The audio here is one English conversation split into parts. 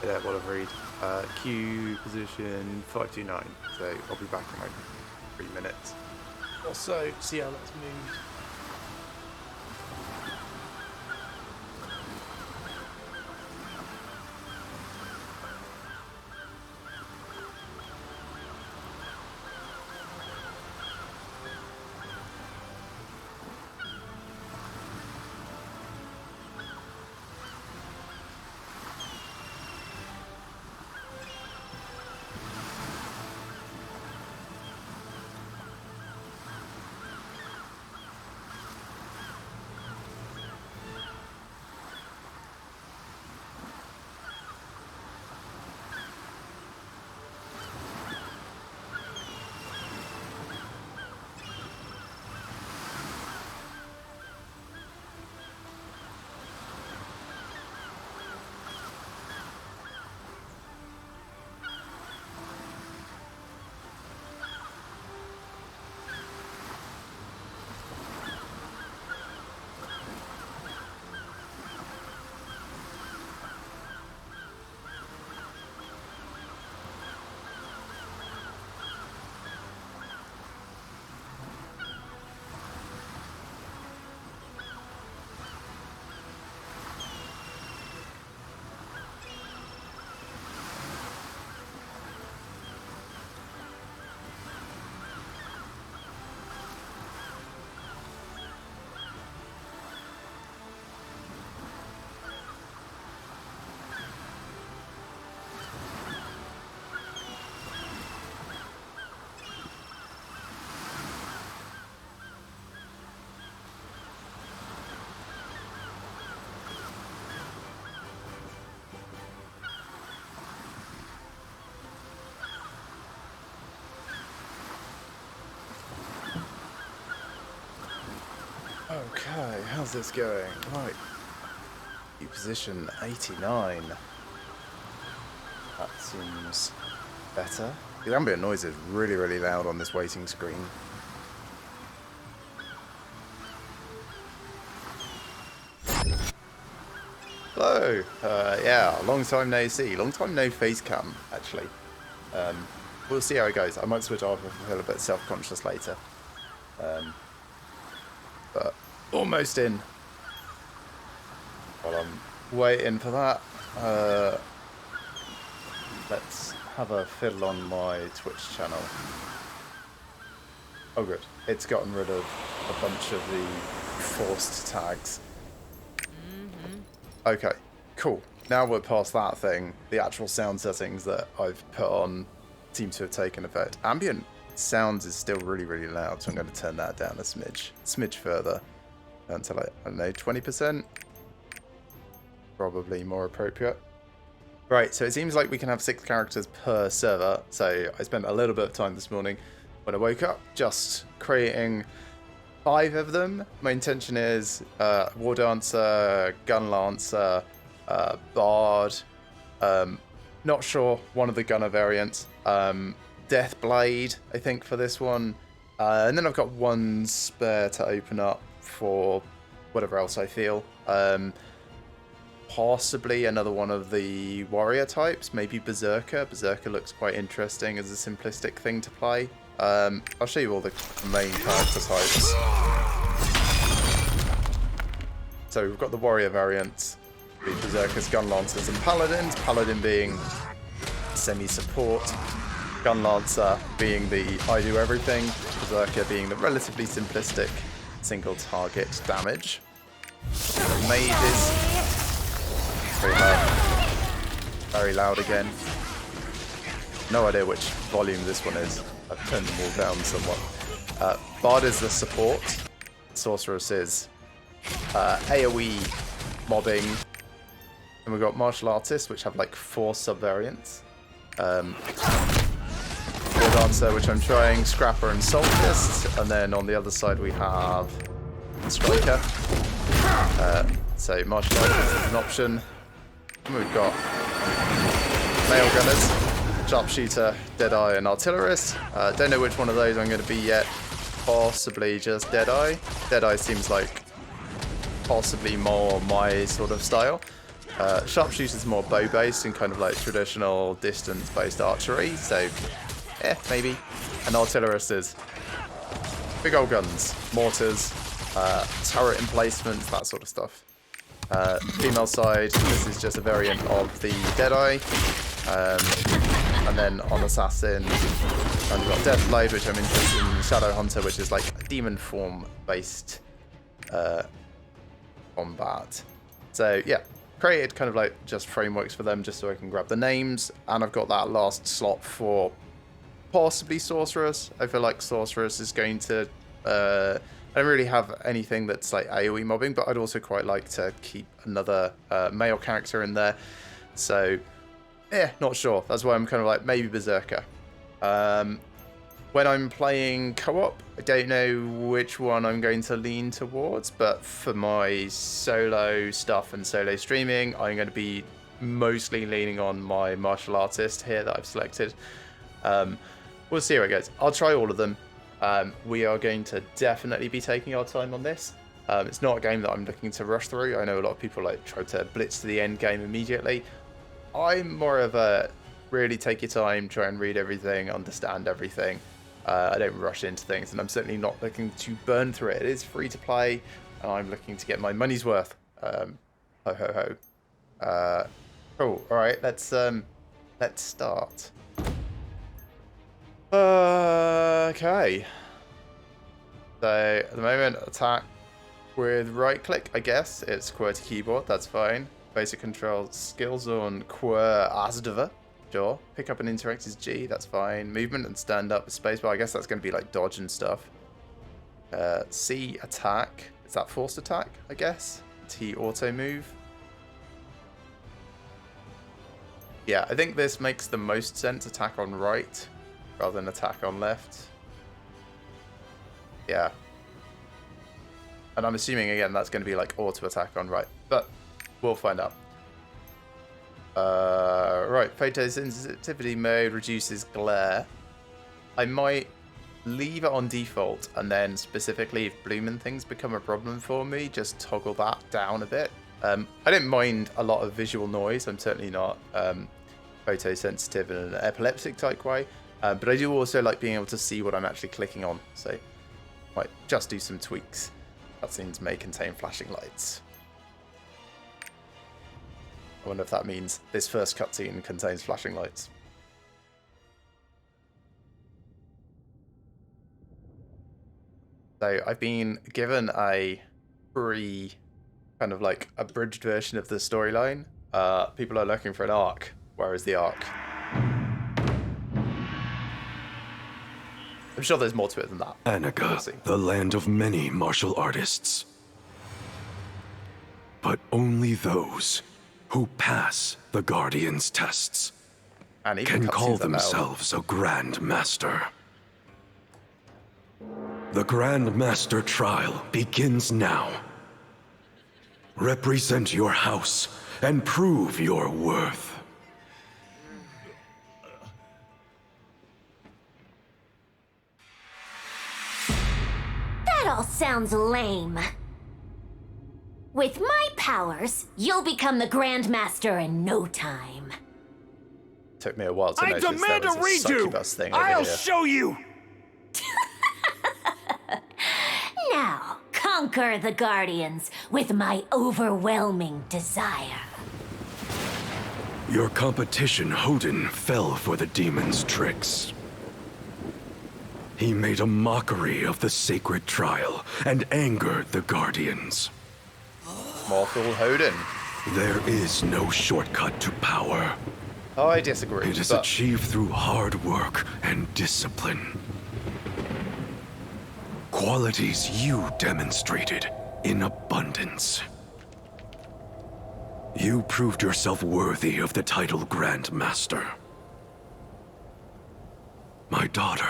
Yeah, what I've read. Q position 529. So I'll be back in like 3 minutes. Or so. See how that's moved. Okay, how's this going? Right. Q position 89. That seems better. The ambient noise is really, really loud on this waiting screen. Hello. Yeah, long time no see. Long time no face cam, actually. We'll see how it goes. I might switch off if I feel a bit self-conscious later. But almost in. While I'm waiting for that, let's have a fiddle on my Twitch channel. Oh good, it's gotten rid of a bunch of the forced tags. Okay, cool. Now we're past that thing. The actual sound settings that I've put on seem to have taken effect. Ambient sounds is still really, really loud, so I'm going to turn that down a smidge further. Until like, I don't know, 20%? Probably more appropriate. Right, so it seems like we can have 6 characters per server. So I spent a little bit of time this morning when I woke up just creating 5 of them. My intention is War Dancer, Gun Lancer, Bard, not sure, one of the Gunner variants, Death Blade, I think, for this one. And then I've got 1 spare to open up for whatever else I feel. Possibly another one of the warrior types, maybe Berserker. Berserker looks quite interesting as a simplistic thing to play. I'll show you all the main character types. So we've got the warrior variants, the Berserkers, Gun Lancers, and Paladins. Paladin being semi-support, Gun Lancer being the I do everything, Berserker being the relatively simplistic single target damage. Mages, very loud again. No idea which volume this one is. I've turned them all down somewhat. Bard is the support. Sorceress is AoE mobbing. And we've got martial artists, which have like 4 sub-variants. War Dancer, which I'm trying, Scrapper and Soulfist. And then on the other side we have Striker. So martial artists is an option. And we've got Mail Gunners, Sharpshooter, Deadeye, and Artillerist. Don't know which one of those I'm going to be yet. Possibly just Deadeye. Deadeye seems like possibly more my sort of style. Sharpshooter's more bow-based and kind of like traditional distance-based archery, so maybe. And artillerist is big old guns, mortars, turret emplacements, that sort of stuff. Female side, this is just a variant of the Deadeye. And then on Assassin, I've got Deathblade, which I'm interested in, Shadow Hunter, which is like a demon form-based combat. So yeah, created kind of like just frameworks for them just so I can grab the names, and I've got that last slot for possibly Sorceress. I feel like Sorceress is going to... I don't really have anything that's like AoE mobbing, but I'd also quite like to keep another male character in there. So not sure. That's why I'm kind of like maybe Berserker. When I'm playing co-op, I don't know which one I'm going to lean towards, but for my solo stuff and solo streaming, I'm going to be mostly leaning on my martial artist here that I've selected. We'll see how it goes. I'll try all of them. We are going to definitely be taking our time on this. It's not a game that I'm looking to rush through. I know a lot of people like try to blitz to the end game immediately. I'm more of a really take your time, try and read everything, understand everything. I don't rush into things, and I'm certainly not looking to burn through it. It is free to play, and I'm looking to get my money's worth. Ho ho ho. Cool. All right, let's start. Okay. So at the moment, attack with right click. I guess it's QWERTY keyboard. That's fine. Basic control skills on QWER. Sure. Pick up and interact is G, that's fine. Movement and stand up is spacebar. I guess that's going to be like dodge and stuff. C, attack. Is that forced attack, I guess? T, auto move. Yeah, I think this makes the most sense, attack on right rather than attack on left. Yeah. And I'm assuming, again, that's going to be like auto attack on right. But we'll find out. Right, photosensitivity mode reduces glare. I might leave it on default, and then specifically if bloom and things become a problem for me, just toggle that down a bit. I don't mind a lot of visual noise. I'm certainly not photosensitive in an epileptic type way, but I do also like being able to see what I'm actually clicking on, so might just do some tweaks. Cutscenes may contain flashing lights. I wonder if that means this first cutscene contains flashing lights. So I've been given a free, kind of like abridged version of the storyline. People are looking for an arc. Where is the arc? I'm sure there's more to it than that. Anaga, the land of many martial artists. But only those who pass the Guardian's tests can call themselves a Grand Master. The Grand Master trial begins now. Represent your house and prove your worth. That all sounds lame. With my powers, you'll become the Grand Master in no time. Took me a while to notice there was a succubus thing over I'll here. show you! Now, conquer the Guardians with my overwhelming desire. Your competition, Hodin, fell for the demon's tricks. He made a mockery of the sacred trial and angered the Guardians. Mortal Hodin. There is no shortcut to power. Oh, I disagree. It is achieved through hard work and discipline. Qualities you demonstrated in abundance. You proved yourself worthy of the title Grand Master. My daughter,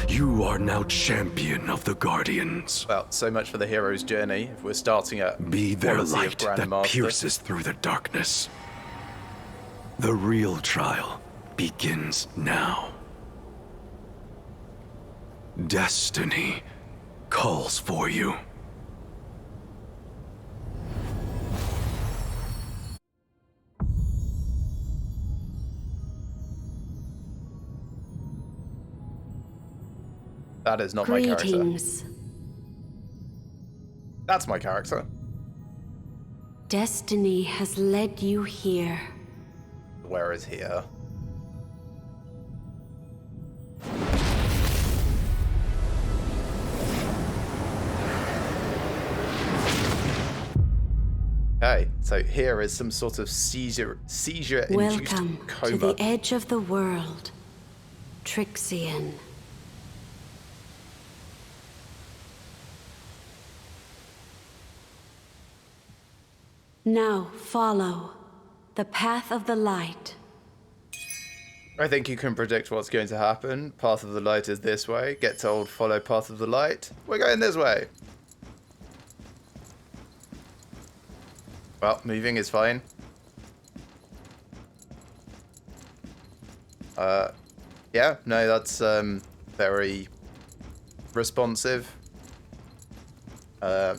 you are now champion of the Guardians. Well, so much for the hero's journey. If we're starting at Be their quality of light that Grandmaster. pierces through the darkness. The real trial begins now. Destiny calls for you. That is not my character. Greetings. That's my character. Destiny has led you here. Where is here? Okay, so here is some sort of seizure-induced Welcome coma. to the edge of the world, Trixian. Now follow the path of the light. I think you can predict what's going to happen. Path of the light is this way. Get told, follow path of the light. We're going this way. Well, moving is fine. Yeah, no, that's very responsive.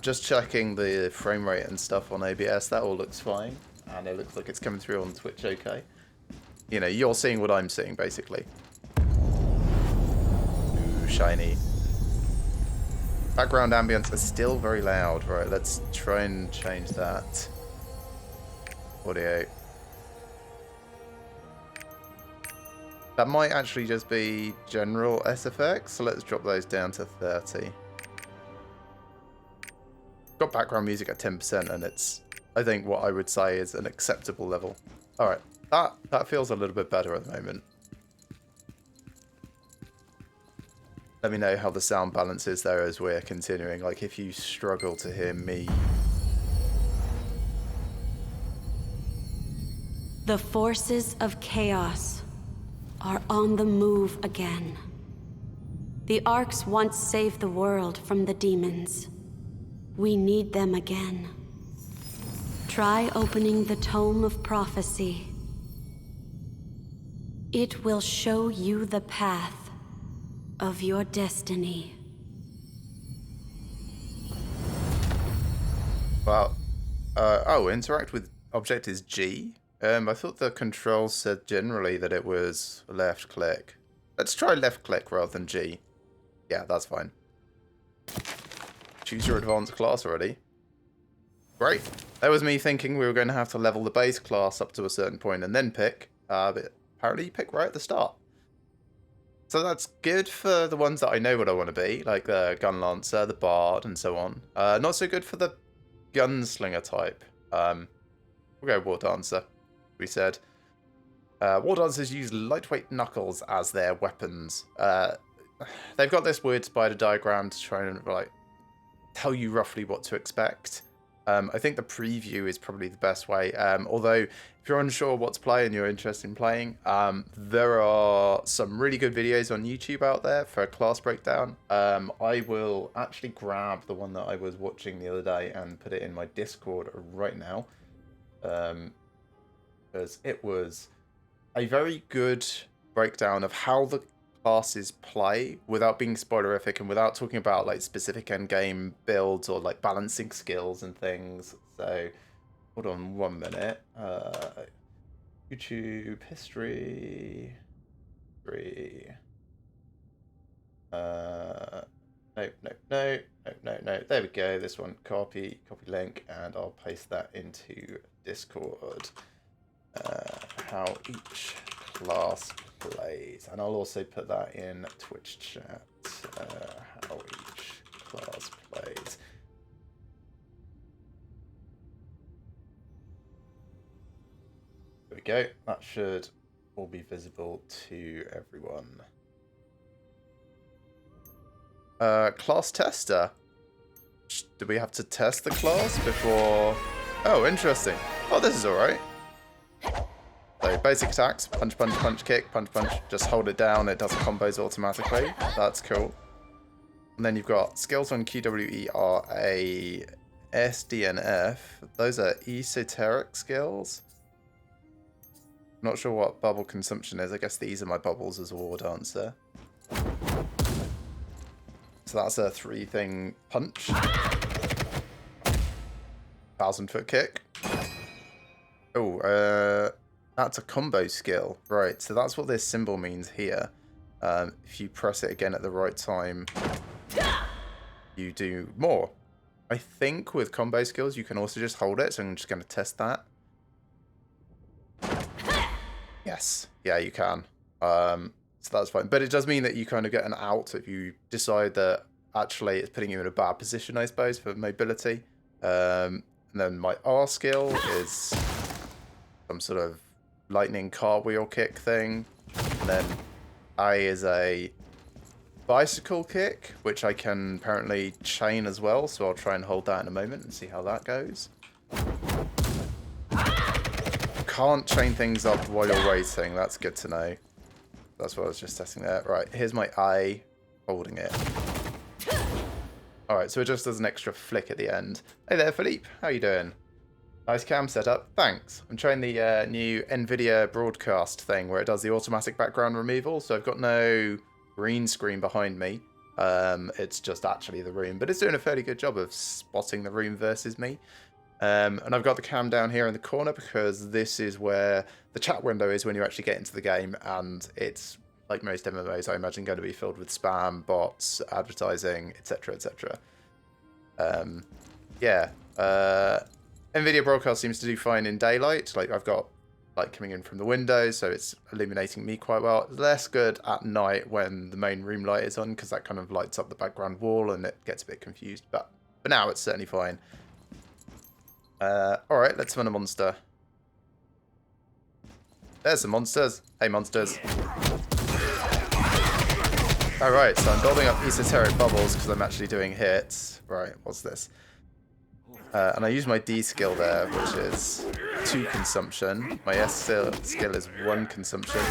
Just checking the frame rate and stuff on OBS. That all looks fine. And it looks like it's coming through on Twitch okay. You know, you're seeing what I'm seeing, basically. Ooh, shiny. Background ambience is still very loud. Right, let's try and change that. Audio. That might actually just be general SFX, so let's drop those down to 30. Got background music at 10%, and it's, I think, what I would say is an acceptable level. Alright, that feels a little bit better at the moment. Let me know how the sound balance is there as we're continuing, like if you struggle to hear me. The forces of chaos are on the move again. The Arks once saved the world from the demons. We need them again. Try opening the Tome of Prophecy. It will show you the path of your destiny. Well, oh, interact with object is G. I thought the controls said generally that it was left click. Let's try left click rather than G. Yeah, that's fine. Choose your advanced class already. Great. That was me thinking we were going to have to level the base class up to a certain point and then pick. But apparently you pick right at the start. So that's good for the ones that I know what I want to be, like the Gun Lancer, the Bard, and so on. Not so good for the Gunslinger type. We'll go War Dancer, we said. War Dancers use lightweight knuckles as their weapons. They've got this weird spider diagram to try and like tell you roughly what to expect. I think the preview is probably the best way. Although, if you're unsure what to play and you're interested in playing, there are some really good videos on YouTube out there for a class breakdown. I will actually grab the one that I was watching the other day and put it in my Discord right now. Because it was a very good breakdown of how the classes play without being spoilerific and without talking about like specific end game builds or like balancing skills and things. So hold on 1 minute. YouTube history 3. No. There we go. This one, copy link, and I'll paste that into Discord. How each class plays, and I'll also put that in Twitch chat. How each class plays. There we go. That should all be visible to everyone. Class tester. Do we have to test the class before? Oh, interesting. Oh, this is alright. So basic attacks, punch, punch, punch, kick, punch, punch. Just hold it down, it does combos automatically. That's cool. And then you've got skills on QWERA, SD, and F. Those are esoteric skills. Not sure what bubble consumption is. I guess these are my bubbles as a War Dancer. So that's a 3-thing punch. 1,000-foot kick. Oh, that's a combo skill. Right, so that's what this symbol means here. If you press it again at the right time, you do more. I think with combo skills, you can also just hold it, so I'm just going to test that. Yes. Yeah, you can. So that's fine. But it does mean that you kind of get an out if you decide that actually it's putting you in a bad position, I suppose, for mobility. And then my R skill is some sort of lightning cartwheel kick thing. And then I is a bicycle kick, which I can apparently chain as well. So I'll try and hold that in a moment and see how that goes. Can't chain things up while you're waiting. That's good to know. That's what I was just testing there. Right, here's my I holding it. Alright, so it just does an extra flick at the end. Hey there, Philippe. How you doing? Nice cam setup. Thanks. I'm trying the new NVIDIA broadcast thing where it does the automatic background removal. So I've got no green screen behind me. It's just actually the room. But it's doing a fairly good job of spotting the room versus me. And I've got the cam down here in the corner because this is where the chat window is when you actually get into the game, and it's, like most MMOs, I imagine, going to be filled with spam, bots, advertising, etc, etc. Yeah. NVIDIA Broadcast seems to do fine in daylight. Like, I've got light coming in from the window, so it's illuminating me quite well. It's less good at night when the main room light is on, because that kind of lights up the background wall and it gets a bit confused. But for now, it's certainly fine. Alright, let's summon a monster. There's some monsters. Hey, monsters. Alright, so I'm building up esoteric bubbles because I'm actually doing hits. Right, what's this? And I use my D skill there, which is 2 consumption. My S skill is 1 consumption.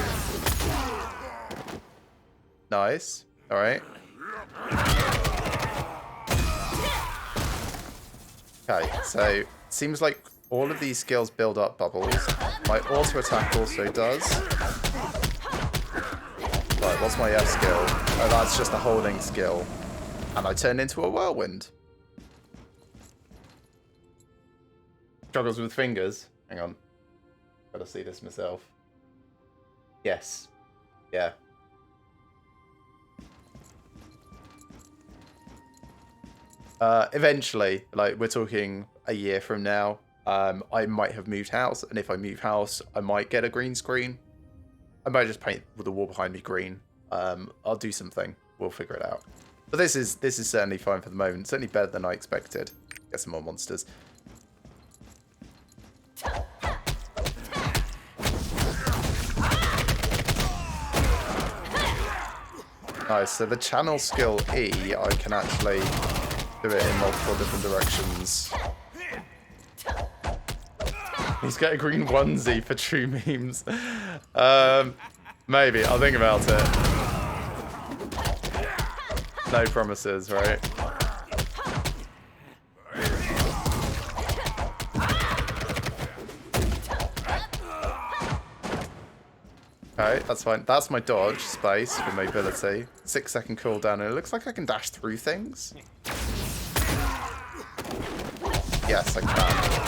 Nice. Alright. Okay, so seems like all of these skills build up bubbles. My auto attack also does. Right, what's my F skill? Oh, that's just a holding skill. And I turn into a whirlwind. Struggles with fingers. Hang on. Gotta see this myself. Yes. Yeah. Eventually, like, we're talking a year from now, I might have moved house, and if I move house, I might get a green screen. I might just paint the wall behind me green. I'll do something. We'll figure it out. But this is certainly fine for the moment. Certainly better than I expected. Get some more monsters. Nice. So the channel skill E, I can actually do it in multiple different directions. He's got a green onesie for true memes. Maybe. I'll think about it. No promises, right? Okay, that's fine. That's my dodge space for mobility. 6-second cooldown, and it looks like I can dash through things. Yes, I can.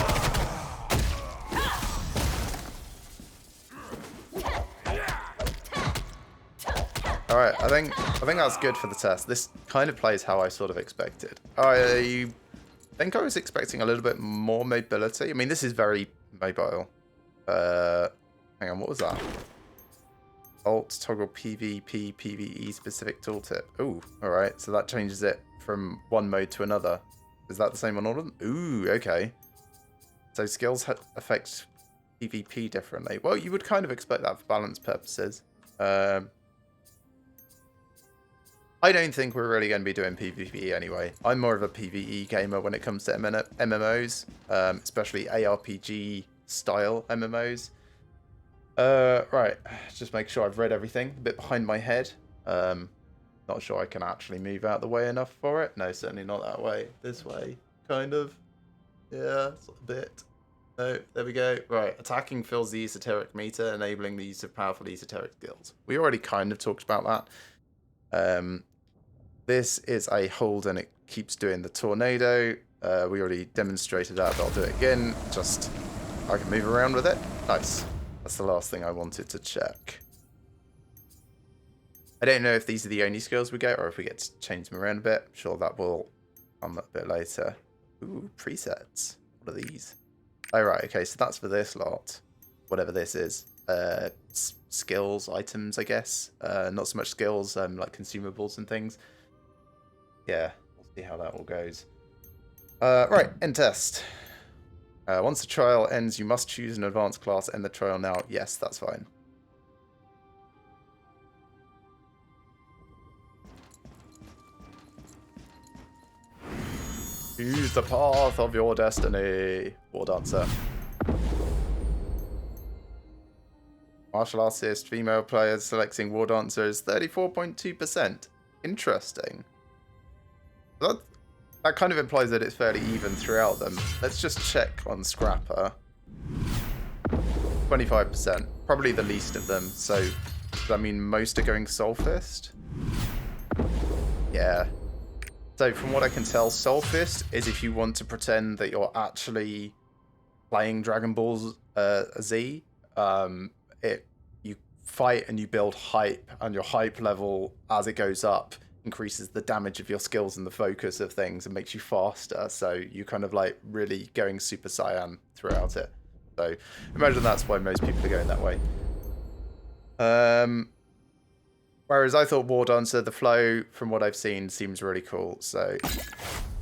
Alright, I think that's good for the test. This kind of plays how I sort of expected. I think I was expecting a little bit more mobility. I mean, this is very mobile. Hang on, what was that? Alt, toggle PvP, PvE specific tooltip. Ooh, alright, so that changes it from one mode to another. Is that the same on all of them? Ooh, okay. So skills affect PvP differently. Well, you would kind of expect that for balance purposes. I don't think we're really going to be doing PvP anyway. I'm more of a PvE gamer when it comes to MMOs, especially ARPG style MMOs. Right, just make sure I've read everything. A bit behind my head. Not sure I can actually move out the way enough for it. No, certainly not that way. This way, kind of. Yeah, a bit. No, there we go. Right, attacking fills the esoteric meter, enabling the use of powerful esoteric skills. We already kind of talked about that. This is a hold and it keeps doing the tornado. We already demonstrated that, but I'll do it again. Just, I can move around with it. Nice. That's the last thing I wanted to check. I don't know if these are the only skills we get or if we get to change them around a bit. I'm sure that will come a bit later. Ooh, presets. What are these? Oh, right. Okay, so that's for this lot. Whatever this is. Skills, items, I guess. Not so much skills, like consumables and things. Yeah, we'll see how that all goes. Right, end test. Once the trial ends, you must choose an advanced class. End the trial now. Yes, that's fine. Choose the path of your destiny. War Dancer. Martial artist, female players selecting War Dancer is 34.2%. Interesting. That kind of implies that it's fairly even throughout them. Let's just check on Scrapper. 25%. Probably the least of them. So, does that mean most are going Soul Fist? Yeah. So, from what I can tell, Soul Fist is if you want to pretend that you're actually playing Dragon Ball Z. You fight and you build hype, and your hype level, as it goes up, increases the damage of your skills and the focus of things and makes you faster. So you kind of like really going Super Saiyan throughout it. So imagine that's why most people are going that way. Whereas I thought War Dancer, the flow from what I've seen seems really cool. So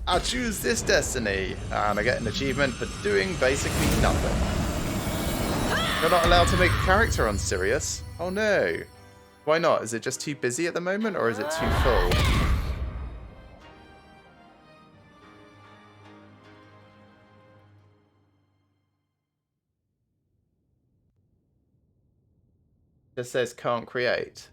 I choose this destiny and I get an achievement for doing basically nothing. You're not allowed to make a character on Sirius. Oh no. Why not? Is it just too busy at the moment, or is it too full? Just says can't create.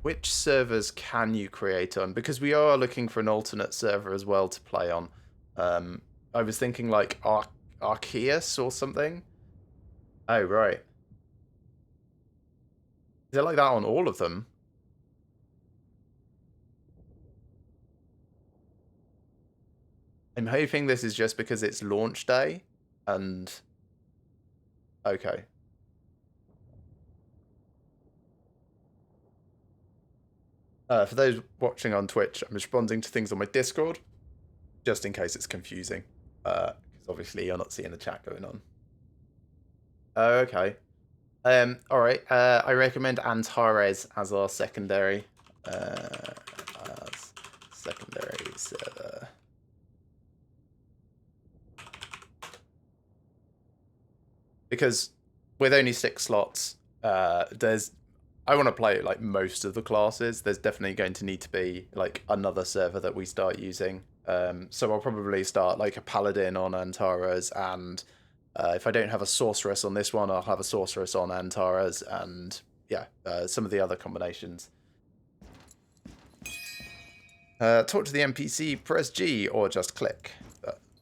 Which servers can you create on? Because we are looking for an alternate server as well to play on. I was thinking like Arceus or something. Oh, right. Is it like that on all of them? I'm hoping this is just because it's launch day and... Okay. For those watching on Twitch, I'm responding to things on my Discord, just in case it's confusing. Because obviously you're not seeing the chat going on. Oh, okay. Alright, I recommend Antares as our secondary. As secondary server. Because with only 6 slots, I want to play like most of the classes. There's definitely going to need to be like another server that we start using. So I'll probably start like a Paladin on Antares, and if I don't have a Sorceress on this one, I'll have a Sorceress on Antares, and yeah, some of the other combinations. Talk to the NPC, press G, or just click.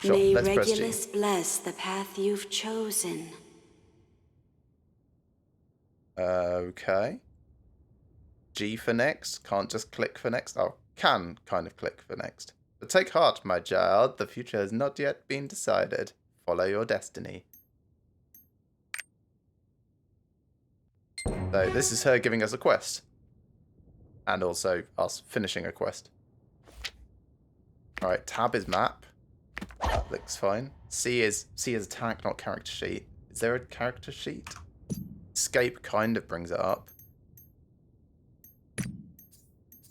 Sure, May let's press G. Regulus bless the path you've chosen. Okay. G for next. Can't just click for next. Oh, can kind of click for next. But take heart, my child. The future has not yet been decided. Follow your destiny. So this is her giving us a quest. And also us finishing a quest. Alright, tab is map. That looks fine. C is attack, not character sheet. Is there a character sheet? Escape kind of brings it up.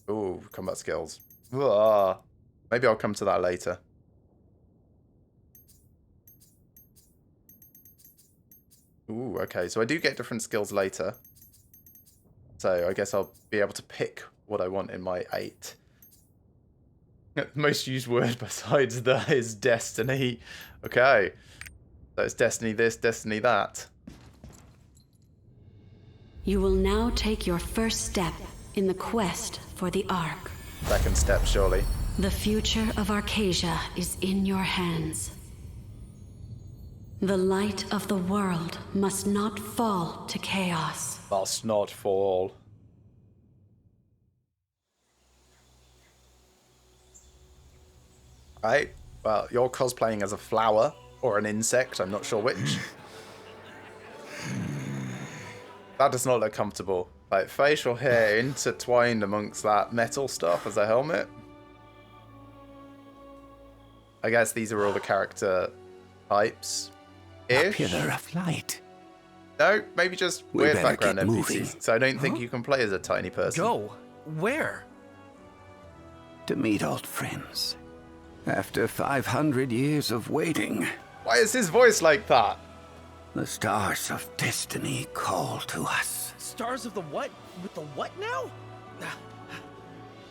Ooh, combat skills. Ugh. Maybe I'll come to that later. Ooh, okay, so I do get different skills later. So I guess I'll be able to pick what I want in my 8. Most used word besides that is destiny. Okay. So it's destiny this, destiny that. You will now take your first step in the quest for the Ark. Second step, surely. The future of Arcasia is in your hands. The light of the world must not fall to chaos. Must not fall. Right. Well, you're cosplaying as a flower or an insect. I'm not sure which. That does not look comfortable. like facial hair intertwined amongst that metal stuff as a helmet. I guess these are all the character types. A pillar of light. No, maybe just We weird better background get NPCs. moving. So I don't think you can play as a tiny person. Go. Where? To meet old friends. After 500 years of waiting, Why is his voice like that? the stars of destiny call to us. Stars of the what? With the what now?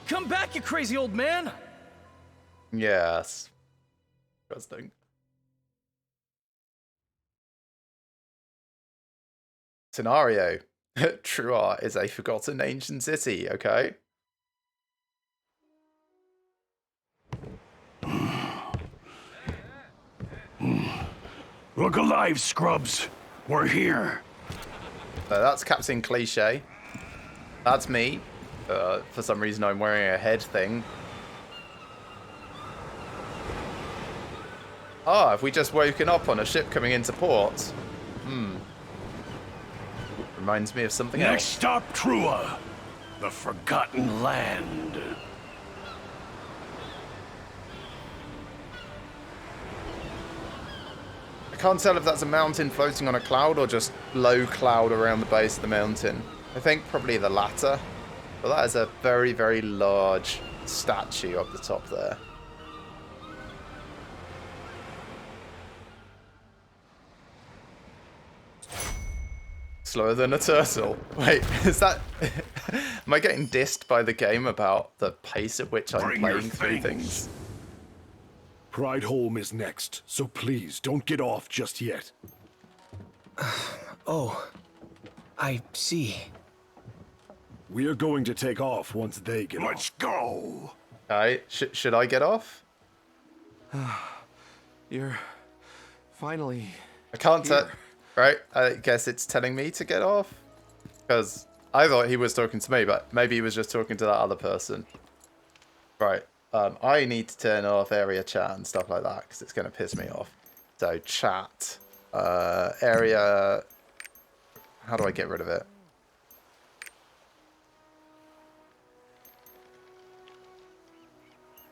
Come back, you crazy old man! Yes. Interesting. Scenario. Truart is a forgotten ancient city, okay? Look alive, scrubs. We're here. That's Captain Cliche. That's me. For some reason I'm wearing a head thing. Ah, have we just woken up on a ship coming into port? Reminds me of something Next else. stop, Trua. The Forgotten Land. I can't tell if that's a mountain floating on a cloud or just low cloud around the base of the mountain. I think probably the latter. But that is a very, very large statue up the top there. Slower than a turtle. Wait, is that... Am I getting dissed by the game about the pace at which I'm Bring your playing through things. things? Pride Home is next, so please don't get off just yet. Oh, I see. We are going to take off once they get Let's off. go. Okay, should I get off? You're finally... I can't tell. Here. Right, I guess it's telling me to get off. Because I thought he was talking to me, but maybe he was just talking to that other person. Right, I need to turn off area chat and stuff like that, because it's going to piss me off. So, chat. Area... How do I get rid of it?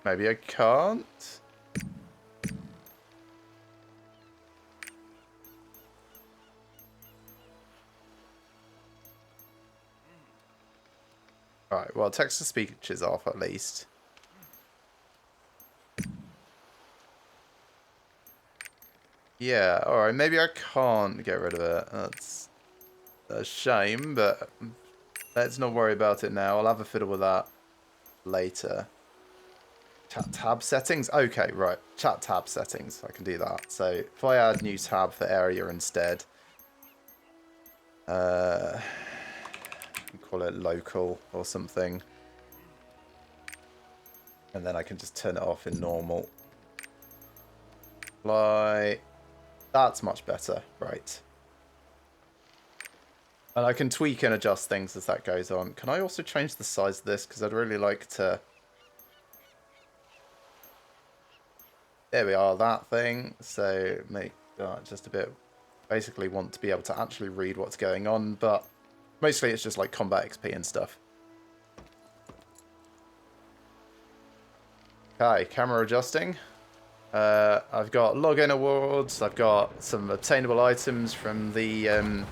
Maybe I can't? Alright, well, text-to-speech is off at least. Yeah, alright, maybe I can't get rid of it. That's a shame, but let's not worry about it now. I'll have a fiddle with that later. Chat tab settings? Okay, right. Chat tab settings. I can do that. So if I add new tab for area instead, call it local or something. And then I can just turn it off in normal. Like, that's much better. Right. And I can tweak and adjust things as that goes on. Can I also change the size of this? Because I'd really like to... There we are, that thing. So make that just a bit... Basically want to be able to actually read what's going on, but mostly it's just like combat XP and stuff. Okay, camera adjusting. I've got login awards. I've got some obtainable items from the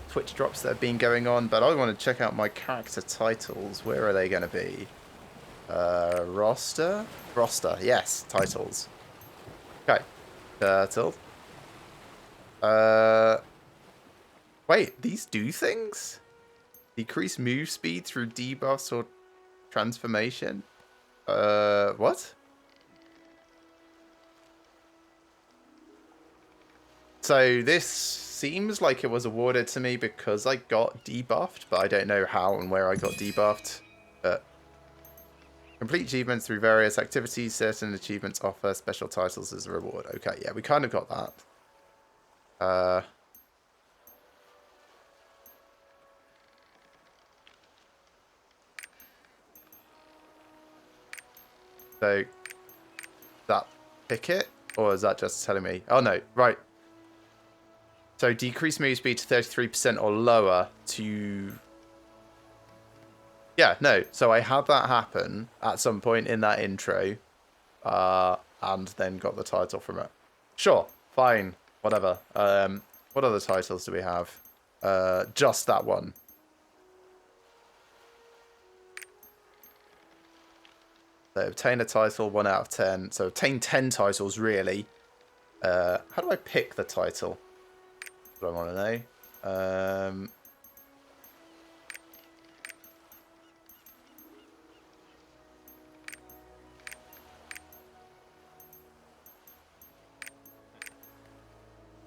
Twitch drops that have been going on, but I want to check out my character titles. Where are they going to be? Roster? Roster, yes, titles. Okay, turtle. Wait, these do things? Decrease move speed through debuffs or transformation? What? So this seems like it was awarded to me because I got debuffed, but I don't know how and where I got debuffed. Complete achievements through various activities. Certain achievements offer special titles as a reward. Okay, yeah, we kind of got that. So, that pick it? Or is that just telling me? Oh no, right. So decrease move speed to 33% or lower to Yeah, no. So I had that happen at some point in that intro, and then got the title from it. Sure, fine, whatever. What other titles do we have? Just that one. So obtain a title, 1 out of 10. So obtain 10 titles, really. How do I pick the title? That's what I want to know.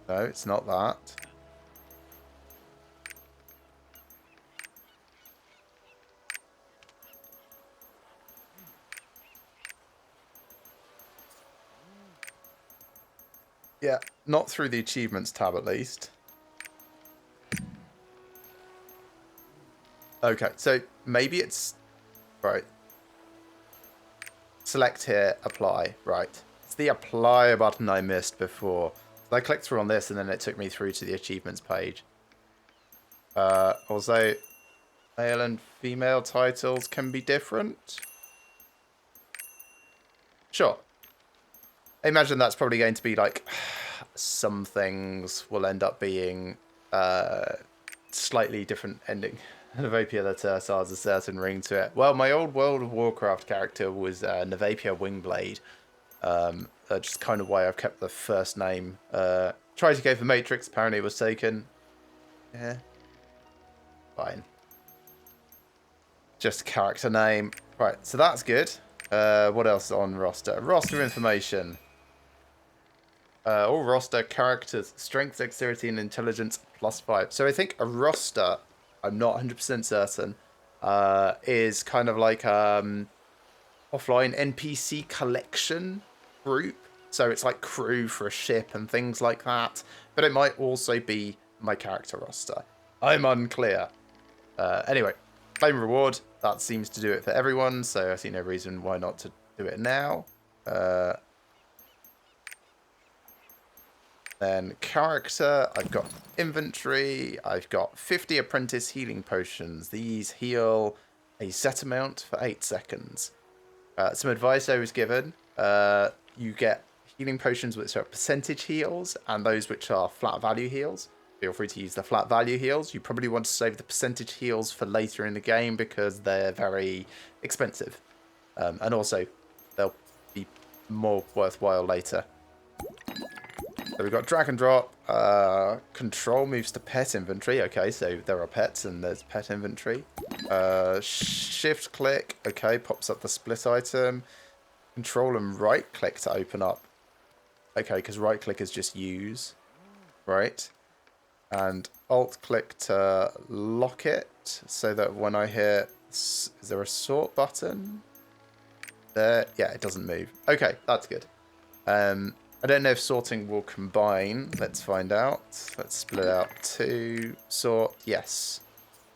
No, it's not that. Yeah, not through the achievements tab at least. Okay, so maybe it's... Right. Select here, apply. Right. It's the apply button I missed before. So I clicked through on this and then it took me through to the achievements page. Also, male and female titles can be different. Sure. I imagine that's probably going to be like... Some things will end up being slightly different ending. Navapia the Tersa has a certain ring to it. Well, my old World of Warcraft character was Navapia Wingblade. That's just kind of why I've kept the first name. Tried to go for Matrix, apparently it was taken. Yeah. Fine. Just character name. Right, so that's good. What else on roster? Roster information. All roster characters, strength, dexterity, and intelligence +5. So I think a roster, I'm not 100% certain, is kind of like offline NPC collection group. So it's like crew for a ship and things like that. But it might also be my character roster. I'm unclear. Anyway, claim reward. That seems to do it for everyone. So I see no reason why not to do it now. Then character, I've got inventory, I've got 50 apprentice healing potions. These heal a set amount for 8 seconds. Some advice I was given, you get healing potions which are percentage heals and those which are flat value heals. Feel free to use the flat value heals. You probably want to save the percentage heals for later in the game because they're very expensive. And also, they'll be more worthwhile later. So we've got drag and drop. Control moves to pet inventory. Okay, so there are pets and there's pet inventory. Shift click. Okay, pops up the split item. Control and right click to open up. Okay, because right click is just use. Right. And alt click to lock it so that when I hit... Is there a sort button? There. Yeah, it doesn't move. Okay, that's good. I don't know if sorting will combine. Let's find out. Let's split out to sort. Yes.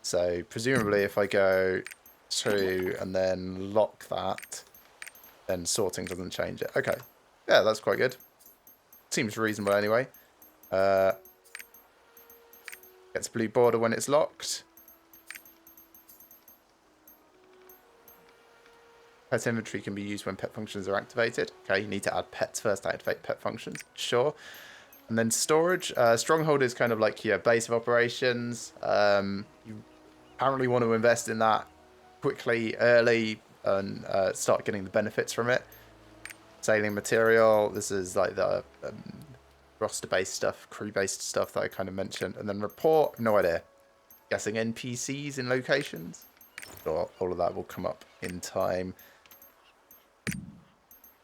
So presumably if I go to and then lock that, then sorting doesn't change it. Okay. Yeah, that's quite good. Seems reasonable anyway. Gets blue border when it's locked. Pet inventory can be used when pet functions are activated. Okay, you need to add pets first to activate pet functions. Sure. And then storage. Stronghold is kind of like your base of operations. You apparently want to invest in that quickly, early, and start getting the benefits from it. Sailing material. This is like the roster-based stuff, crew-based stuff that I kind of mentioned. And then report. No idea. Guessing NPCs in locations. Sure, all of that will come up in time.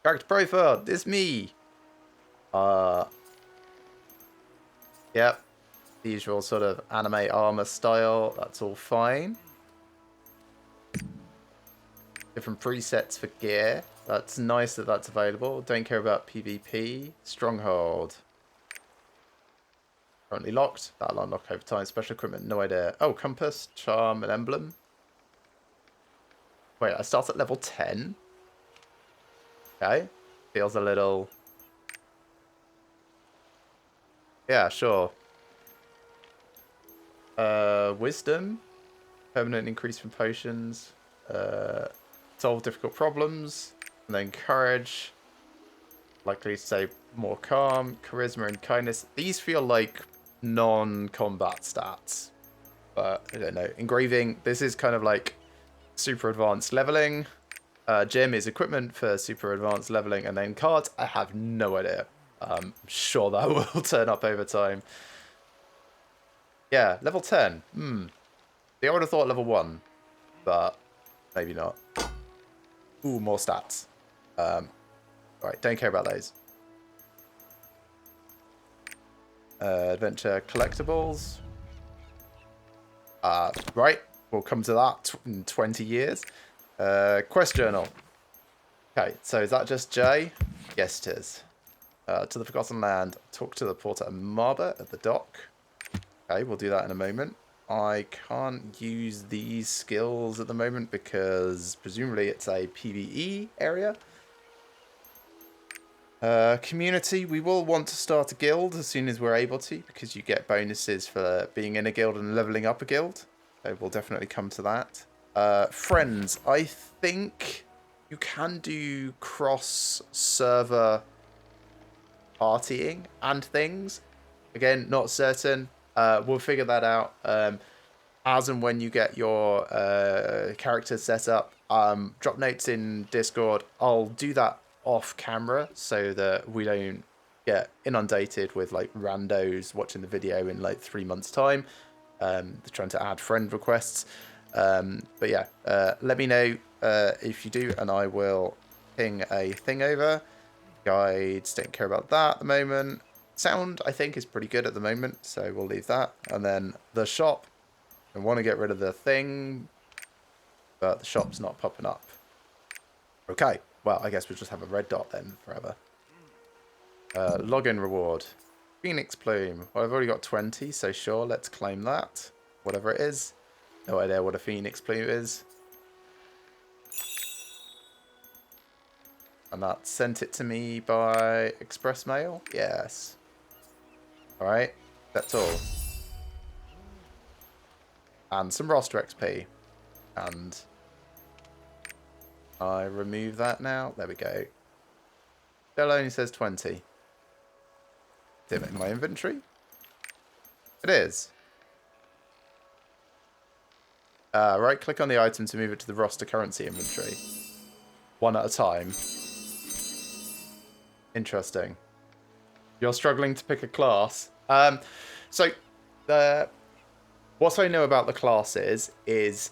Character profile, it's me. Yep. The usual sort of anime armor style, that's all fine. Different presets for gear. That's nice that that's available. Don't care about PvP. Stronghold. Currently locked. That'll unlock over time. Special equipment, no idea. Oh, compass, charm, and emblem. Wait, I start at level 10. Okay. Feels a little... Yeah, sure. Wisdom. Permanent increase from potions. Solve difficult problems. And then courage. Likely to say more calm, charisma, and kindness. These feel like non-combat stats. But I don't know. Engraving. This is kind of like super advanced leveling. Gem is equipment for super advanced leveling. And then cards. I have no idea. I'm sure that will turn up over time. Yeah, level 10. I would have thought level 1. But maybe not. Ooh, more stats. Right, don't care about those. Adventure collectibles. Right, we'll come to that in 20 years. Quest journal. Okay, so is that just J? Yes, it is. To the Forgotten Land. Talk to the porter Marba at the dock. Okay, we'll do that in a moment. I can't use these skills at the moment because presumably it's a PvE area. Community, we will want to start a guild as soon as we're able to because you get bonuses for being in a guild and leveling up a guild. So we'll definitely come to that. Friends, I think you can do cross-server partying and things. Again, not certain. We'll figure that out as and when you get your character set up. Drop notes in Discord. I'll do that off camera so that we don't get inundated with like randos watching the video in like 3 months time. Trying to add friend requests. But yeah, let me know if you do and I will ping a thing over. Guides, don't care about that at the moment. Sound, I think, is pretty good at the moment, so we'll leave that. And then the shop. I want to get rid of the thing, but the shop's not popping up. Okay, well, I guess we'll just have a red dot then forever. Login reward. Phoenix plume. Well, I've already got 20, so sure, let's claim that. Whatever it is. No idea what a phoenix plume is. And that sent it to me by express mail? Yes. Alright, that's all. And some roster XP. And I remove that now. There we go. Still only says 20. Is it in my inventory? It is. Right click on the item to move it to the roster currency inventory. One at a time. Interesting. You're struggling to pick a class. So, what I know about the classes is,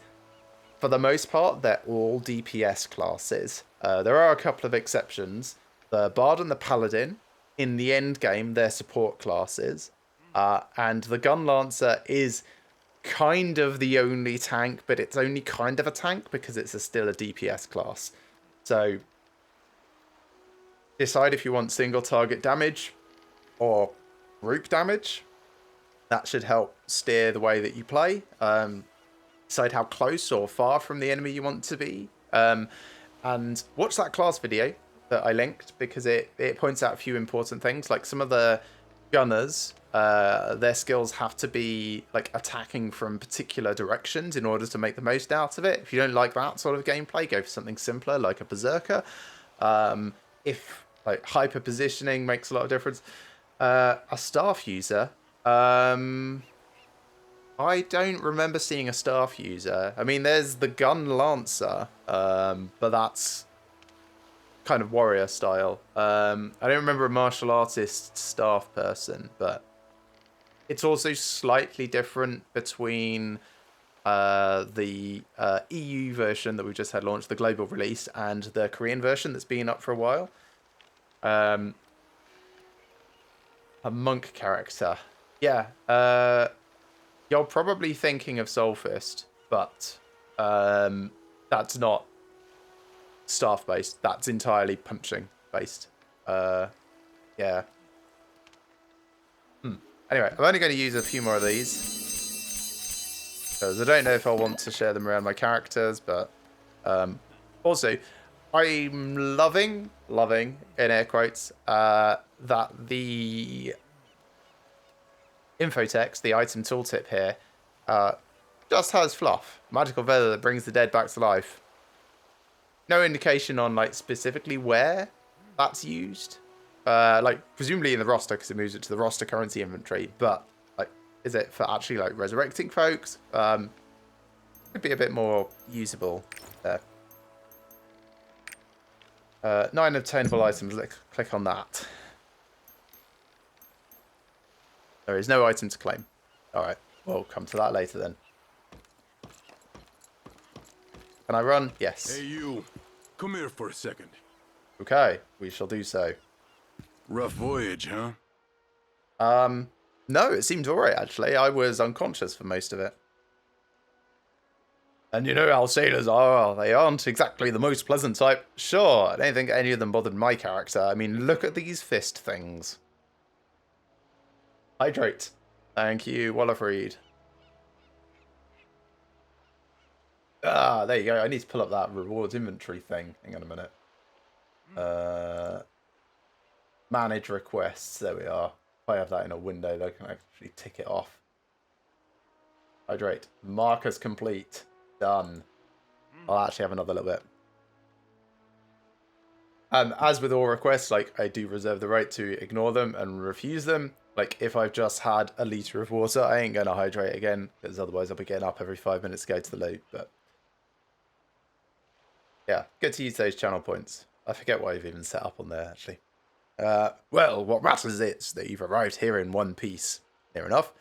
for the most part, they're all DPS classes. There are a couple of exceptions. The Bard and the Paladin, in the end game, they're support classes. And the Gun Lancer is kind of the only tank, but it's only kind of a tank because it's still a DPS class. So, decide if you want single target damage or group damage. That should help steer the way that you play. Decide how close or far from the enemy you want to be. And watch that class video that I linked because it points out a few important things. Like some of the gunners, their skills have to be like attacking from particular directions in order to make the most out of it. If you don't like that sort of gameplay, go for something simpler like a berserker. If like hyper positioning makes a lot of difference. A staff user. I don't remember seeing a staff user. I mean, there's the Gun Lancer, but that's kind of warrior style. I don't remember a martial artist staff person, but it's also slightly different between the EU version that we just had launched, the global release, and the Korean version that's been up for a while. A monk character. Yeah. You're probably thinking of Soulfist, but that's not staff-based. That's entirely punching-based. Yeah. Anyway, I'm only going to use a few more of these. Because I don't know if I want to share them around my characters, but... also, I'm loving, in air quotes, that the info text, the item tooltip here, just has fluff. Magical feather that brings the dead back to life. no indication on like specifically where that's used. Like presumably in the roster because it moves it to the roster currency inventory. But like, is it for actually like resurrecting folks? Could be a bit more usable there. 9 obtainable items. Click on that. There is no item to claim. All right, we'll come to that later then. Can I run? Yes. Hey, you. Come here for a second. Okay, we shall do so. Rough voyage, huh? No, it seemed alright actually. I was unconscious for most of it. And you know how sailors are, they aren't exactly the most pleasant type. Sure, I don't think any of them bothered my character. I mean, look at these fist things. Hydrate. Thank you, Wallafreed. Ah, there you go. I need to pull up that rewards inventory thing. Hang on a minute. Manage requests. There we are. If I have that in a window, I can actually tick it off. Hydrate. Markers complete. Done. I'll actually have another little bit. As with all requests, like, I do reserve the right to ignore them and refuse them. Like, if I've just had a litre of water, I ain't going to hydrate again, because otherwise I'll be getting up every 5 minutes to go to the loo, but... yeah, good to use those channel points. I forget what I've even set up on there, actually. Well, what matters is that you've arrived here in one piece. Near enough.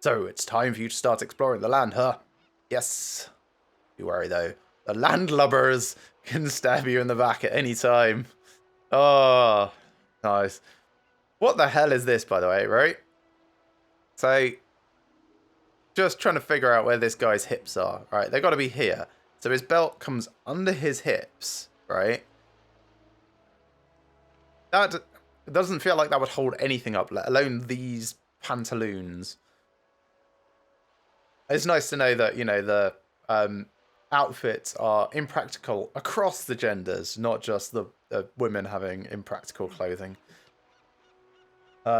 So, it's time for you to start exploring the land, huh? Yes. You worry, though. The landlubbers can stab you in the back at any time. Oh, nice. What the hell is this, by the way, right? So, just trying to figure out where this guy's hips are. Right, they've got to be here. So his belt comes under his hips, right? That doesn't feel like that would hold anything up, let alone these pantaloons. It's nice to know that, you know, the outfits are impractical across the genders, not just the women having impractical clothing.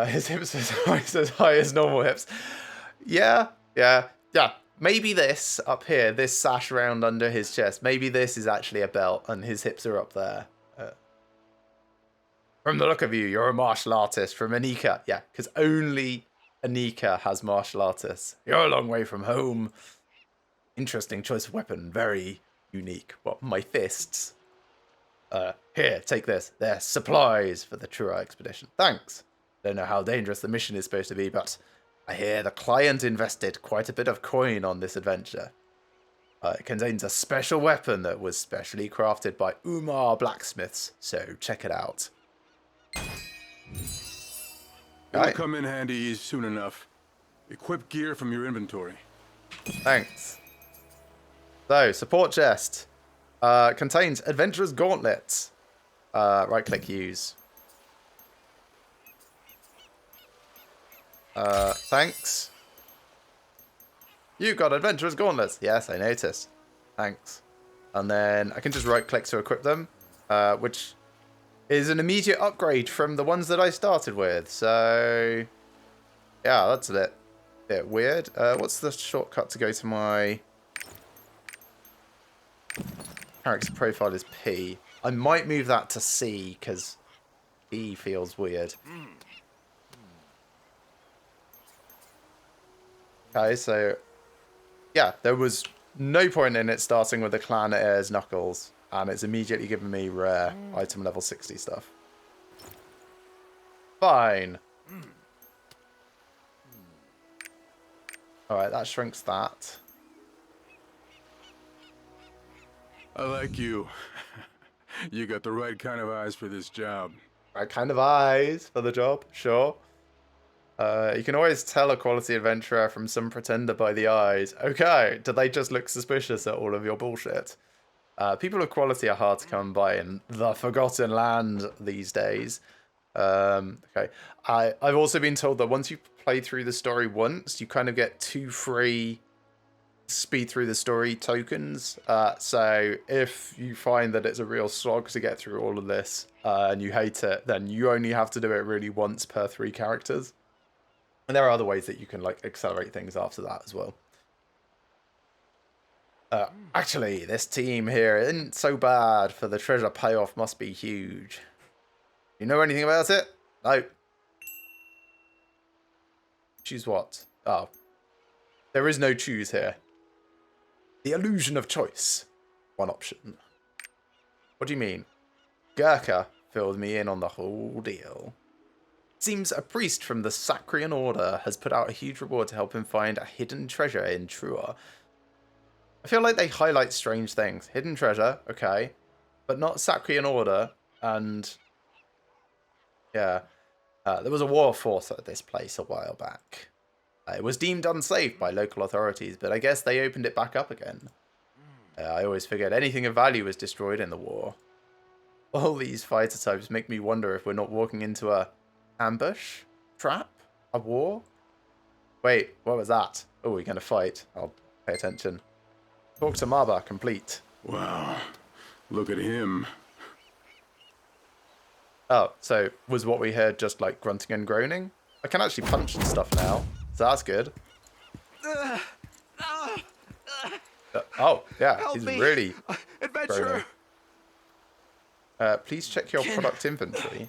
His hips are as high as normal hips. Yeah. Maybe this up here, this sash round under his chest, maybe this is actually a belt and his hips are up there. From the look of you, you're a martial artist from Anika. Yeah, because only Anika has martial artists. You're a long way from home. Interesting choice of weapon. Very unique. What, my fists? Here, take this. They're supplies for the Trua expedition. Thanks. Don't know how dangerous the mission is supposed to be, but I hear the client invested quite a bit of coin on this adventure. It contains a special weapon that was specially crafted by Umar blacksmiths, so check it out. It'll come in handy soon enough. Equip gear from your inventory. Thanks. So, support chest. Contains Adventurous Gauntlets. Right-click use. Thanks. You got Adventurous Gauntlets. Yes, I noticed. Thanks. And then I can just right-click to equip them, which is an immediate upgrade from the ones that I started with. So, yeah, that's a bit weird. What's the shortcut to go to my character profile? Is P. I might move that to C because E feels weird. Okay, so yeah, there was no point in it starting with the clan Heirs Knuckles, and it's immediately given me rare item level 60 stuff. Fine. Alright, that shrinks that. I like you. You got the right kind of eyes for this job. Right kind of eyes for the job, sure. You can always tell a quality adventurer from some pretender by the eyes. Okay, do they just look suspicious at all of your bullshit? People of quality are hard to come by in the Forgotten Land these days. Okay, I've also been told that once you play through the story once, you kind of get 2 free speed through the story tokens. So if you find that it's a real slog to get through all of this and you hate it, then you only have to do it really once per 3 characters. And there are other ways that you can like accelerate things after that as well. Actually, this team here isn't so bad, for the treasure payoff must be huge. You know anything about it? No. Choose what? Oh. There is no choose here. The illusion of choice. One option. What do you mean? Gurkha filled me in on the whole deal. Seems a priest from the Sacrian Order has put out a huge reward to help him find a hidden treasure in Trua. I feel like they highlight strange things. Hidden treasure, okay. But not Sacrian Order, and... yeah. There was a war fought at this place a while back. It was deemed unsafe by local authorities, but I guess they opened it back up again. I always figured anything of value was destroyed in the war. All these fighter types make me wonder if we're not walking into a ambush? Trap? A war? Wait, what was that? Oh, we're going to fight. I'll pay attention. Talk to Maba, complete. Wow. Look at him. Oh, so was what we heard just like grunting and groaning? I can actually punch and stuff now, so that's good. Oh, yeah, Help he's me. really Adventurer! groaning. Please check your product inventory.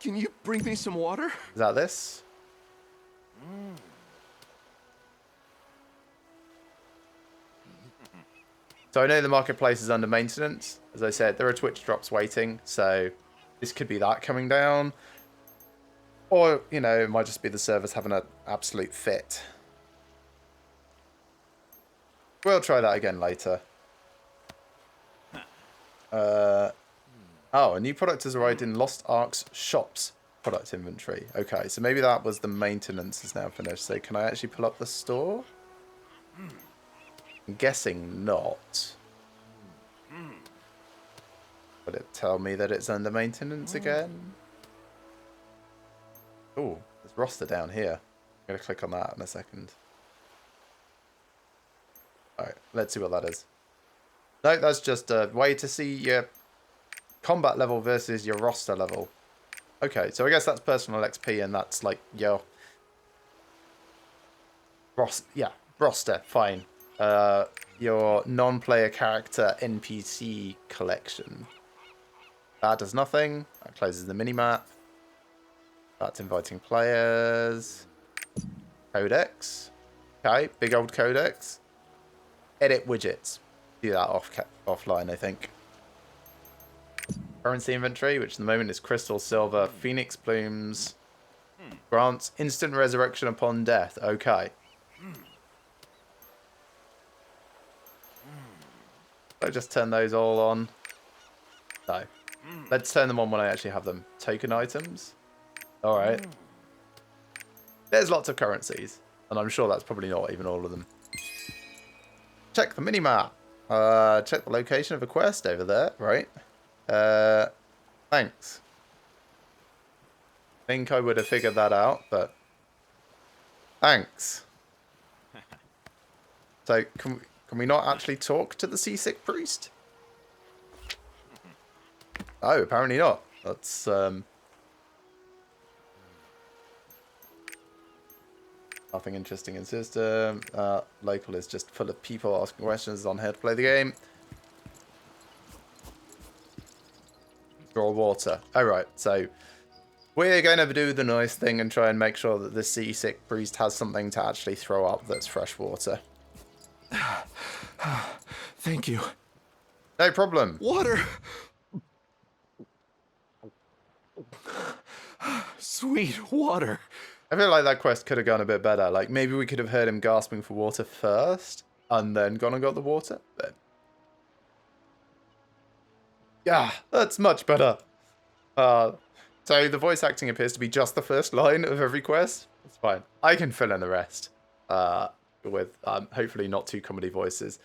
Can you bring me some water? Is that this? So I know the marketplace is under maintenance. As I said, there are Twitch drops waiting, so this could be that coming down. Or, you know, it might just be the servers having an absolute fit. We'll try that again later. Oh, a new product has arrived in Lost Ark's shop's product inventory. Okay, so maybe that was the maintenance is now finished. So can I actually pull up the store? I'm guessing not. Would it tell me that it's under maintenance again? Oh, there's roster down here. I'm going to click on that in a second. Alright, let's see what that is. No, that's just a way to see your combat level versus your roster level. Okay, so I guess that's personal XP and that's like your... roster, fine. Your non-player character NPC collection. That does nothing. That closes the minimap. That's inviting players. Codex. Okay, big old codex. Edit widgets. Do that offline, I think. Currency inventory, which at the moment is crystal, silver, phoenix plumes. Grants instant resurrection upon death. Okay. I just turn those all on. No. Let's turn them on when I actually have them. Token items. Alright. There's lots of currencies. And I'm sure that's probably not even all of them. Check the minimap. Check the location of a quest over there. Right. Thanks. Think I would have figured that out, but... thanks. So, can we not actually talk to the seasick priest? Oh, apparently not. That's, nothing interesting in system. Local is just full of people asking questions on how to play the game. Draw water. Alright, so we're going to do the nice thing and try and make sure that the seasick priest has something to actually throw up that's fresh water. Thank you. No problem. Water! Sweet water. I feel like that quest could have gone a bit better. Like, maybe we could have heard him gasping for water first and then gone and got the water. But... yeah, that's much better. So the voice acting appears to be just the first line of every quest. It's fine. I can fill in the rest with hopefully not too comedy voices.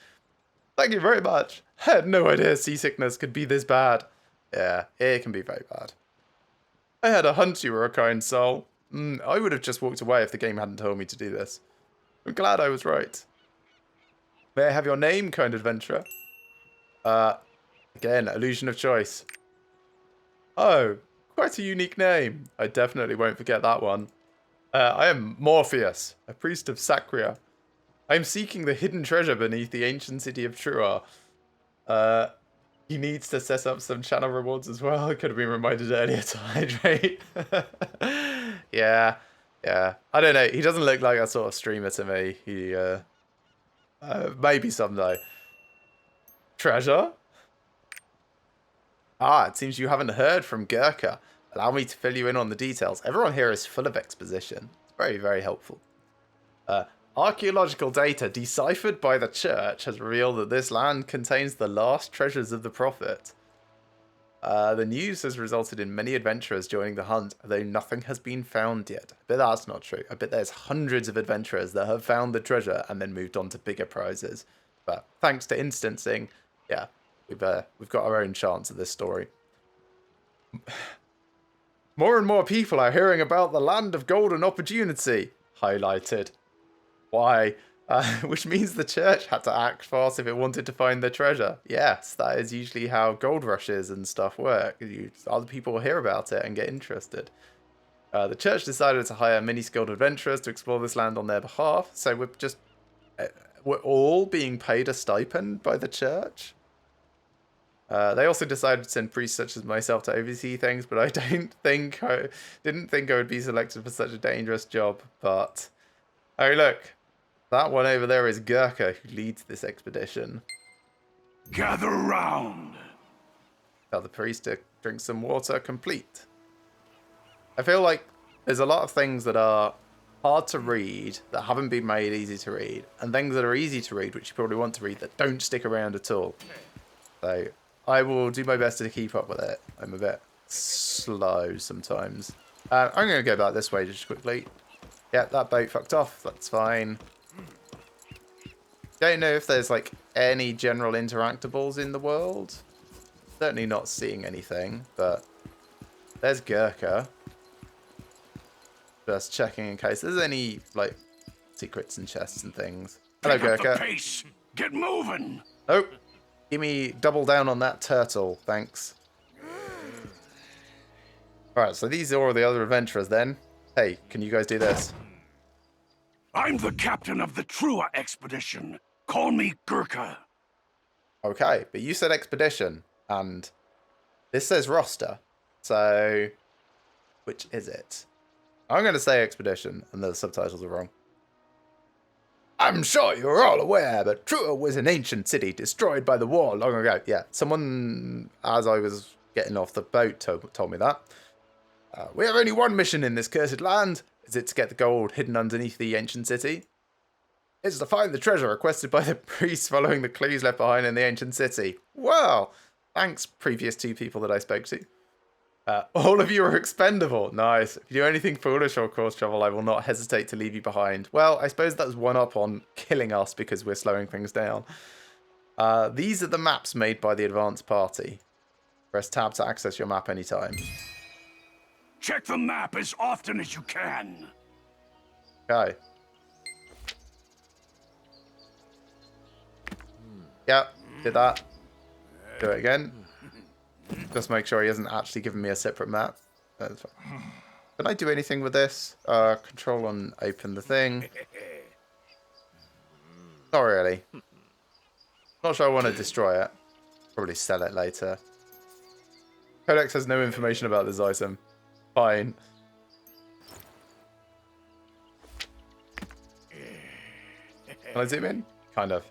Thank you very much. I had no idea seasickness could be this bad. Yeah, it can be very bad. I had a hunch you were a kind soul. I would have just walked away if the game hadn't told me to do this. I'm glad I was right. May I have your name, kind adventurer? Again, illusion of choice. Oh, quite a unique name. I definitely won't forget that one. I am Morpheus, a priest of Sacria. I'm seeking the hidden treasure beneath the ancient city of Truar. He needs to set up some channel rewards as well. I could have been reminded earlier to hydrate. Yeah. I don't know. He doesn't look like that sort of streamer to me. He, maybe someday. Treasure? Ah, it seems you haven't heard from Gurkha. Allow me to fill you in on the details. Everyone here is full of exposition. It's very, very helpful. Archaeological data deciphered by the church has revealed that this land contains the last treasures of the prophet. The news has resulted in many adventurers joining the hunt, though nothing has been found yet. But that's not true. I bet there's hundreds of adventurers that have found the treasure and then moved on to bigger prizes. But thanks to instancing, yeah, we've got our own chance at this story. More and more people are hearing about the land of golden opportunity. Highlighted. Why? Which means the church had to act fast if it wanted to find the treasure. Yes, that is usually how gold rushes and stuff work. Other people will hear about it and get interested. The church decided to hire many skilled adventurers to explore this land on their behalf. So we're all being paid a stipend by the church. They also decided to send priests such as myself to oversee things, but I didn't think I would be selected for such a dangerous job. But oh look. That one over there is Gurkha, who leads this expedition. Gather round. Tell the priest to drink some water, complete. I feel like there's a lot of things that are hard to read, that haven't been made easy to read, and things that are easy to read, which you probably want to read, that don't stick around at all. So I will do my best to keep up with it. I'm a bit slow sometimes. I'm going to go back this way just quickly. Yeah, that boat fucked off. That's fine. Don't know if there's like any general interactables in the world. Certainly not seeing anything, but there's Gurkha. Just checking in case there's any like secrets and chests and things. Hello, Gurkha. Pace. Get moving. Nope. Give me double down on that turtle, thanks. Alright, so these are all the other adventurers then. Hey, can you guys do this? I'm the captain of the Trua expedition. Call me Gurkha. Okay, but you said expedition, and this says roster. So, which is it? I'm going to say expedition, and the subtitles are wrong. I'm sure you're all aware, but Trua was an ancient city destroyed by the war long ago. Yeah, someone, as I was getting off the boat, told me that. We have only one mission in this cursed land. Is it to get the gold hidden underneath the ancient city? It's to find the treasure requested by the priests following the clues left behind in the ancient city. Wow. Thanks, previous two people that I spoke to. All of you are expendable. Nice. If you do anything foolish or cause trouble, I will not hesitate to leave you behind. Well, I suppose that's one up on killing us because we're slowing things down. These are the maps made by the advanced party. Press tab to access your map anytime. Check the map as often as you can. Okay. Yep, did that. Do it again. Just make sure he hasn't actually given me a separate map. That's fine. Can I do anything with this? Control on open the thing. Not really. Not sure I want to destroy it. Probably sell it later. Codex has no information about this item. Fine. Can I zoom in? Kind of.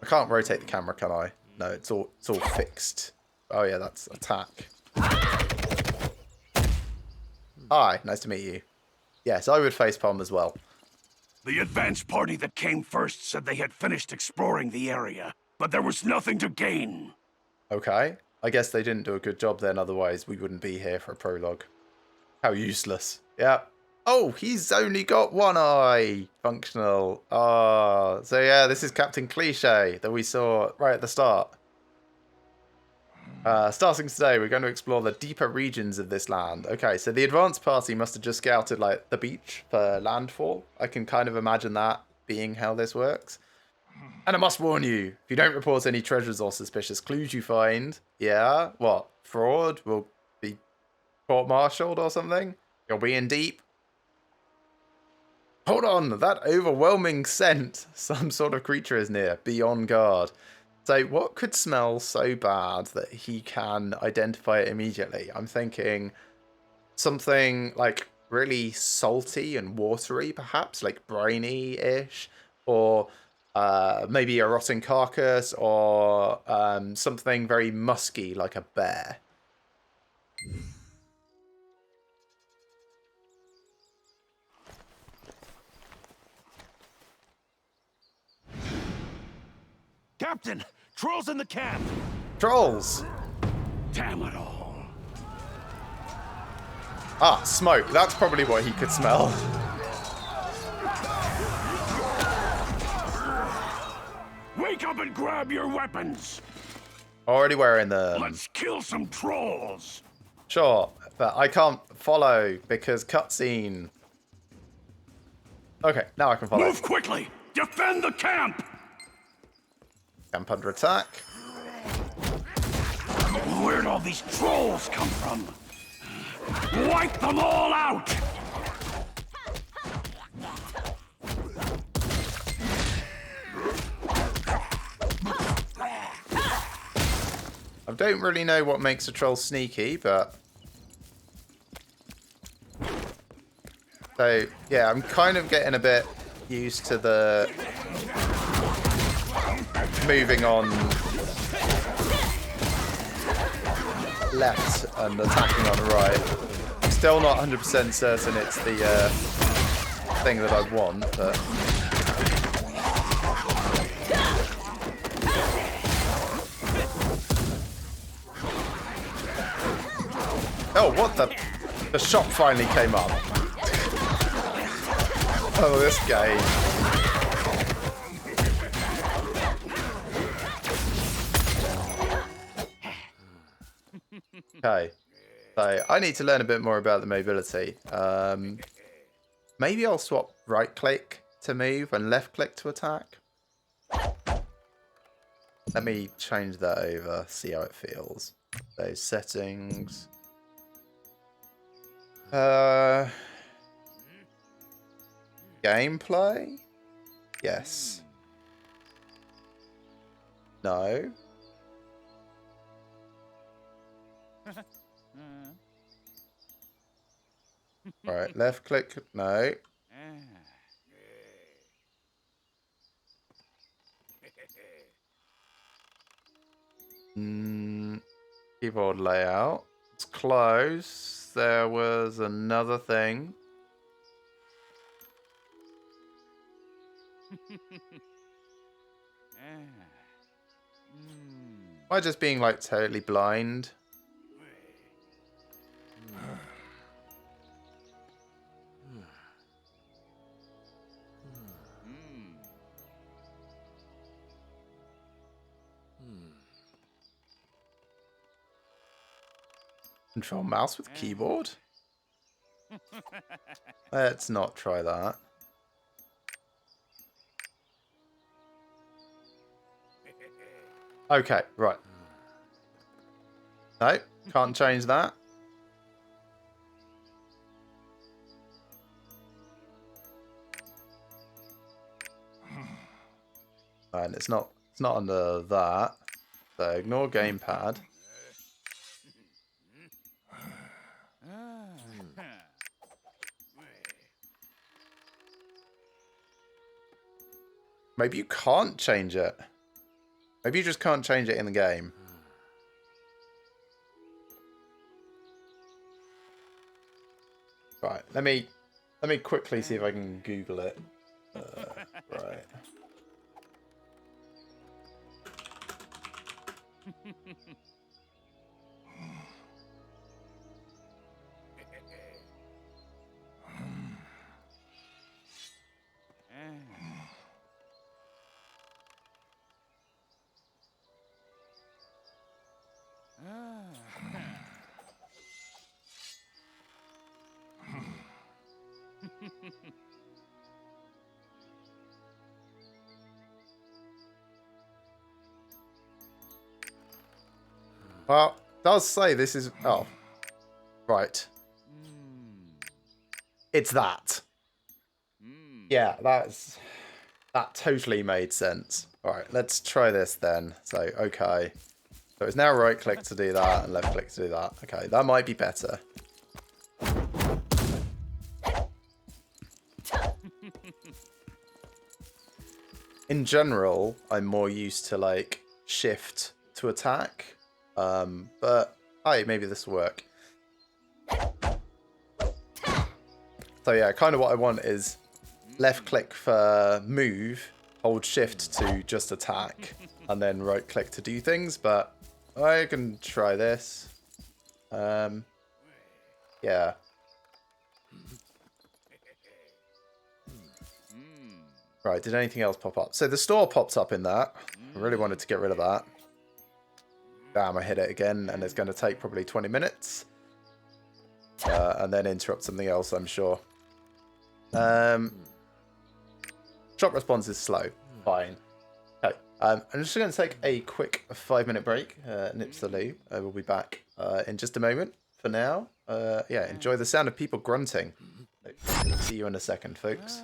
I can't rotate the camera, can I? No, it's all fixed. Oh yeah, that's attack. Hi, nice to meet you. Yes, I would facepalm as well. The advance party that came first said they had finished exploring the area, but there was nothing to gain. Okay. I guess they didn't do a good job then, otherwise we wouldn't be here for a prologue. How useless. Yeah. Oh, he's only got one eye. Functional. Ah, so yeah, this is Captain Cliche that we saw right at the start. Starting today, we're going to explore the deeper regions of this land. Okay, so the advanced party must have just scouted like the beach for landfall. I can kind of imagine that being how this works. And I must warn you, if you don't report any treasures or suspicious clues you find, yeah, what, fraud, will be court-martialed or something? You'll be in deep. Hold on, that overwhelming scent. Some sort of creature is near. Be on guard. So what could smell so bad that he can identify it immediately? I'm thinking something like really salty and watery, perhaps, like briny-ish, or maybe a rotting carcass, or something very musky like a bear. Captain, trolls in the camp. Trolls! Damn it all. Ah, smoke. That's probably what he could smell. Wake up and grab your weapons. Already wearing them. Let's kill some trolls. Sure, but I can't follow because cutscene. Okay, now I can follow. Move quickly. Defend the camp. Camp under attack. Where'd all these trolls come from? Wipe them all out. I don't really know what makes a troll sneaky, but... So, yeah, I'm kind of getting a bit used to the... moving on left and attacking on the right. I'm still not 100% certain it's the thing that I want, but... Oh, what the... The shop finally came up. Oh, this game. Okay. So, I need to learn a bit more about the mobility. Maybe I'll swap right-click to move and left-click to attack. Let me change that over, see how it feels. Those settings... Gameplay? Yes. No. Right, left click, no. Keyboard layout. It's close. There was another thing. Am I just being like totally blind? Control mouse with keyboard? Let's not try that. Okay, right. No, can't change that. And it's not under that. So ignore gamepad. Maybe you can't change it. Maybe you just can't change it in the game. Right, let me quickly see if I can Google it. Right. Well, it does say this is... Oh. Right. It's that. Yeah, that totally made sense. All right, let's try this then. So, okay. So it's now right click to do that and left click to do that. Okay, that might be better. In general, I'm more used to like shift to attack. But hey, maybe this will work. So yeah, kind of what I want is left click for move, hold shift to just attack, and then right click to do things, but I can try this. Yeah. Right, did anything else pop up? So the store popped up in that. I really wanted to get rid of that. Damn, I hit it again, and it's going to take probably 20 minutes. And then interrupt something else, I'm sure. Shot response is slow. Fine. Okay. I'm just going to take a quick 5-minute break. Nips the loo. We'll be back in just a moment. For now, yeah, enjoy the sound of people grunting. See you in a second, folks.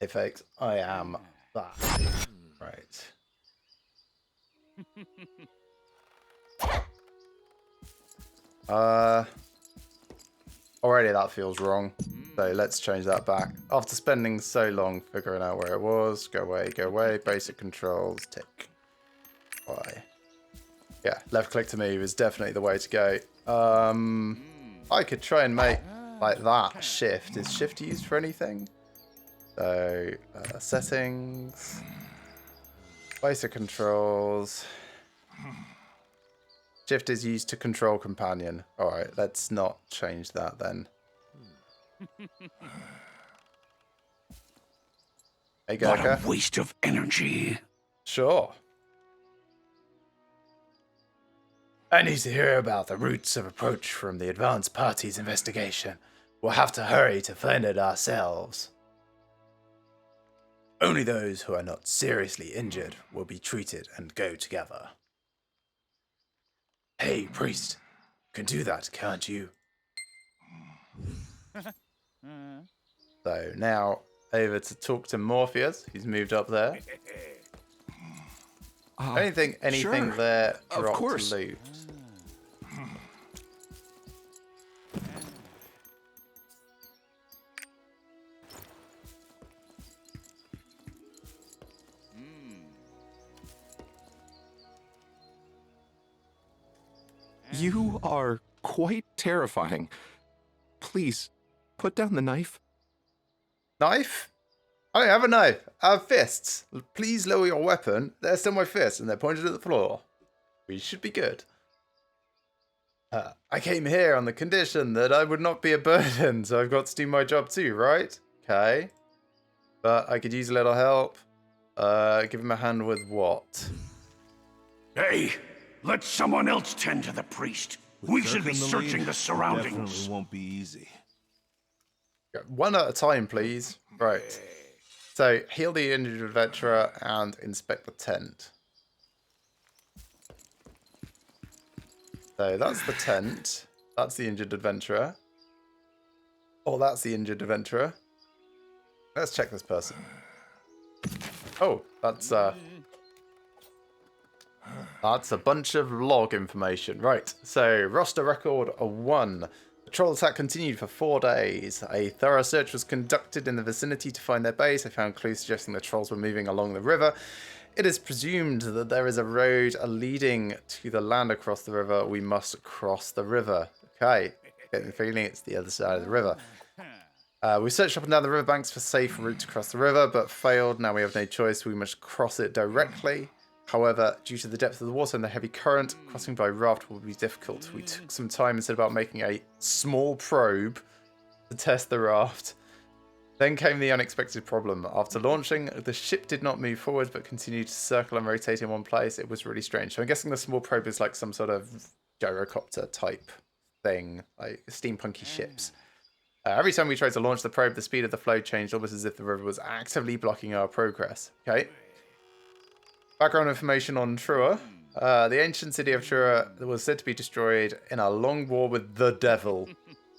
Hey folks, I am back. Right. Already that feels wrong. So let's change that back. After spending so long figuring out where it was, go away, basic controls, tick. Y. Yeah, left click to move is definitely the way to go. I could try and make like that shift. Is shift used for anything? So, settings, basic controls. Shift is used to control companion. Alright, let's not change that then. Hey, What Gurkha. a waste of energy. Sure. I need to hear about the routes of approach from the advanced party's investigation. We'll have to hurry to find it ourselves. Only those who are not seriously injured will be treated and go together. Hey, priest, you can do that, can't you? So now over to talk to Morpheus, who's moved up there. Anything sure. there Of dropped course. loot? You are quite terrifying. Please, put down the knife. Knife? I don't have a knife. I have fists. Please lower your weapon. They're still my fists, and they're pointed at the floor. We should be good. I came here on the condition that I would not be a burden, so I've got to do my job too, right? Okay. But I could use a little help. Give him a hand with what? Hey, let someone else tend to the priest. We shall be searching the surroundings. Definitely won't be easy. One at a time, please. Right. So, heal the injured adventurer and inspect the tent. So, that's the tent. That's the injured adventurer. Oh, that's the injured adventurer. Let's check this person. Oh, that's a bunch of log information. Right, so roster record 1. The troll attack continued for 4 days. A thorough search was conducted in the vicinity to find their base. I found clues suggesting the trolls were moving along the river. It is presumed that there is a road leading to the land across the river. We must cross the river. Okay, getting the feeling it's the other side of the river. We searched up and down the riverbanks for safe routes across the river, but failed. Now we have no choice. We must cross it directly. However, due to the depth of the water and the heavy current, crossing by raft will be difficult. We took some time and set about making a small probe to test the raft. Then came the unexpected problem. After launching, the ship did not move forward, but continued to circle and rotate in one place. It was really strange. So I'm guessing the small probe is like some sort of gyrocopter type thing, like steampunky ships. Every time we tried to launch the probe, the speed of the flow changed, almost as if the river was actively blocking our progress. Okay. Background information on Trua. The ancient city of Trua was said to be destroyed in a long war with the devil.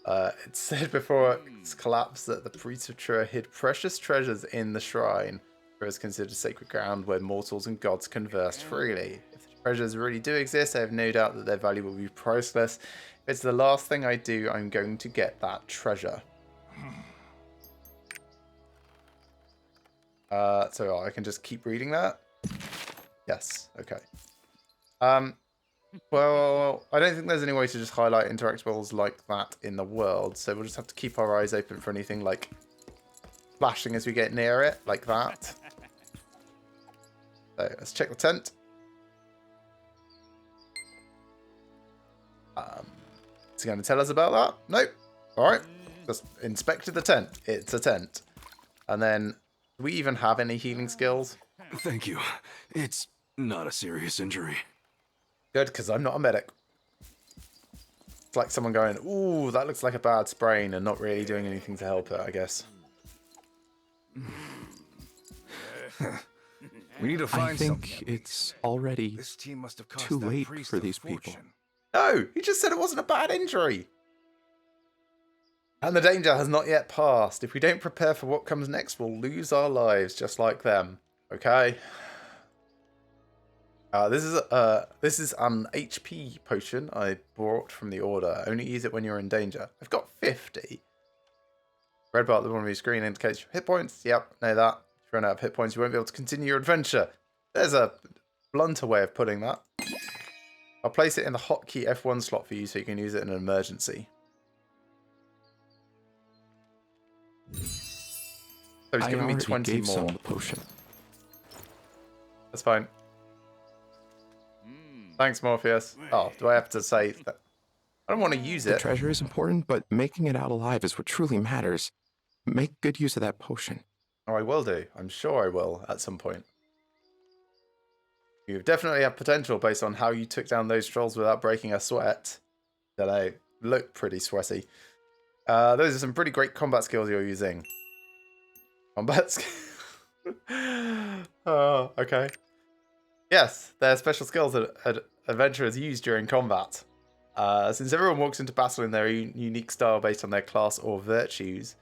It's said before its collapse that the priests of Trua hid precious treasures in the shrine. Trua is considered sacred ground where mortals and gods conversed freely. If the treasures really do exist, I have no doubt that their value will be priceless. If it's the last thing I do, I'm going to get that treasure. So I can just keep reading that? Yes, okay. Well, I don't think there's any way to just highlight interactables like that in the world, so we'll just have to keep our eyes open for anything like flashing as we get near it, like that. So let's check the tent. Is he going to tell us about that? Nope. Alright, just inspected the tent. It's a tent. And then, do we even have any healing skills? Thank you. It's not a serious injury. Good, because I'm not a medic. It's like someone going, ooh, that looks like a bad sprain, and not really doing anything to help it, I guess. We need to find I think it's already This team must have cost too that late priest for a these people. fortune. No, he just said it wasn't a bad injury. And the danger has not yet passed. If we don't prepare for what comes next, we'll lose our lives just like them. Okay? This is an HP potion I bought from the order. Only use it when you're in danger. I've got 50. Red bar at the bottom of your screen indicates your hit points. Yep, know that. If you run out of hit points, you won't be able to continue your adventure. There's a blunter way of putting that. I'll place it in the hotkey F1 slot for you so you can use it in an emergency. So he's giving me 20 gave more. some the potion. That's fine. Thanks, Morpheus. Oh, do I have to say that? I don't want to use The it. treasure is important, but making it out alive is what truly matters. Make good use of that potion. Oh, I will do. I'm sure I will at some point. You definitely have potential based on how you took down those trolls without breaking a sweat. They look pretty sweaty. Those are some pretty great combat skills you're using. Combat skills. Oh, okay. Yes, they're special skills that adventurers use during combat. Since everyone walks into battle in their unique style based on their class or virtues,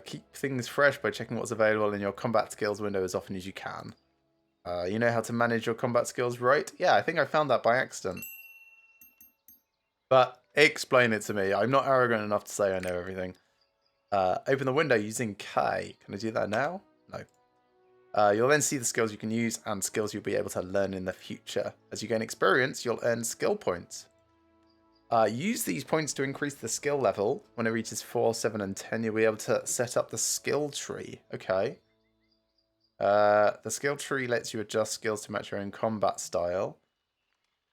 keep things fresh by checking what's available in your combat skills window as often as you can. You know how to manage your combat skills, right? Yeah, I think I found that by accident. But explain it to me. I'm not arrogant enough to say I know everything. Open the window using K. Can I do that now? No. You'll then see the skills you can use and skills you'll be able to learn in the future. As you gain experience, you'll earn skill points. Use these points to increase the skill level. When it reaches 4, 7, and 10, you'll be able to set up the skill tree. Okay. The skill tree lets you adjust skills to match your own combat style.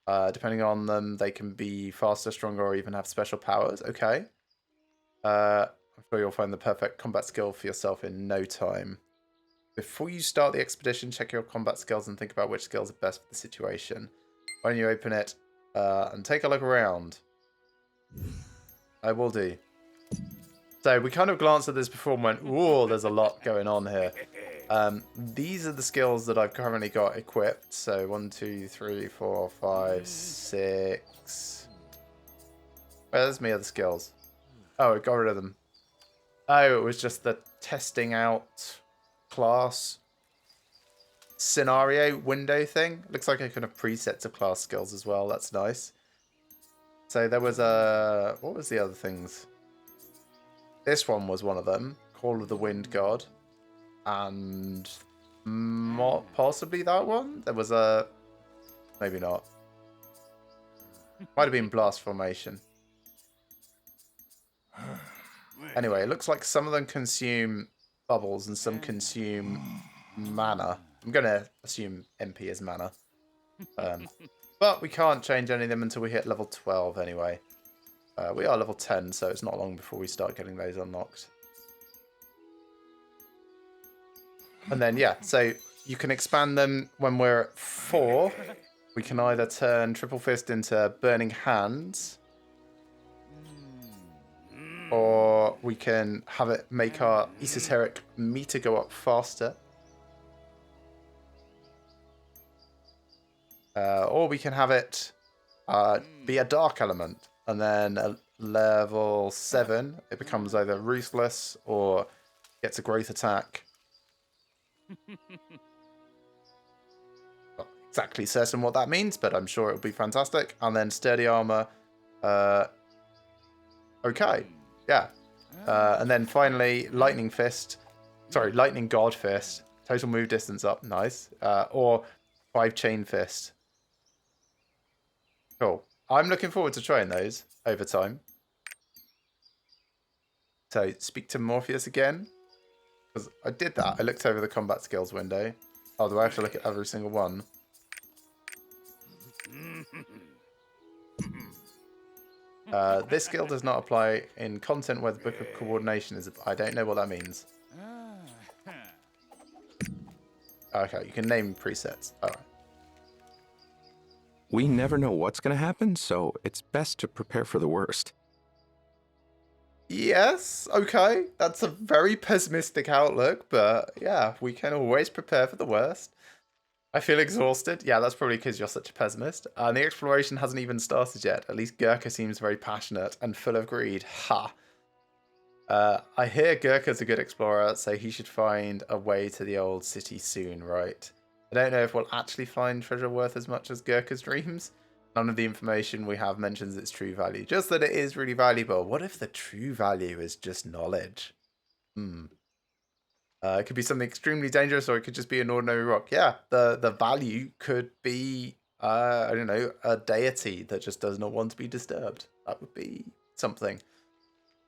Depending on them, they can be faster, stronger, or even have special powers. Okay. I'm sure you'll find the perfect combat skill for yourself in no time. Before you start the expedition, check your combat skills and think about which skills are best for the situation. Why don't you open it and take a look around? I will do. So we kind of glanced at this before and went, whoa, there's a lot going on here. These are the skills that I've currently got equipped. So 1, 2, 3, 4, 5, 6. Where's my other skills? Oh, I got rid of them. Oh, it was just the testing out class scenario window thing. Looks like I can have presets of class skills as well. That's nice. So there was a... What was the other things? This one was one of them. Call of the Wind God. And possibly that one? There was a... Maybe not. Might have been Blast Formation. Anyway, it looks like some of them consume bubbles and some consume mana. I'm going to assume MP is mana. But we can't change any of them until we hit level 12 anyway. We are level 10, so it's not long before we start getting those unlocked. And then, yeah, so you can expand them when we're at 4. We can either turn Triple Fist into Burning Hands, or we can have it make our esoteric meter go up faster. Or we can have it be a dark element, and then at level 7 it becomes either ruthless or gets a growth attack. Not exactly certain what that means, but I'm sure it'll be fantastic. And then sturdy armor. Okay, yeah. And then finally lightning fist. Sorry, lightning god fist. Total move distance up, nice. Or 5 chain fist. Cool. I'm looking forward to trying those over time. So speak to Morpheus again. Because I did that. I looked over the combat skills window. Oh, do I have to look at every single one? This skill does not apply in content where the Book of Coordination is... I don't know what that means. Okay, you can name presets. Alright. We never know what's going to happen, so it's best to prepare for the worst. Yes, okay. That's a very pessimistic outlook, but yeah, we can always prepare for the worst. I feel exhausted. Yeah, that's probably because you're such a pessimist. And the exploration hasn't even started yet. At least Gurkha seems very passionate and full of greed. Ha! I hear Gurkha's a good explorer, so he should find a way to the old city soon, right? I don't know if we'll actually find treasure worth as much as Gurkha's dreams. None of the information we have mentions its true value, just that it is really valuable. What if the true value is just knowledge? It could be something extremely dangerous, or it could just be an ordinary rock. Yeah, the value could be I don't know, a deity that just does not want to be disturbed. That would be something.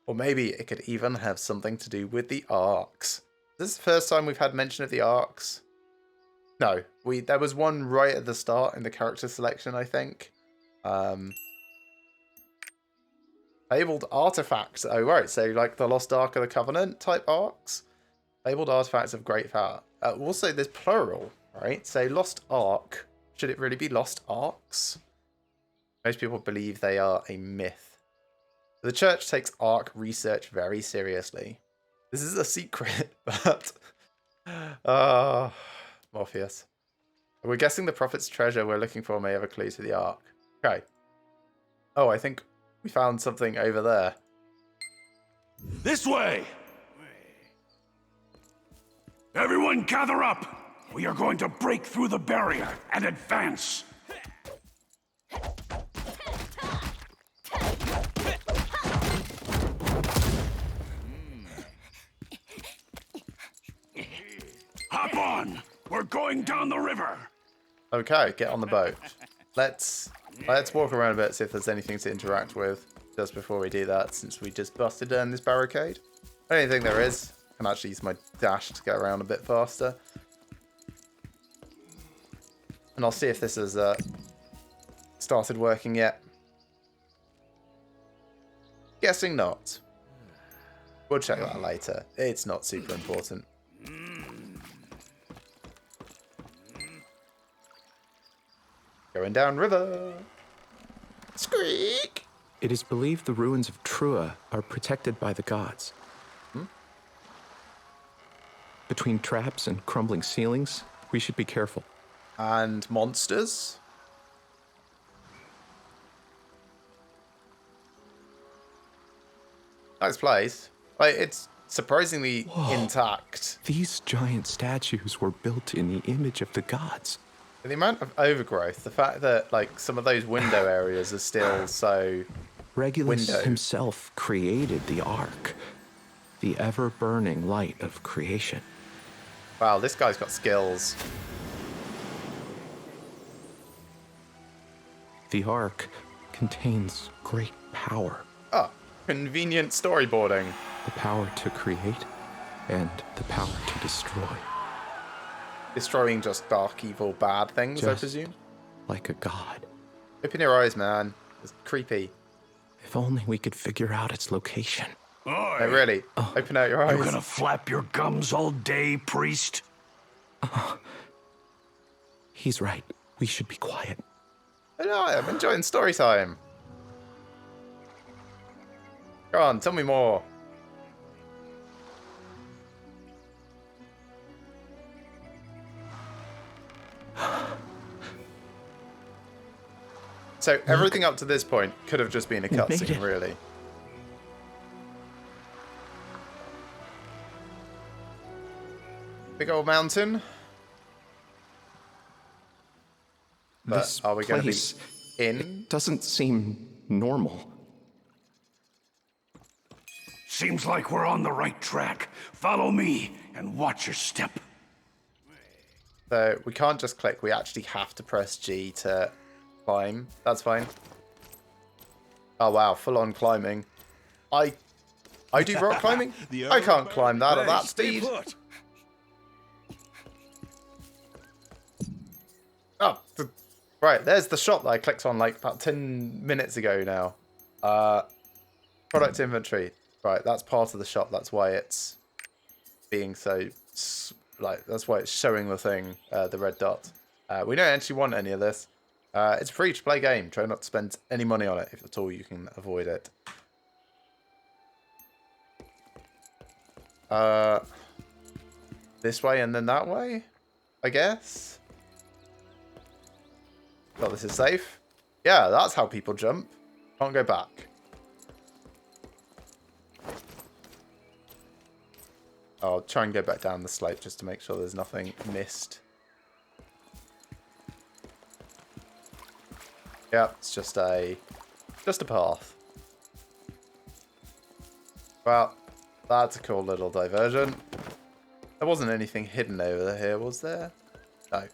Or maybe it could even have something to do with the arcs. This is the first time we've had mention of the arcs. No, there was one right at the start in the character selection, I think. Fabled artifacts. Oh, right. So, like the Lost Ark of the Covenant type arcs. Fabled artifacts of great power. Also, there's plural, right? So, Lost Ark. Should it really be Lost Arks? Most people believe they are a myth. The church takes Ark research very seriously. This is a secret, but... Morpheus. We're guessing the prophet's treasure we're looking for may have a clue to the Ark. Okay. Oh, I think we found something over there. This way! Everyone gather up! We are going to break through the barrier and advance! Hop on! We're going down the river! Okay, get on the boat. Let's walk around a bit, see if there's anything to interact with just before we do that, since we just busted down this barricade. I don't think there is. I can actually use my dash to get around a bit faster. And I'll see if this has started working yet. Guessing not. We'll check that later. It's not super important. Going down river. Squeak! It is believed the ruins of Trua are protected by the gods. Between traps and crumbling ceilings, we should be careful. And monsters. Nice place. Like, it's surprisingly intact. These giant statues were built in the image of the gods. The amount of overgrowth, the fact that like some of those window areas are still so Regulus himself created the Ark, the ever-burning light of creation. Wow, this guy's got skills. The Ark contains great power. Ah, convenient storyboarding. The power to create and the power to destroy. Destroying just dark, evil, bad things, I presume? Like a god. Open your eyes, man. It's creepy. If only we could figure out its location. No, really. Open out your eyes. You're gonna flap your gums all day, priest? He's right. We should be quiet. I know, I'm enjoying story time. Go on, tell me more. So everything up to this point could have just been a cutscene, really. Big old mountain. But This are we going to be place, in? It doesn't seem normal. Seems like we're on the right track. Follow me and watch your step. So we can't just click, we actually have to press G to climb. That's fine. Oh wow, full on climbing. I do rock climbing? I can't climb that at that speed. Oh, right, there's the shop that I clicked on like about 10 minutes ago now. Product inventory. Right, that's part of the shop. That's why it's being so, like, that's why it's showing the thing, the red dot. We don't actually want any of this. It's free to play game. Try not to spend any money on it if at all you can avoid it. This way and then that way, I guess. Oh, this is safe. Yeah, that's how people jump. Can't go back. I'll try and go back down the slope just to make sure there's nothing missed. Yeah, it's just a path. Well, that's a cool little diversion. There wasn't anything hidden over here, was there? No. It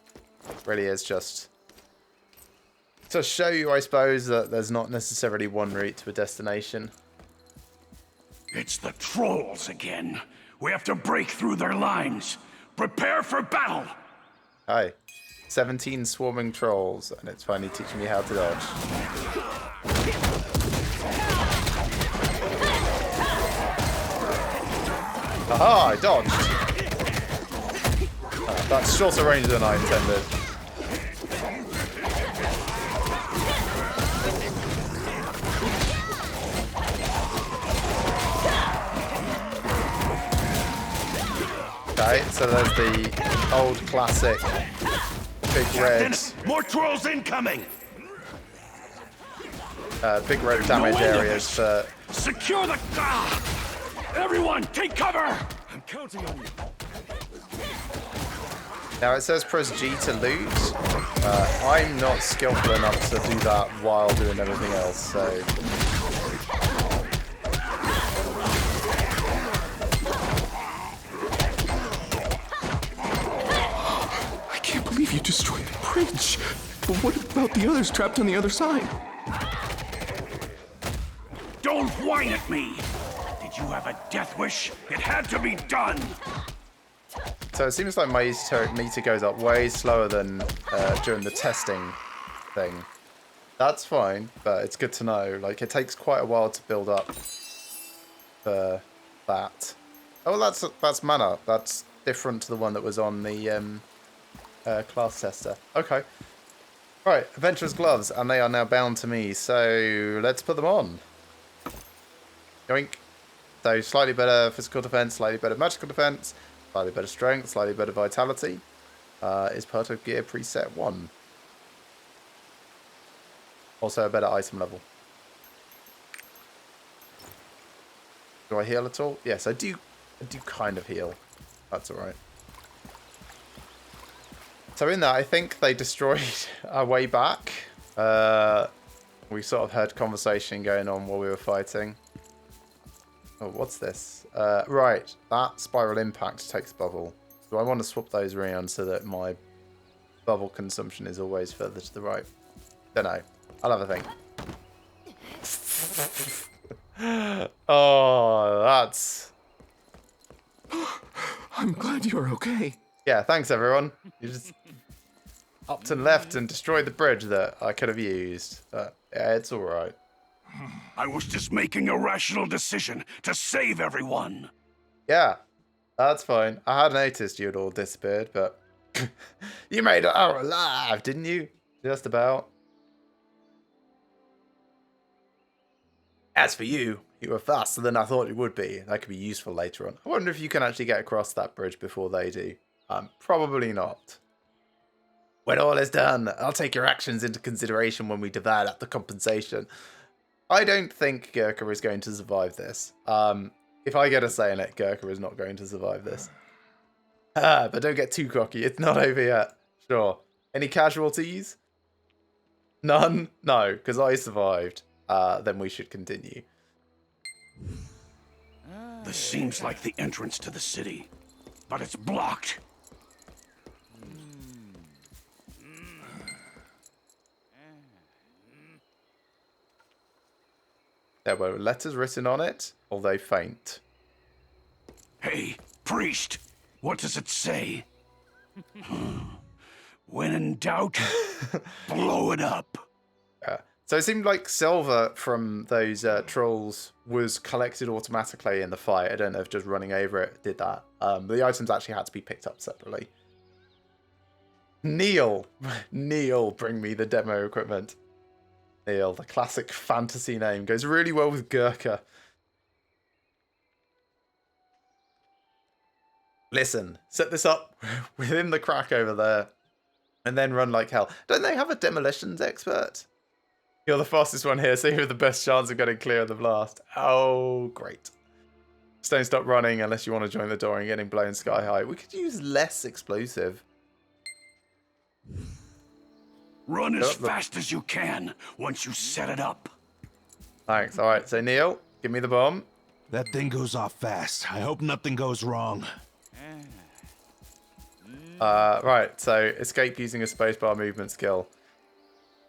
really is just to show you, I suppose, that there's not necessarily one route to a destination. It's the trolls again. We have to break through their lines. Prepare for battle. Hi. 17 swarming trolls, and it's finally teaching me how to dodge. Aha, I dodged. That's shorter range than I intended. Okay, so there's the old classic big red. More trolls incoming. Big red damage areas for. Secure the. Everyone, take cover. I'm counting on you. Now it says press G to loot. I'm not skillful enough to do that while doing everything else, so. I can't believe you destroyed the bridge. But what about the others trapped on the other side? Don't whine at me. Did you have a death wish? It had to be done. So it seems like my meter goes up way slower than during the testing thing. That's fine, but it's good to know. Like, it takes quite a while to build up for that. Oh, that's mana. That's different to the one that was on the class tester. Okay. Right, Adventurous Gloves, and they are now bound to me, so let's put them on. Yoink. So slightly better physical defense, slightly better magical defense, slightly better strength, slightly better vitality. Is part of gear preset 1. Also a better item level. Do I heal at all? Yes, I do kind of heal. That's alright. So in that, I think they destroyed our way back. We sort of heard conversation going on while we were fighting. Oh, what's this? Right, that spiral impact takes bubble. Do I want to swap those around so that my bubble consumption is always further to the right? Don't know. I'll have a think. Oh, that's... I'm glad you're okay. Yeah, thanks everyone. You just upped and left and destroyed the bridge that I could have used. But yeah, it's alright. I was just making a rational decision to save everyone. Yeah, that's fine. I had noticed you had all disappeared, but you made it out alive, didn't you? Just about. As for you, you were faster than I thought you would be. That could be useful later on. I wonder if you can actually get across that bridge before they do. Probably not. When all is done, I'll take your actions into consideration when we divide up the compensation. I don't think Gurkha is going to survive this. If I get a say in it, Gurkha is not going to survive this. But don't get too cocky. It's not over yet. Sure. Any casualties? None? No, because I survived. Then we should continue. This seems like the entrance to the city, but it's blocked. There were letters written on it, although faint. Hey, priest, what does it say? When in doubt, blow it up. So it seemed like silver from those trolls was collected automatically in the fight. I don't know if just running over it did that. But the items actually had to be picked up separately. Neil, bring me the demo equipment. Neil, the classic fantasy name, goes really well with Gurkha. Listen, set this up within the crack over there, and then run like hell. Don't they have a demolitions expert? You're the fastest one here, so you have the best chance of getting clear of the blast. Oh, great. Just don't stop running unless you want to join the door and getting blown sky high. We could use less explosive. Run as fast as you can once you set it up. Thanks. All right, so Neil, give me the bomb. That thing goes off fast. I hope nothing goes wrong. Right, so escape using a spacebar movement skill.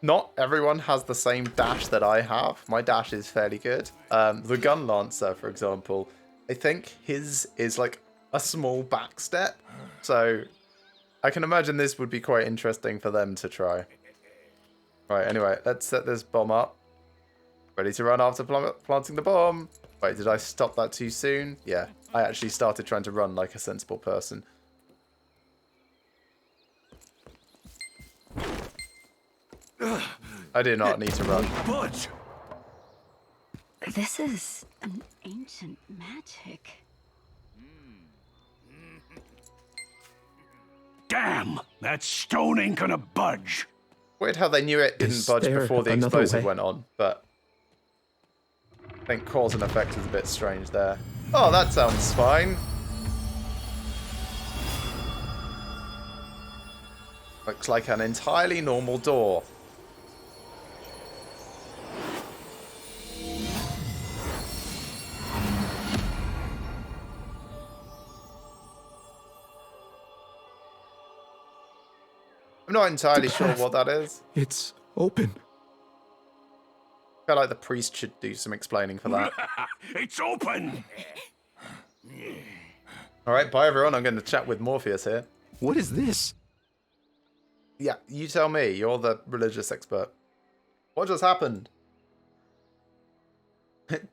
not everyone has the same dash that I have. My dash is fairly good. The Gun Lancer, for example, I think his is like a small back step. So I can imagine this would be quite interesting for them to try. Right, anyway, let's set this bomb up. Ready to run after planting the bomb. Wait, did I stop that too soon? Yeah, I actually started trying to run like a sensible person. I do not need to run. Budge! This is an ancient magic. Damn! That stone ain't gonna budge. Weird how they knew it didn't Is budge there before the another explosive way? went on, but I think cause and effect was a bit strange there. Oh, that sounds fine. Looks like an entirely normal door. I'm not entirely sure what that is. It's open. I feel like the priest should do some explaining for that. It's open! Alright, bye everyone. I'm going to chat with Morpheus here. What is this? Yeah, you tell me. You're the religious expert. What just happened?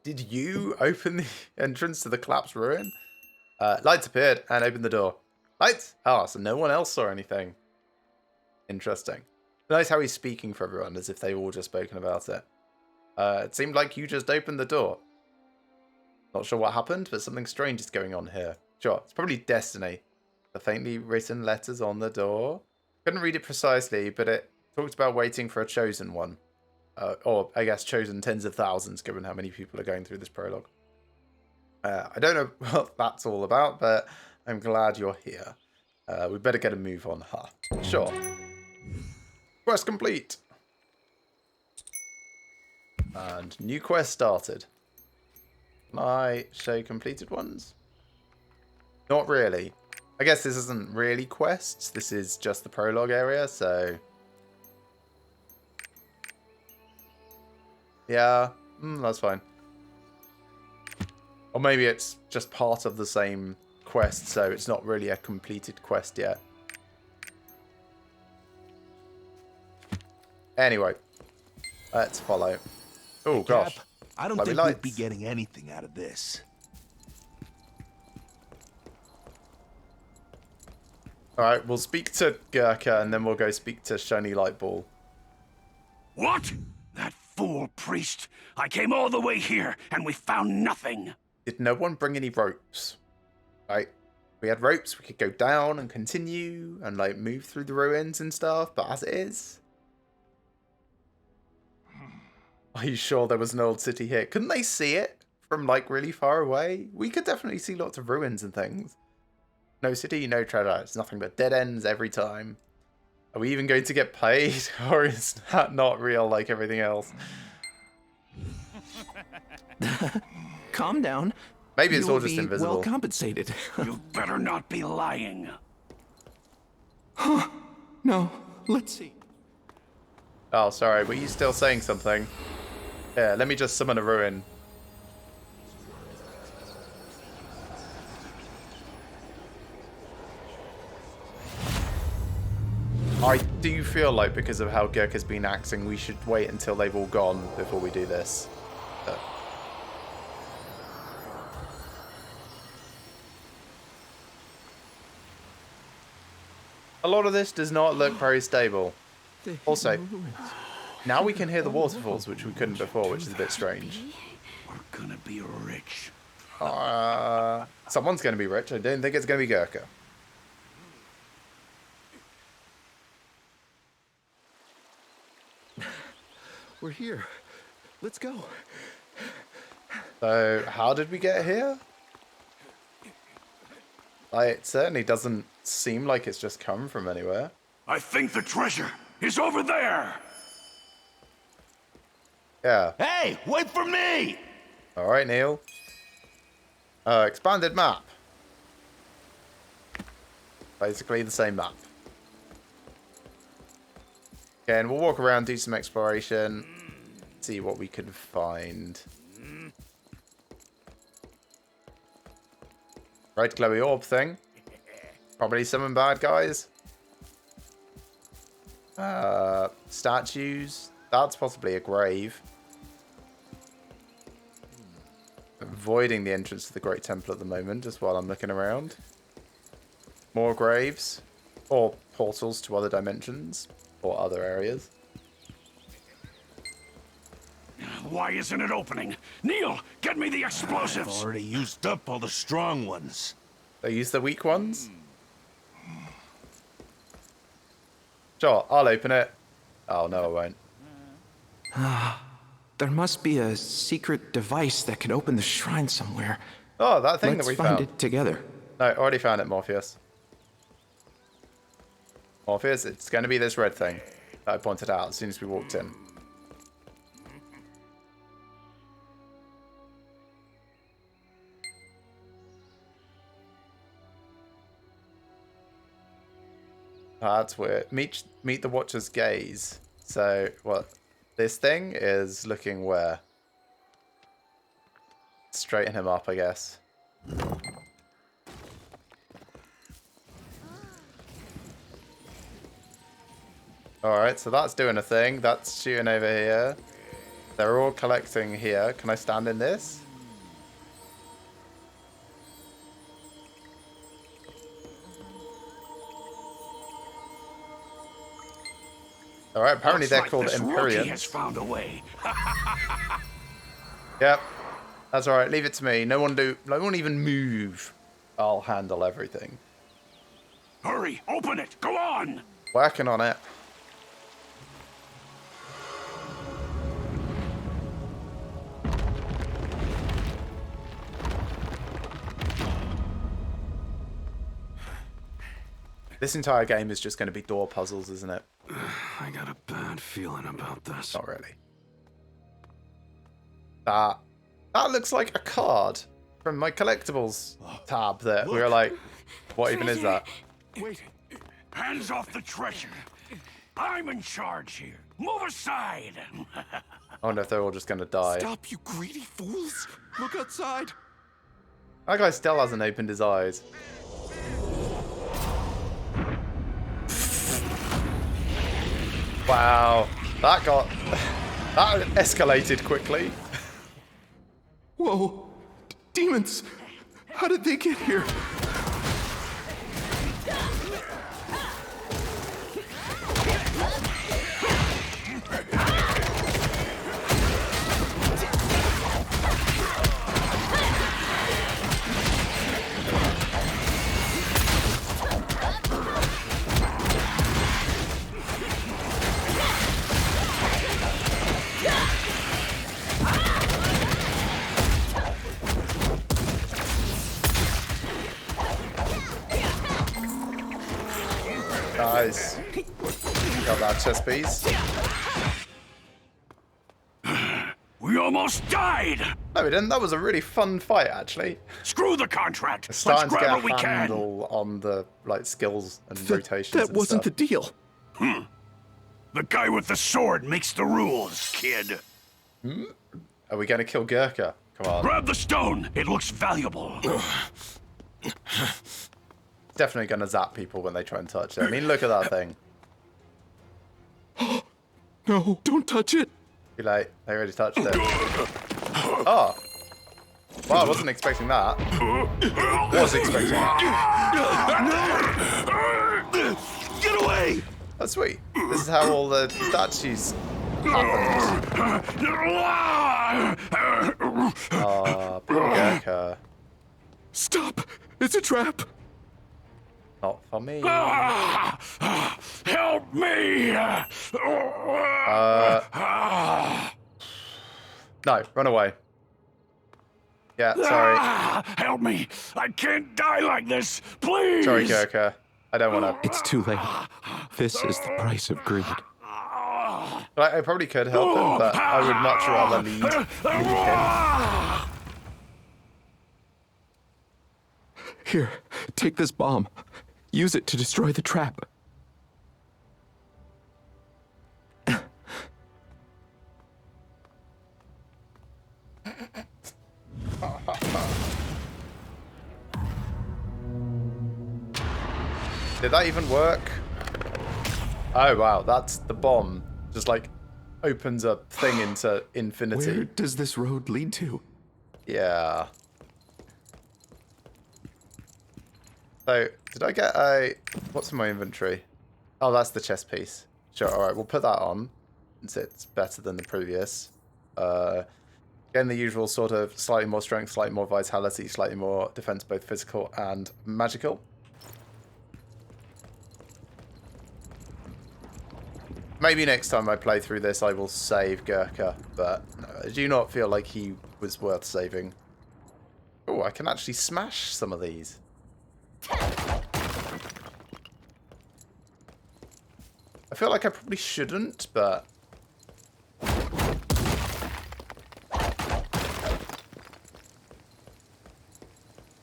Did you open the entrance to the collapsed ruin? Lights appeared and opened the door. Lights? Oh, so no one else saw anything. Interesting. Nice how he's speaking for everyone as if they've all just spoken about it. It seemed like you just opened the door. Not sure what happened, but something strange is going on here. Sure, it's probably destiny. The faintly written letters on the door. Couldn't read it precisely, but it talked about waiting for a chosen one. Or, I guess, chosen tens of thousands, given how many people are going through this prologue. I don't know what that's all about, but I'm glad you're here. We better get a move on, huh? Sure. Quest complete. And new quest started. Can I show completed ones? Not really. I guess this isn't really quests. This is just the prologue area, so... Yeah, that's fine. Or maybe it's just part of the same quest, so it's not really a completed quest yet. Anyway, let's follow. Oh, gosh. Cap, I don't Lovely think we'd lights. be getting anything out of this. Alright, we'll speak to Gurkha and then we'll go speak to Shiny Lightball. What? That fool priest! I came all the way here, and we found nothing! Did no one bring any ropes? Right? We had ropes, we could go down and continue and like move through the ruins and stuff, but as it is... Are you sure there was an old city here? Couldn't they see it from like really far away? We could definitely see lots of ruins and things. No city, no treasure. It's nothing but dead ends every time. Are we even going to get paid? Or is that not real like everything else? Calm down. Maybe it's You all will just be invisible. well compensated. You better not be lying. No, let's see. Oh, sorry. Were you still saying something? Yeah, let me just summon a ruin. I do feel like because of how Gurkha's been acting, we should wait until they've all gone before we do this. A lot of this does not look very stable. Also, now we can hear the waterfalls, which we couldn't before, which is a bit strange. We're gonna be rich. Someone's going to be rich. I don't think it's going to be Gurkha. We're here. Let's go. So, how did we get here? It certainly doesn't seem like it's just come from anywhere. I think the treasure is over there! Yeah. Hey, wait for me! Alright, Neil. Expanded map. Basically the same map. Okay, and we'll walk around, do some exploration, see what we can find. Red glowy orb thing. Probably summon bad guys. Statues. That's possibly a grave. Avoiding the entrance to the Great Temple at the moment, just while I'm looking around. More graves. Or portals to other dimensions. Or other areas. Why isn't it opening? Neil, get me the explosives! I've already used up all the strong ones. They use the weak ones? Sure, I'll open it. Oh, no, I won't. There must be a secret device that can open the shrine somewhere. Oh, that thing Let's that we find found. it together. No, already found it, Morpheus. Morpheus, it's going to be this red thing that I pointed out as soon as we walked in. That's weird. Meet the Watcher's gaze. So, what? This thing is looking where? Straighten him up, I guess. Alright, so that's doing a thing. That's shooting over here. They're all collecting here. Can I stand in this? Alright, apparently they're called Empyreans. Has Empyreans. found a way. Yep. That's alright, leave it to me. No one even move. I'll handle everything. Hurry, open it. Go on. Working on it. This entire game is just going to be door puzzles, isn't it? I got a bad feeling about this. Not really. That looks like a card from my collectibles tab that we were like, what even is that? Wait. Hands off the treasure. I'm in charge here. Move aside. I wonder if they're all just going to die. Stop, you greedy fools! Look outside! That guy still hasn't opened his eyes. Wow. That escalated quickly. Whoa! Demons! How did they get here? Nice. Got that chest piece. We almost died. No, we didn't. That was a really fun fight, actually. Screw the contract. It's Let's starting to grab get what we a can. handle on the skills and rotations. That and wasn't stuff. the deal. The guy with the sword makes the rules, kid. Are we going to kill Gurkha? Come on. Grab the stone. It looks valuable. Definitely going to zap people when they try and touch it. I mean, look at that thing. No, don't touch it! Too late. They already touched it. Oh. Well, I wasn't expecting that. Was expecting it. Get away! Oh, sweet. This is how all the statues happened. Oh, poor Gurkha. Stop! It's a trap! Not for me. Help me! No, run away. Yeah, sorry. Help me! I can't die like this! Please! Sorry, Gurkha. I don't want to. It's too late. This is the price of greed. I probably could help him, but I would much rather lead him. Here, take this bomb. Use it to destroy the trap. Did that even work? Oh, wow. That's the bomb. Just, like, opens a thing into infinity. Where does this road lead to? Yeah. So, did I get a... What's in my inventory? Oh, that's the chest piece. Sure, alright, we'll put that on, since it's better than the previous. Again, the usual sort of slightly more strength, slightly more vitality, slightly more defense, both physical and magical. Maybe next time I play through this I will save Gurkha, but no, I do not feel like he was worth saving. Oh, I can actually smash some of these. I feel like I probably shouldn't, but...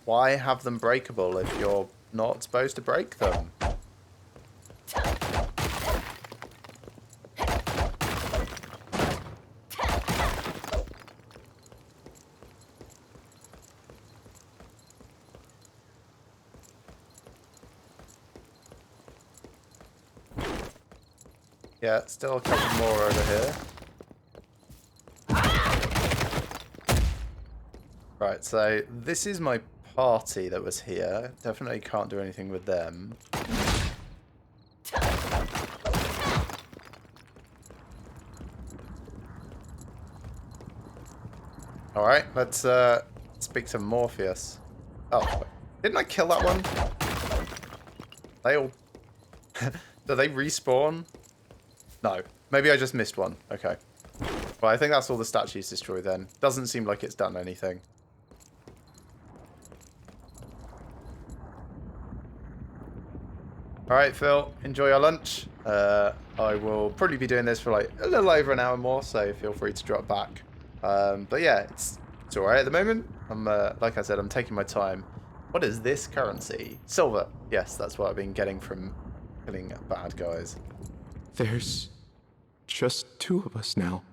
Why have them breakable if you're not supposed to break them? Yeah, still a couple more over here. Right, so this is my party that was here. Definitely can't do anything with them. Alright, let's speak to Morpheus. Oh, didn't I kill that one? They all... Do they respawn? No. Maybe I just missed one. Okay. Well, I think that's all the statues destroyed then. Doesn't seem like it's done anything. Alright, Phil. Enjoy your lunch. I will probably be doing this for like a little over an hour more, so feel free to drop back. But yeah, it's alright at the moment. I'm like I said, I'm taking my time. What is this currency? Silver. Yes, that's what I've been getting from killing bad guys. There's just two of us now.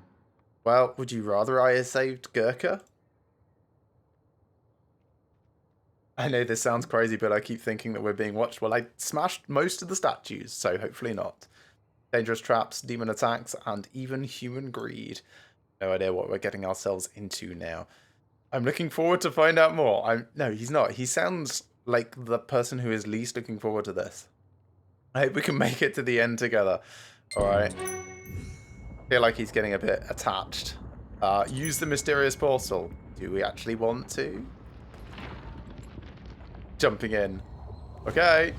Well, would you rather I had saved Gurkha? I know this sounds crazy, but I keep thinking that we're being watched. Well, I smashed most of the statues, so hopefully not. Dangerous traps, demon attacks, and even human greed. No idea what we're getting ourselves into now. I'm looking forward to find out more. No, he's not. He sounds like the person who is least looking forward to this. I hope we can make it to the end together. Alright. Feel like he's getting a bit attached. Use the mysterious portal. Do we actually want to? Jumping in. Okay.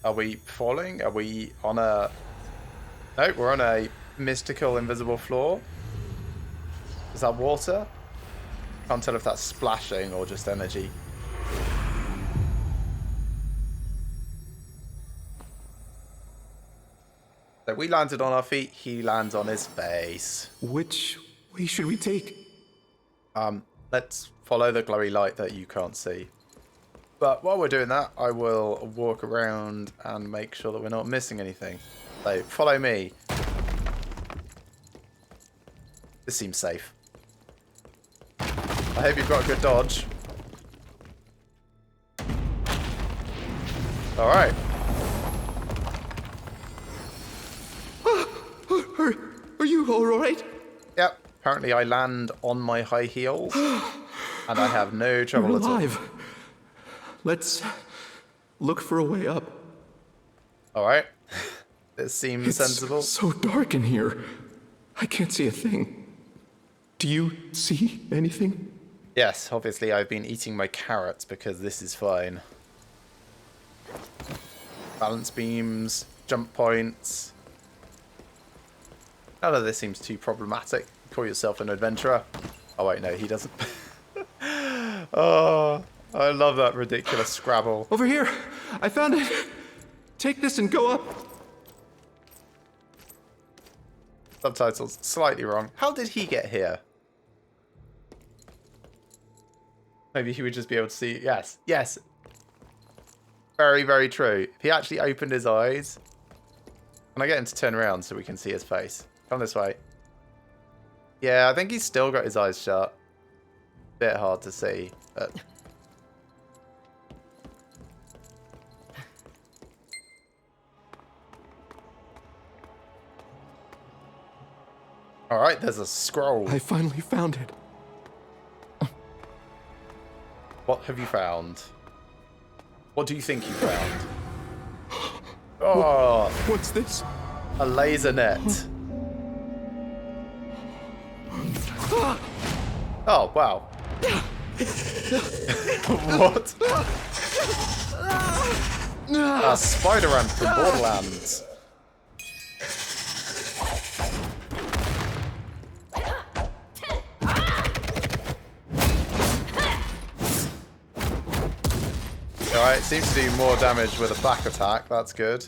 Are we falling? Are we on a... No, we're on a mystical invisible floor. Is that water? Can't tell if that's splashing or just energy. So we landed on our feet, he lands on his face. Which way should we take? Let's follow the glowy light that you can't see. But while we're doing that, I will walk around and make sure that we're not missing anything. So follow me. This seems safe. I hope you've got a good dodge. Alright. Are you alright? Yep. Apparently I land on my high heels. And I have no trouble at all. Alive. Let's look for a way up. Alright. This seems sensible. It's so dark in here. I can't see a thing. Do you see anything? Yes, obviously I've been eating my carrots because this is fine. Balance beams, jump points. None of this seems too problematic. Call yourself an adventurer. Oh wait, no, he doesn't. Oh, I love that ridiculous Scrabble. Over here! I found it! Take this and go up! Subtitles slightly wrong. How did he get here? Maybe he would just be able to see. Yes, yes. Very, very true. If he actually opened his eyes. Can I get him to turn around so we can see his face? Come this way. Yeah, I think he's still got his eyes shut. Bit hard to see, but... Alright, there's a scroll. I finally found it. What have you found? What do you think you found? Oh, What's this? a laser net. Oh, wow. What? A spider ant from Borderlands. Alright, seems to do more damage with a back attack. That's good.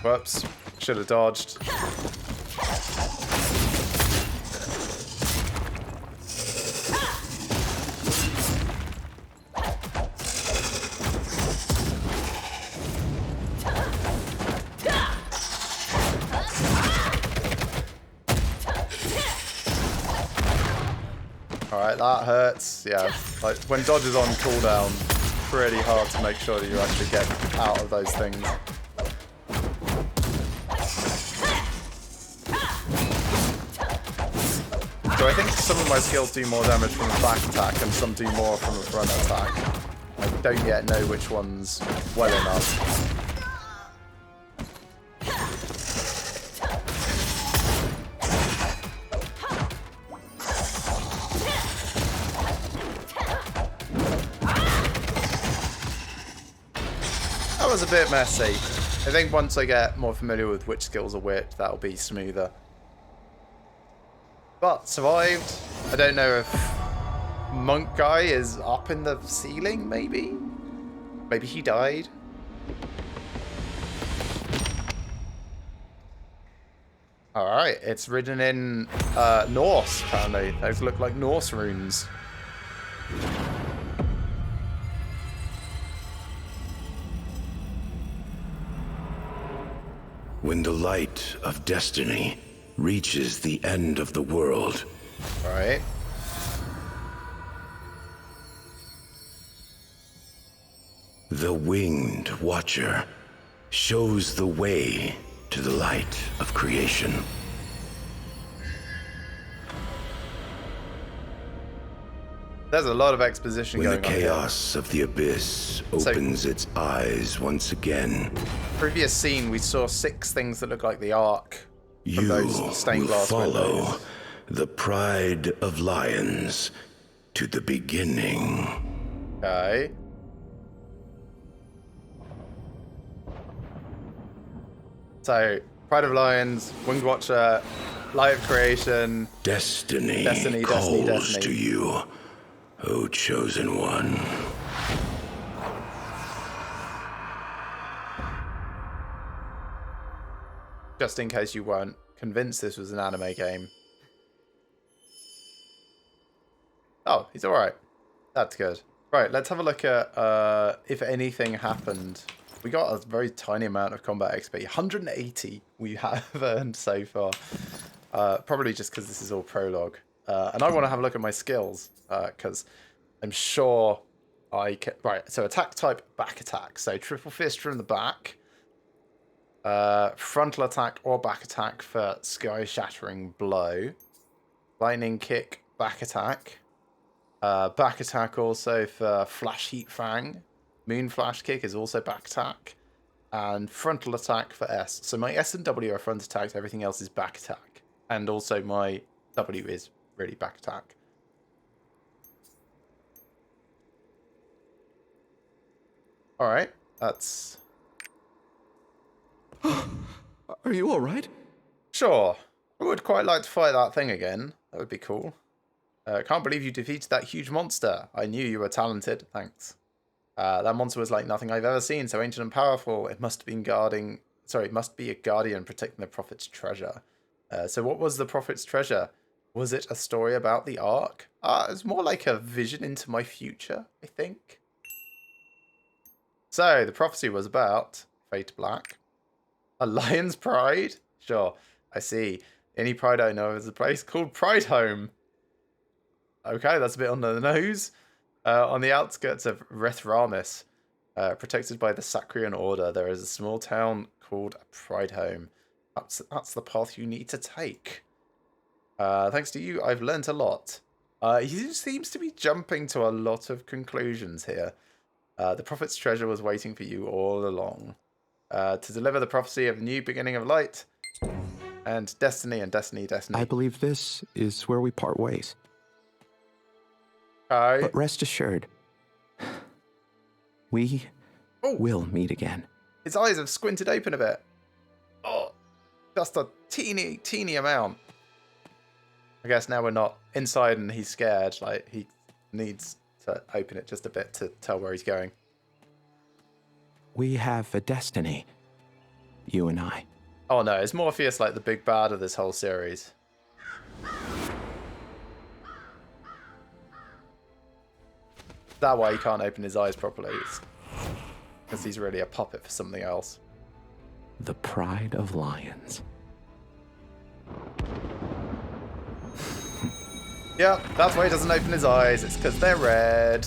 Whoops. Should have dodged. Alright, that hurts. Yeah, like when dodge is on cooldown, pretty hard to make sure that you actually get out of those things. So I think some of my skills do more damage from a back attack and some do more from a front attack. I don't yet know which one's well enough. That was a bit messy. I think once I get more familiar with which skills are which, that'll be smoother. But survived. I don't know if Monk Guy is up in the ceiling, maybe? Maybe he died? Alright, it's written in Norse, apparently. Those look like Norse runes. When the light of destiny reaches the end of the world. Alright. The Winged Watcher shows the way to the light of creation. There's a lot of exposition When going the on here. chaos of the abyss opens its eyes once again. Previous scene, we saw 6 things that look like the Ark. From You those stained will glass follow windows. the pride of lions to the beginning. Okay. So, Pride of Lions, Winged Watcher, Light of Creation. Destiny, Destiny, calls Destiny. to you, O Chosen One. Just in case you weren't convinced this was an anime game. Oh, he's alright. That's good. Right, let's have a look at if anything happened. We got a very tiny amount of combat XP. 180 we have earned so far. Probably just because this is all prologue. And I want to have a look at my skills. Because I'm sure I can... Right, so attack type, back attack. So triple fist from the back. Frontal attack or back attack for sky shattering blow. Lightning kick, back attack. Back attack also for flash heat fang. Moon flash kick is also back attack. And frontal attack for S. So my S and W are front attacks, everything else is back attack. And also my W is really back attack. Alright, that's... Are you alright? Sure. I would quite like to fight that thing again. That would be cool. Can't believe you defeated that huge monster. I knew you were talented. Thanks. That monster was like nothing I've ever seen. So ancient and powerful. It must have been guarding... Sorry, it must be a guardian protecting the Prophet's treasure. So what was the Prophet's treasure? Was it a story about the Ark? It's more like a vision into my future, I think. So, the prophecy was about Fate Black. A lion's pride? Sure, I see. Any pride I know is a place called Pride Home. Okay, that's a bit on the nose. On the outskirts of Rethramis, protected by the Sacrian Order, there is a small town called Pride Home. That's the path you need to take. Thanks to you, I've learnt a lot. He seems to be jumping to a lot of conclusions here. The Prophet's treasure was waiting for you all along. To deliver the prophecy of new beginning of light and destiny and destiny. I believe this is where we part ways. Okay. But rest assured, we will meet again. His eyes have squinted open a bit. Oh, just a teeny amount. I guess now we're not inside and he's scared. Like, he needs to open it just a bit to tell where he's going. We have a destiny, you and I. Oh no, is Morpheus like the big bad of this whole series? Is that why he can't open his eyes properly? Because he's really a puppet for something else. The pride of lions. Yep, that's why he doesn't open his eyes. It's because they're red.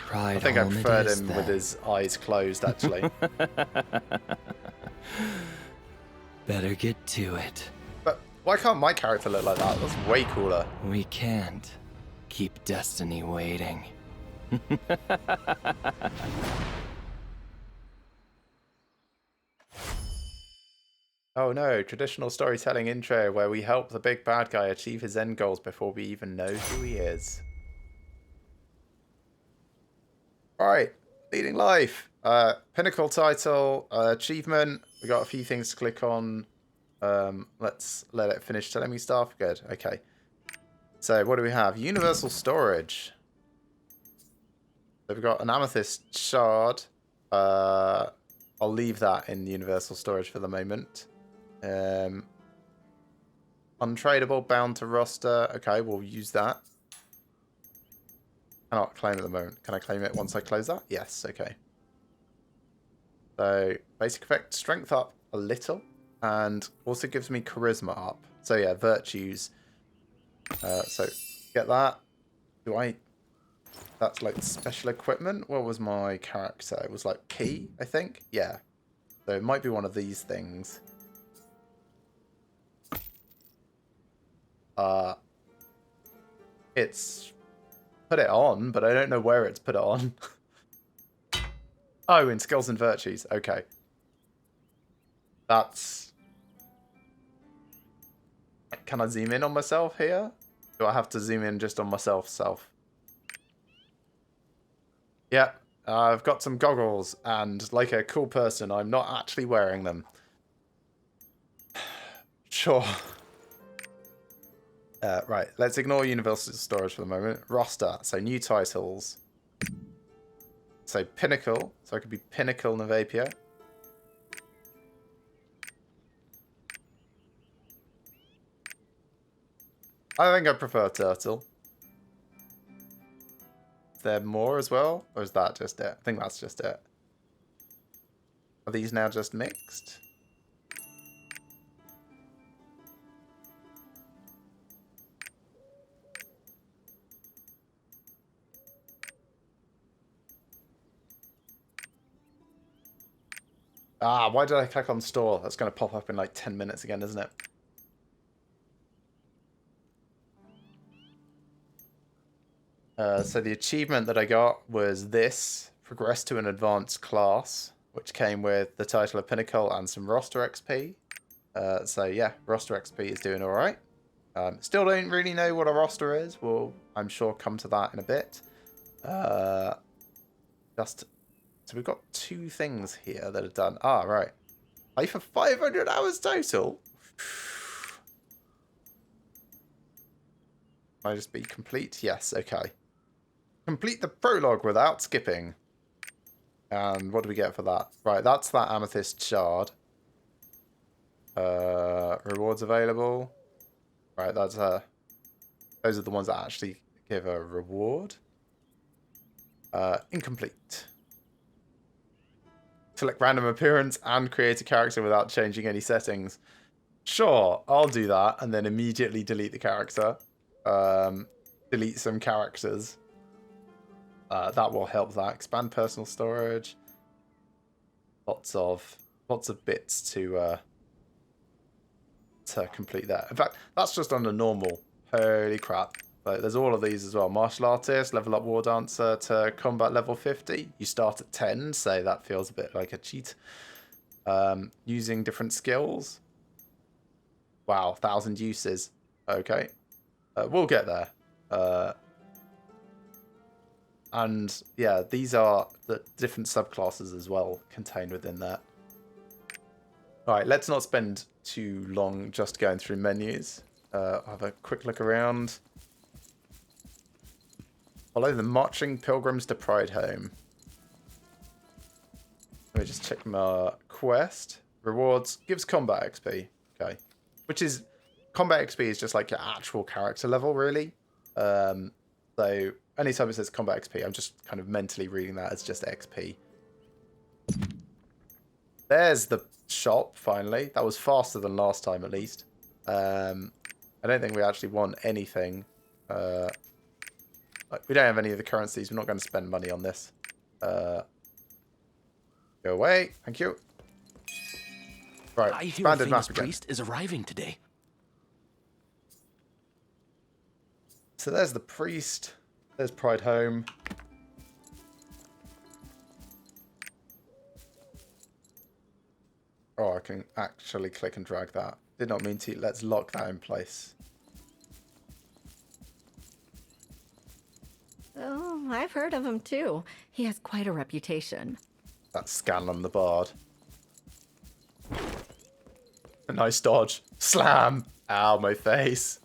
Pride I think I home it preferred is, him then. with his eyes closed, actually. Better get to it. But why can't my character look like that? That's way cooler. We can't keep destiny waiting. Oh no, traditional storytelling intro where we help the big bad guy achieve his end goals before we even know who he is. Alright, leading life. Pinnacle title, achievement. We got a few things to click on. Let's let it finish telling me stuff. Good, okay. So what do we have? Universal storage. So we've got an amethyst shard. I'll leave that in universal storage for the moment. Untradeable, bound to roster. Okay, we'll use that. Cannot claim at the moment. Can I claim it once I close that? Yes, okay. So, basic effect, strength up a little. And also gives me charisma up. So yeah, virtues. So, get that. Do I... That's like special equipment. What was my character? It was like P, I think? Yeah. So it might be one of these things. It's put it on, but I don't know where it's put it on. Oh, in skills and virtues. Okay. That's... Can I zoom in on myself here? Do I have to zoom in just on myself? Yeah, I've got some goggles, and like a cool person, I'm not actually wearing them. Sure. Right, let's ignore universal storage for the moment. Roster, so new titles. So Pinnacle, so I could be Pinnacle Navapier. I think I prefer Turtle. Is there more as well? Or is that just it? I think that's just it. Are these now just mixed? Ah, why did I click on store? That's going to pop up in like 10 minutes again, isn't it? So the achievement that I got was this. Progress to an advanced class, which came with the title of Pinnacle and some roster XP. So yeah, roster XP is doing alright. Still don't really know what a roster is. We'll, I'm sure, come to that in a bit. So we've got two things here that are done. Ah, right. Play for 500 hours total. Can I just be complete? Yes, okay. Complete the prologue without skipping. And what do we get for that? Right, that's that amethyst shard. Rewards available. Right, that's those are the ones that actually Give a reward. Incomplete. Select random appearance and create a character without changing any settings. Sure, I'll do that and then immediately delete the character. Delete some characters. That will help that. Expand personal storage. Lots of bits to complete that. In fact, that's just under normal. Holy crap. Like, there's all of these as well. Martial artist, level up war dancer to combat level 50. You start at 10, so that feels a bit like a cheat. Using different skills. Wow, 1,000 uses. Okay. We'll get there. And yeah, these are the different subclasses as well contained within that. Alright, let's not spend too long just going through menus. I'll have a quick look around. Follow the marching pilgrims to Pride Home. Let me just check my quest. Rewards gives combat XP. Okay. Which is, combat XP is just like your actual character level, really. So anytime it says combat XP, I'm just kind of mentally reading that as just XP. There's the shop, finally. That was faster than last time, at least. I don't think we actually want anything. We don't have any of the currencies. We're not going to spend money on this. Go away. Thank you. Right. I hear a famous priest is arriving today. So there's the priest. There's Pride Home. Oh, I can actually click and drag that. Did not mean to. Let's lock that in place. Oh, I've heard of him too. He has quite a reputation. That's Scanlan the Bard. A nice dodge. Slam! Ow, my face.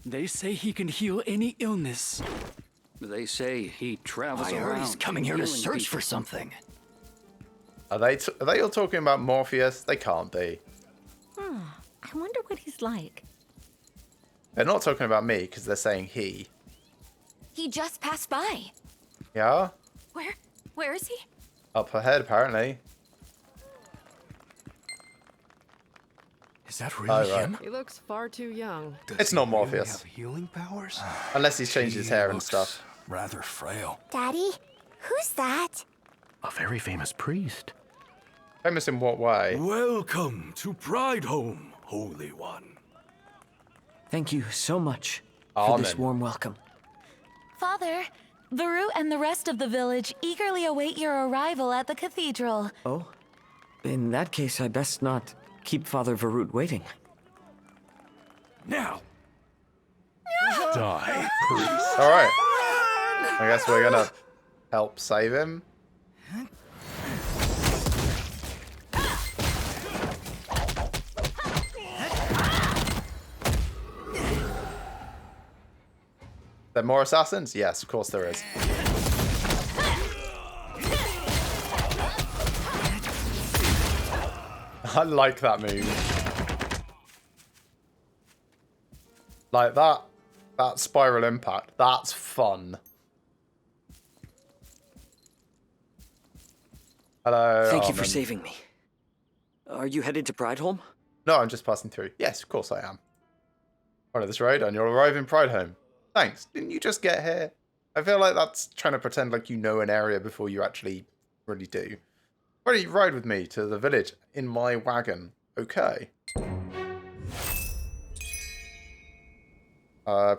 They say he can heal any illness. They say he travels around. I heard he's coming here to healing search people. for something. Are they all talking about Morpheus? They can't be. I wonder what he's like. They're not talking about me because they're saying he. He just passed by. Yeah? Where is he? Up ahead, apparently. Is that really him? He looks far too young. It's not Morpheus. Have healing powers? Unless he's changed his hair and stuff. Rather frail. Daddy, who's that? A very famous priest. Famous in what way? Welcome to Pride Home, Holy One. Thank you so much for this Amen. warm welcome. Father, Varut and the rest of the village eagerly await your arrival at the cathedral. Oh? In that case, I best not keep Father Varut waiting. Now, die, priest. Alright. I guess we're gonna help save him. There more assassins? Yes, of course there is. I like that move. Like that spiral impact. That's fun. Hello. Thank you for Armin. saving me. Are you headed to Prideholm? No, I'm just passing through. Yes, of course I am. Follow this road and you'll arrive in Pridehome. Thanks. Didn't you just get here? I feel like that's trying to pretend like you know an area before you actually really do. Why don't you ride with me to the village in my wagon? Okay.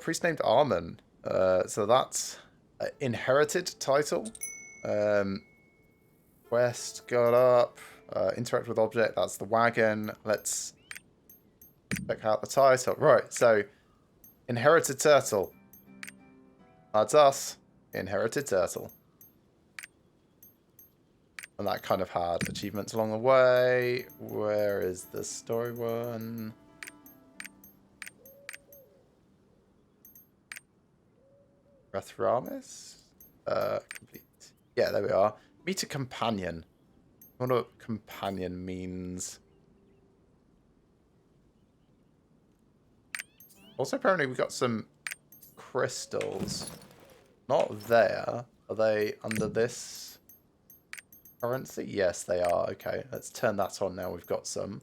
Priest named Armin. So that's an inherited title. Quest got up. Interact with object. That's the wagon. Let's check out the title. Right. So inherited turtle. That's us. Inherited turtle. And that kind of had achievements along the way. Where is the story one? Rathramis? Complete. Yeah, there we are. Meet a companion. I wonder what companion means. Also, apparently we got some crystals. Not there. Are they under this currency? Yes, they are. Okay, let's turn that on now. We've got some.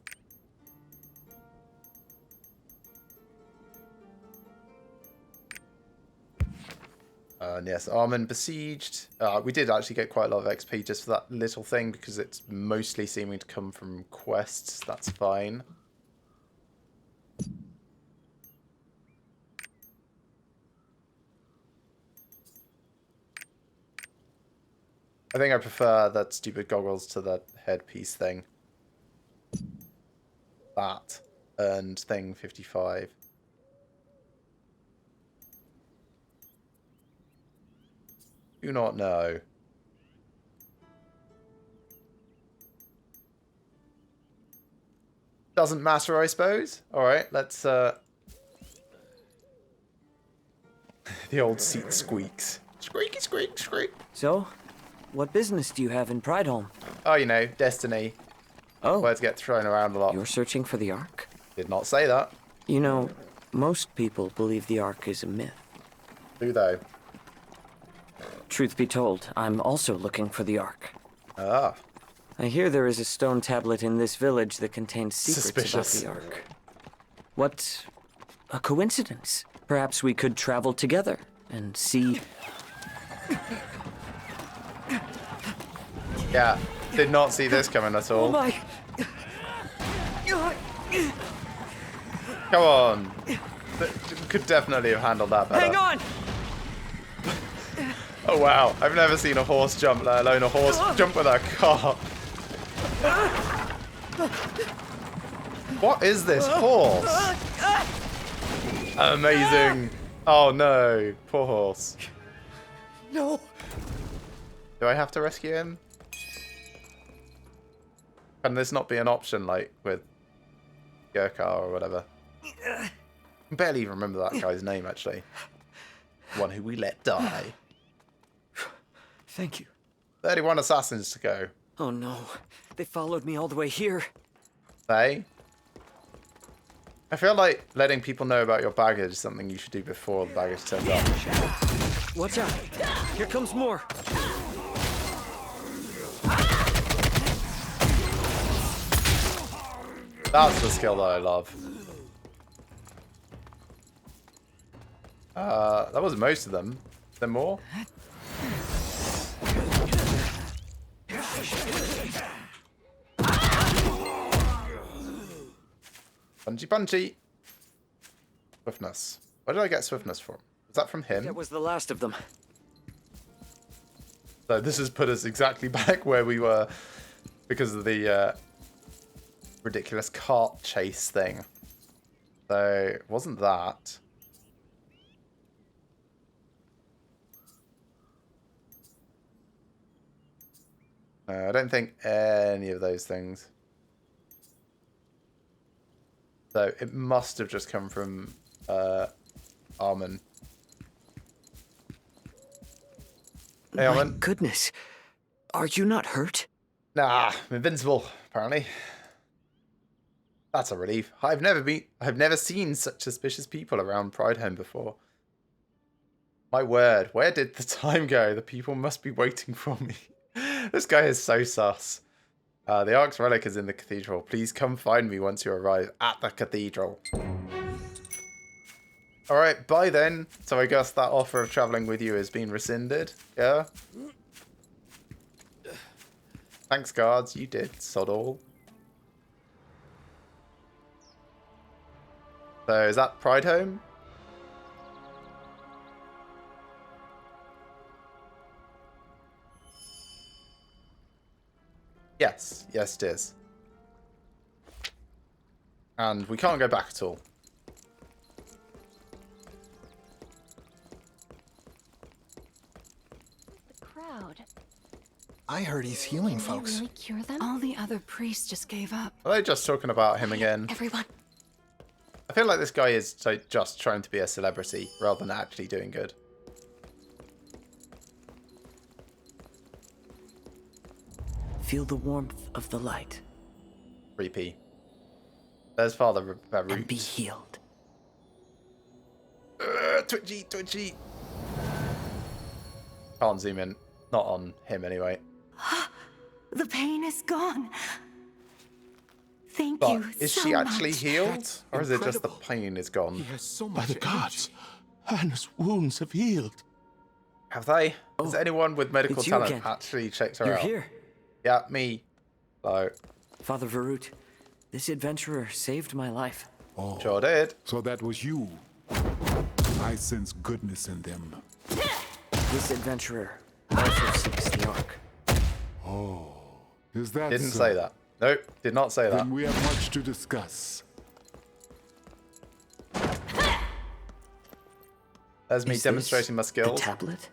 And yes, Armand besieged. We did actually get quite a lot of XP just for that little thing because it's mostly seeming to come from quests. That's fine. I think I prefer that stupid goggles to the headpiece thing. That earned thing 55. Do not know. Doesn't matter, I suppose. Alright, let's the old seat squeaks. Squeaky squeak squeak. So, what business do you have in Prideholm? Oh, you know, Destiny. Oh. Words get thrown around a lot. You're searching for the Ark? Did not say that. You know, most people believe the Ark is a myth. Do they? Truth be told, I'm also looking for the Ark. Ah. I hear there is a stone tablet in this village that contains secrets Suspicious. about the Ark. What a coincidence. Perhaps we could travel together and see... Yeah, did not see this coming at all. Oh my! Come on. Could definitely have handled that better. Hang on! Oh wow, I've never seen a horse jump, let alone a horse jump with a car. What is this horse? Amazing. Oh no, poor horse. No. Do I have to rescue him? Can this not be an option, like, with Gurkha or whatever? I can barely even remember that guy's name, actually. One who we let die. Thank you. 31 assassins to go. Oh no, they followed me all the way here. They? I feel like letting people know about your baggage is something you should do before the baggage turns up. Watch out. Here comes more. That's the skill that I love. That was most of them. Is there more? Punchy punchy. Swiftness. Where did I get swiftness from? Was that from him? That was the last of them. So this has put us exactly back where we were because of the ridiculous cart chase thing. So it wasn't that. I don't think any of those things. So it must have just come from Armin. Hey, Armin. My goodness. Are you not hurt? Nah, I'm invincible, apparently. That's a relief. I've never seen such suspicious people around Prideholm before. My word, where did the time go? The people must be waiting for me. This guy is so sus. The Ark's relic is in the cathedral. Please come find me once you arrive at the cathedral. Alright, bye then. So I guess that offer of travelling with you has been rescinded. Yeah? Thanks, guards. You did, sod all. So is that Prideholm? Yes. Yes, it is. And we can't go back at all. The crowd. I heard he's healing Can folks. they really cure them? All the other priests just gave up. Are they just talking about him again? Everyone. I feel like this guy is just trying to be a celebrity rather than actually doing good. Feel the warmth of the light. 3p. There's Father Varut. And be healed. twitchy, twitchy. Can't zoom in. Not on him anyway. The pain is gone. Thank But you is so she actually much. healed? That's Or is it just the incredible. pain is gone? He has so much By the gods, Anna's wounds have healed. Have they? Has anyone with medical it's you talent again. actually checked her You're out? here. Yeah, me. So, Father Varut, this adventurer saved my life. Oh, sure did. so that was you. I sense goodness in them. This adventurer also seeks the Ark. Oh, is that Didn't so? say that. Nope, did not say that. Then we have much to discuss. There's me Is demonstrating my this skills. the tablet?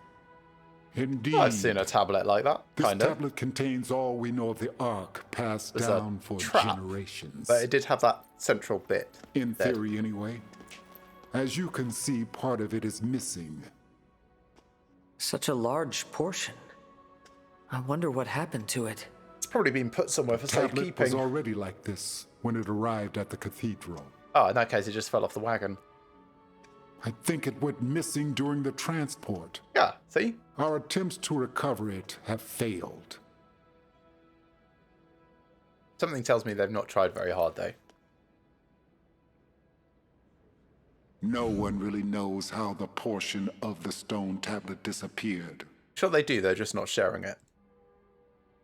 Indeed. I've seen a tablet like that, This kind of. tablet contains all we know of the Ark passed It's a down for trap, generations. But it did have that central bit. In there. theory, anyway. As you can see, part of it is missing. Such a large portion. I wonder what happened to it. It's probably been put somewhere for The tablet was safekeeping. already like this when it arrived at the cathedral. Oh, in that case, it just fell off the wagon. I think it went missing during the transport. Yeah, see? Our attempts to recover it have failed. Something tells me they've not tried very hard, though. No one really knows how the portion of the stone tablet disappeared. Sure they do, they're just not sharing it.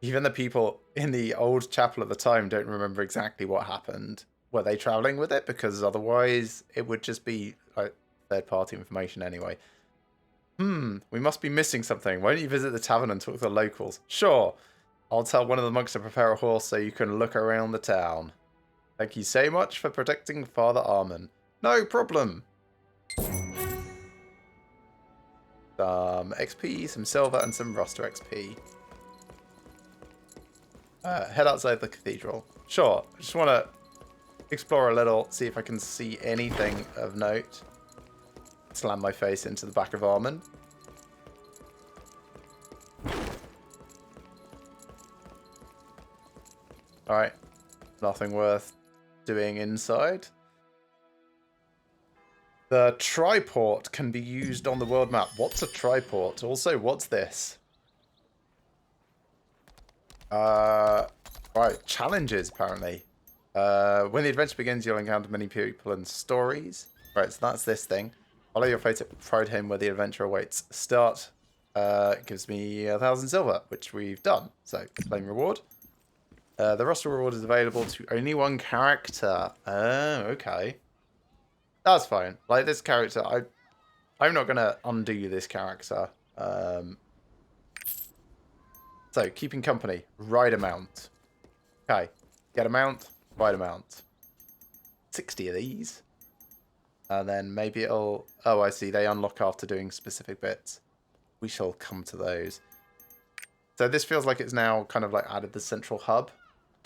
Even the people in the old chapel at the time don't remember exactly what happened. Were they traveling with it? Because otherwise it would just be like third-party information anyway. We must be missing something. Why don't you visit the tavern and talk to the locals? Sure. I'll tell one of the monks to prepare a horse so you can look around the town. Thank you so much for protecting Father Armin. No problem. Some XP, some silver, and some roster XP. Head outside the cathedral. Sure, I just want to explore a little, see if I can see anything of note. Slam my face into the back of Armin. Alright, nothing worth doing inside. The triport can be used on the world map. What's a triport? Also, what's this? Right, challenges, apparently. When the adventure begins, you'll encounter many people and stories. Right, so that's this thing. Follow your fate at Pride Home where the adventure awaits. Start gives me 1,000 silver, which we've done. So, claim reward. The roster reward is available to only one character. Oh, okay. That's fine. Like, this character, I'm not going to undo this character. So, keeping company. Ride a mount. Okay. Get a mount. Ride a mount. 60 of these. And then maybe it'll... Oh, I see. They unlock after doing specific bits. We shall come to those. So this feels like it's now kind of like added the central hub.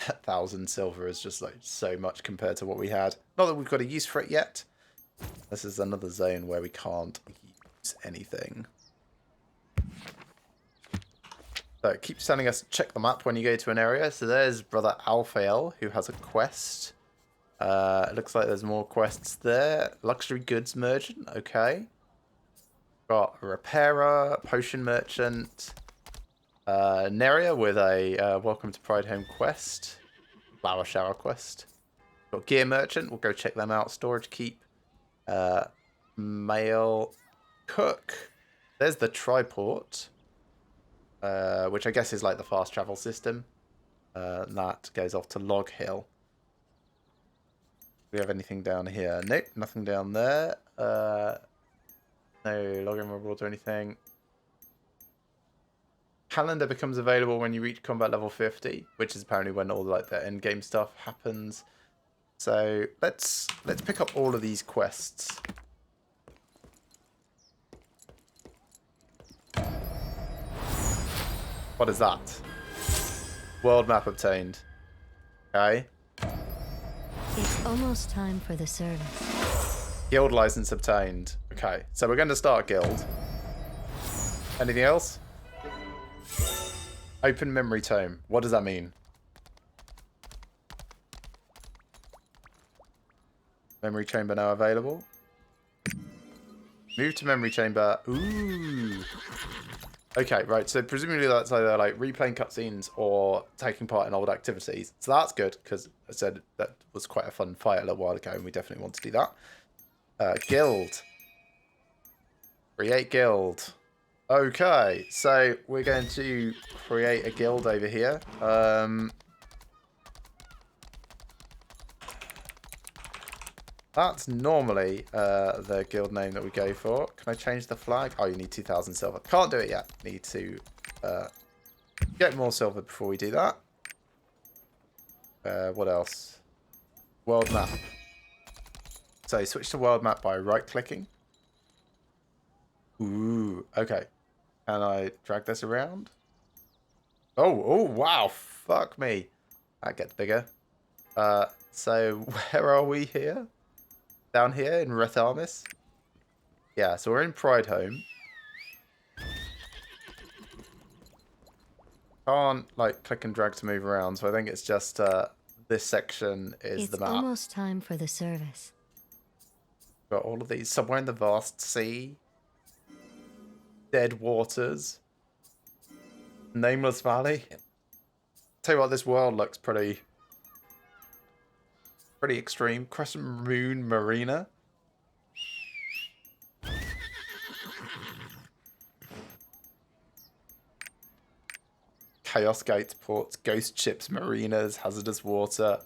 1,000 silver is just like so much compared to what we had. Not that we've got a use for it yet. This is another zone where we can't use anything. So it keeps telling us check the map when you go to an area. So there's Brother Alphael, who has a quest. It looks like there's more quests there. Luxury goods merchant, okay. Got a repairer, potion merchant. Neria with a welcome to Pride Home quest. Flower shower quest. Got gear merchant, we'll go check them out. Storage keep. Mail cook. There's the triport. Which I guess is like the fast travel system. That goes off to Log Hill. Do we have anything down here? Nope, nothing down there. No login rewards or anything. Calendar becomes available when you reach combat level 50, which is apparently when all like the end game stuff happens. So let's pick up all of these quests. What is that? World map obtained. Okay. It's almost time for the service. Guild license obtained. Okay, so we're going to start a guild. Anything else? Open memory tome. What does that mean? Memory chamber now available. Move to memory chamber. Ooh. Okay, right. So presumably that's either like replaying cutscenes or taking part in old activities. So that's good because I said that was quite a fun fight a little while ago, and we definitely want to do that. Guild. Create guild. Okay, so we're going to create a guild over here. That's normally the guild name that we go for. Can I change the flag? Oh, you need 2,000 silver. Can't do it yet. Need to get more silver before we do that. What else? World map. So switch to world map by right-clicking. Ooh, okay. Can I drag this around? Oh, wow. Fuck me. That gets bigger. So where are we here? Down here in Retharmis. Yeah, so we're in Pride Home. Can't like click and drag to move around, so I think it's just this section is the map. It's almost time for the service. Got all of these somewhere in the vast sea. Dead waters. Nameless Valley. Tell you what, this world looks pretty extreme. Crescent Moon Marina. Chaos Gates ports, ghost ships, marinas, hazardous water.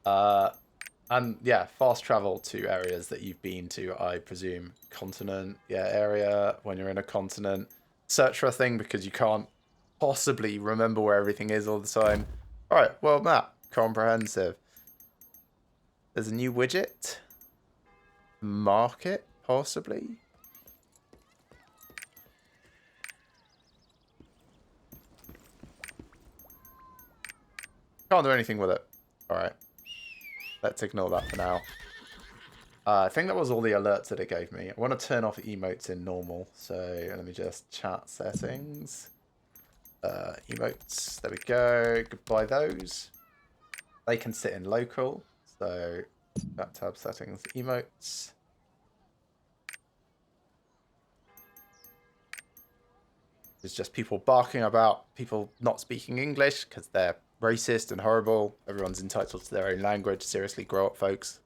And yeah, fast travel to areas that you've been to, I presume. Continent, yeah, area, when you're in a continent. Search for a thing because you can't possibly remember where everything is all the time. Alright, world map. Comprehensive. There's a new widget. Market, possibly. Can't do anything with it. Alright. Let's ignore that for now. I think that was all the alerts that it gave me. I want to turn off emotes in normal. So let me just chat settings. Emotes. There we go. Goodbye those. They can sit in local. So that tab settings, emotes. It's just people barking about people not speaking English because they're racist and horrible. Everyone's entitled to their own language. Seriously, grow up, folks.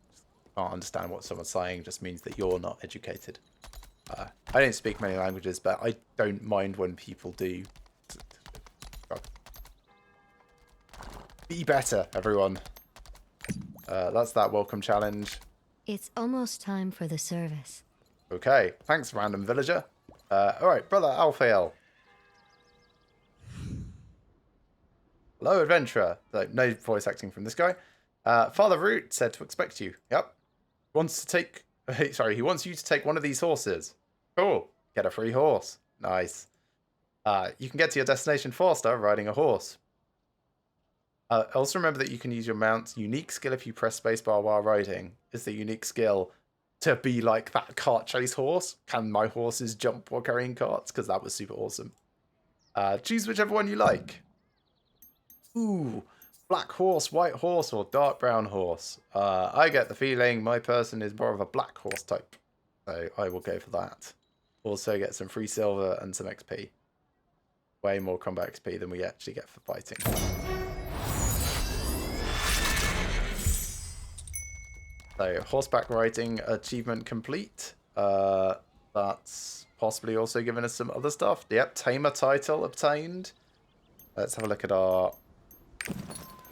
Can't understand what someone's saying just means that you're not educated. I don't speak many languages, but I don't mind when people do. God. Be better, everyone. That's that welcome challenge. It's almost time for the service. Okay, thanks, random villager. Alright, brother Alphael. Hello, adventurer. So, no voice acting from this guy. Father Root said to expect you. Yep. Wants to take... Sorry, he wants you to take one of these horses. Cool. Get a free horse. Nice. You can get to your destination faster riding a horse. Also remember that you can use your mount's unique skill if you press spacebar while riding. Is the unique skill to be like that cart chase horse? Can my horses jump while carrying carts? Because that was super awesome. Choose whichever one you like. Ooh, black horse, white horse, or dark brown horse. I get the feeling my person is more of a black horse type. So I will go for that. Also get some free silver and some XP. Way more combat XP than we actually get for fighting. So horseback riding achievement complete. That's possibly also given us some other stuff. Yep, tamer title obtained. Let's have a look at our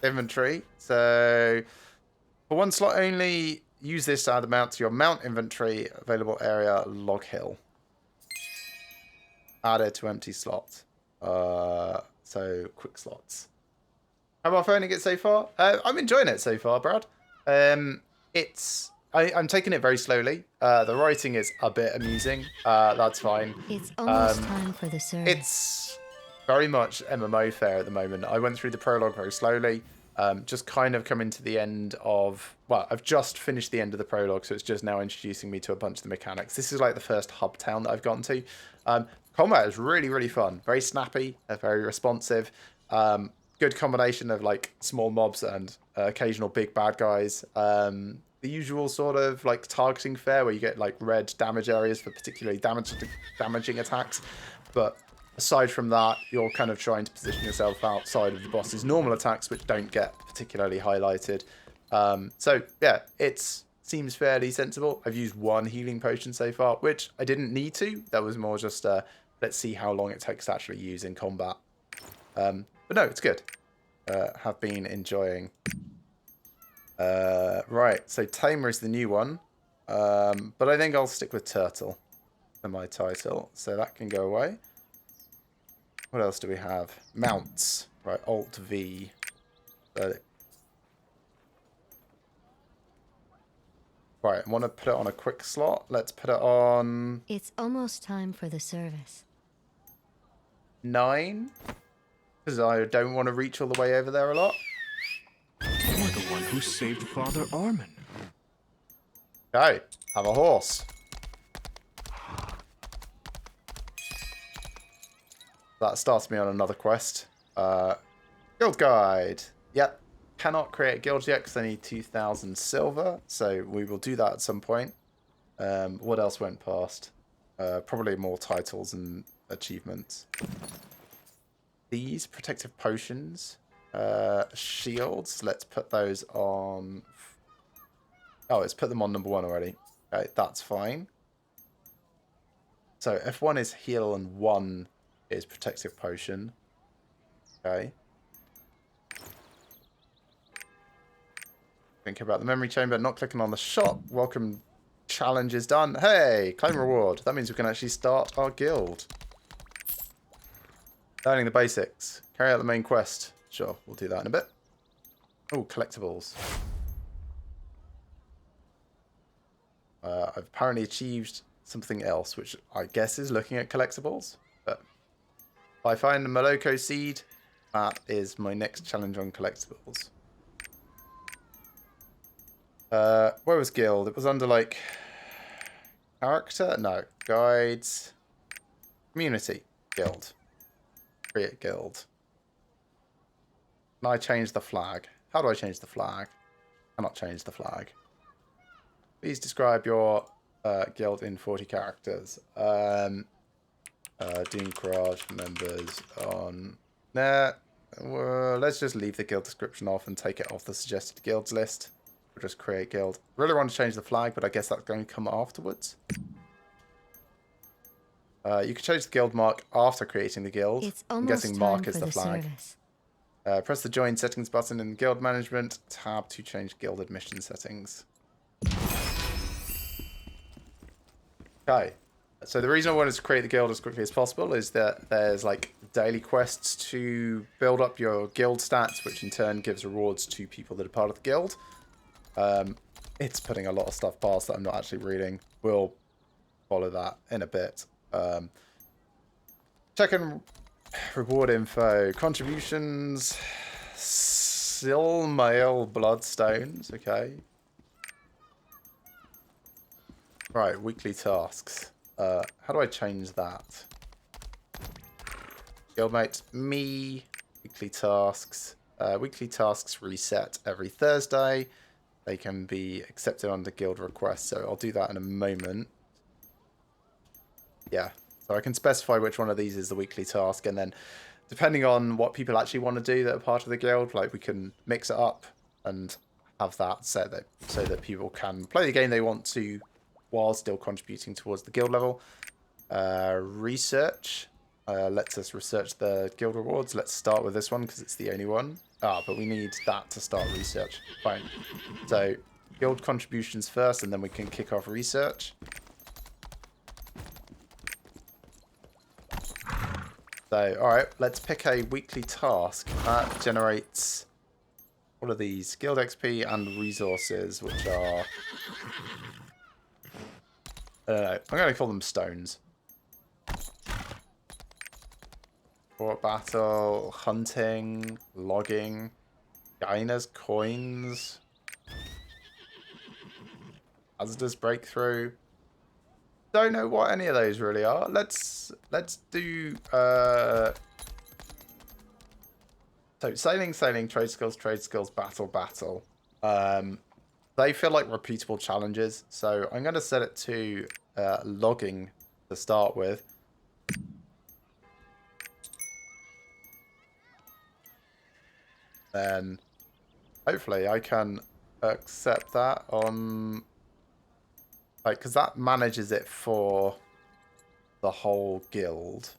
inventory. So for one slot only, use this to add a mount to your mount inventory. Available area, log hill. Added to empty slot. So quick slots. How am I finding it so far? I'm enjoying it so far, Brad. I'm taking it very slowly. The writing is a bit amusing. That's fine. It's almost time for the service. It's very much MMO fare at the moment. I went through the prologue very slowly. Just kind of coming to the end of... Well, I've just finished the end of the prologue, so it's just now introducing me to a bunch of the mechanics. This is like the first hub town that I've gotten to. Combat is really, really fun. Very snappy, very responsive. Good combination of like small mobs and occasional big bad guys. the usual sort of like targeting fare where you get like red damage areas for particularly damaging attacks. But aside from that, you're kind of trying to position yourself outside of the boss's normal attacks, which don't get particularly highlighted. So yeah, seems fairly sensible. I've used one healing potion so far, which I didn't need to. That was more just let's see how long it takes to actually use in combat. But no, it's good. Have been enjoying. Right, so Tamer is the new one. But I think I'll stick with Turtle for my title. So that can go away. What else do we have? Mounts. Right, Alt V. Right, I want to put it on a quick slot. Let's put it on... It's almost time for the service. 9. Because I don't want to reach all the way over there a lot. You're the one who saved Father Armin. Okay, have a horse. That starts me on another quest. Guild guide. Yep. Cannot create guilds yet because I need 2,000 silver. So we will do that at some point. What else went past? Probably more titles and achievements. These protective potions. Shields. Let's put those on... Oh, it's put them on number 1 already. Okay, that's fine. So F1 is heal and 1 is protective potion. Okay. Think about the memory chamber, not clicking on the shop. Welcome challenge is done. Hey, claim reward. That means we can actually start our guild. Learning the basics. Carry out the main quest. Sure, we'll do that in a bit. Oh, collectibles. I've apparently achieved something else, which I guess is looking at collectibles. But if I find the Moloko seed, that is my next challenge on collectibles. Where was guild? It was under like character? No. Guides. Community. Guild. Create guild. Can I change the flag? How do I change the flag? I cannot change the flag. Please describe your guild in 40 characters. Doom Garage members on... Nah. Well, let's just leave the guild description off and take it off the suggested guilds list. We'll just create guild. Really want to change the flag, but I guess that's going to come afterwards. You can change the guild mark after creating the guild. I'm guessing mark is the flag. Press the join settings button in guild management tab to change guild admission settings. Okay. So the reason I wanted to create the guild as quickly as possible is that there's like daily quests to build up your guild stats, which in turn gives rewards to people that are part of the guild. It's putting a lot of stuff past that I'm not actually reading. We'll follow that in a bit. Checking reward info. Contributions. Silmail Bloodstones. Okay. Right, weekly tasks. How do I change that? Guildmate, me. Weekly tasks. Weekly tasks reset every Thursday. They can be accepted under guild request, so I'll do that in a moment. Yeah, so I can specify which one of these is the weekly task, and then depending on what people actually want to do that are part of the guild, like we can mix it up and have that set that so that people can play the game they want to while still contributing towards the guild level. Research lets us research the guild rewards. Let's start with this one because it's the only one. But we need that to start research. Fine. So guild contributions first, and then we can kick off research. So, alright, let's pick a weekly task. That generates all of these guild XP and resources, which are... I don't know. I'm going to call them stones. Fort battle, hunting, logging, Gainer's coins, hazardous breakthrough. Don't know what any of those really are. Let's do so sailing, trade skills, battle. they feel like repeatable challenges. So I'm going to set it to logging to start with. Then hopefully I can accept that on, like, because that manages it for the whole guild.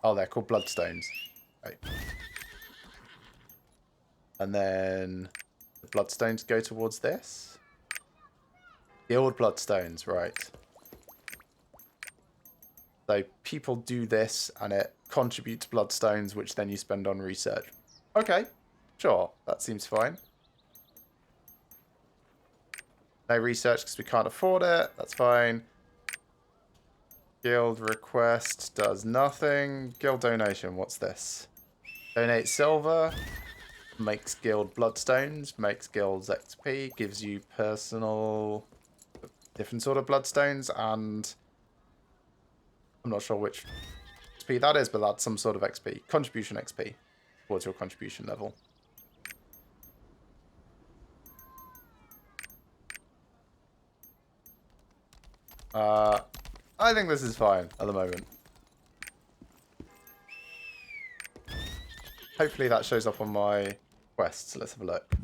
Oh, they're called bloodstones. Right. And then the bloodstones go towards this. Guild bloodstones, right. So people do this and it contributes bloodstones, which then you spend on research. Okay, sure, that seems fine. No research because we can't afford it. That's fine. Guild request does nothing. Guild donation, what's this? Donate silver. Makes guild bloodstones. Makes guilds XP. Gives you personal... different sort of bloodstones. And... I'm not sure which XP that is, but that's some sort of XP. Contribution XP. Towards your contribution level. I think this is fine at the moment. Hopefully that shows up on my quests. Let's have a look.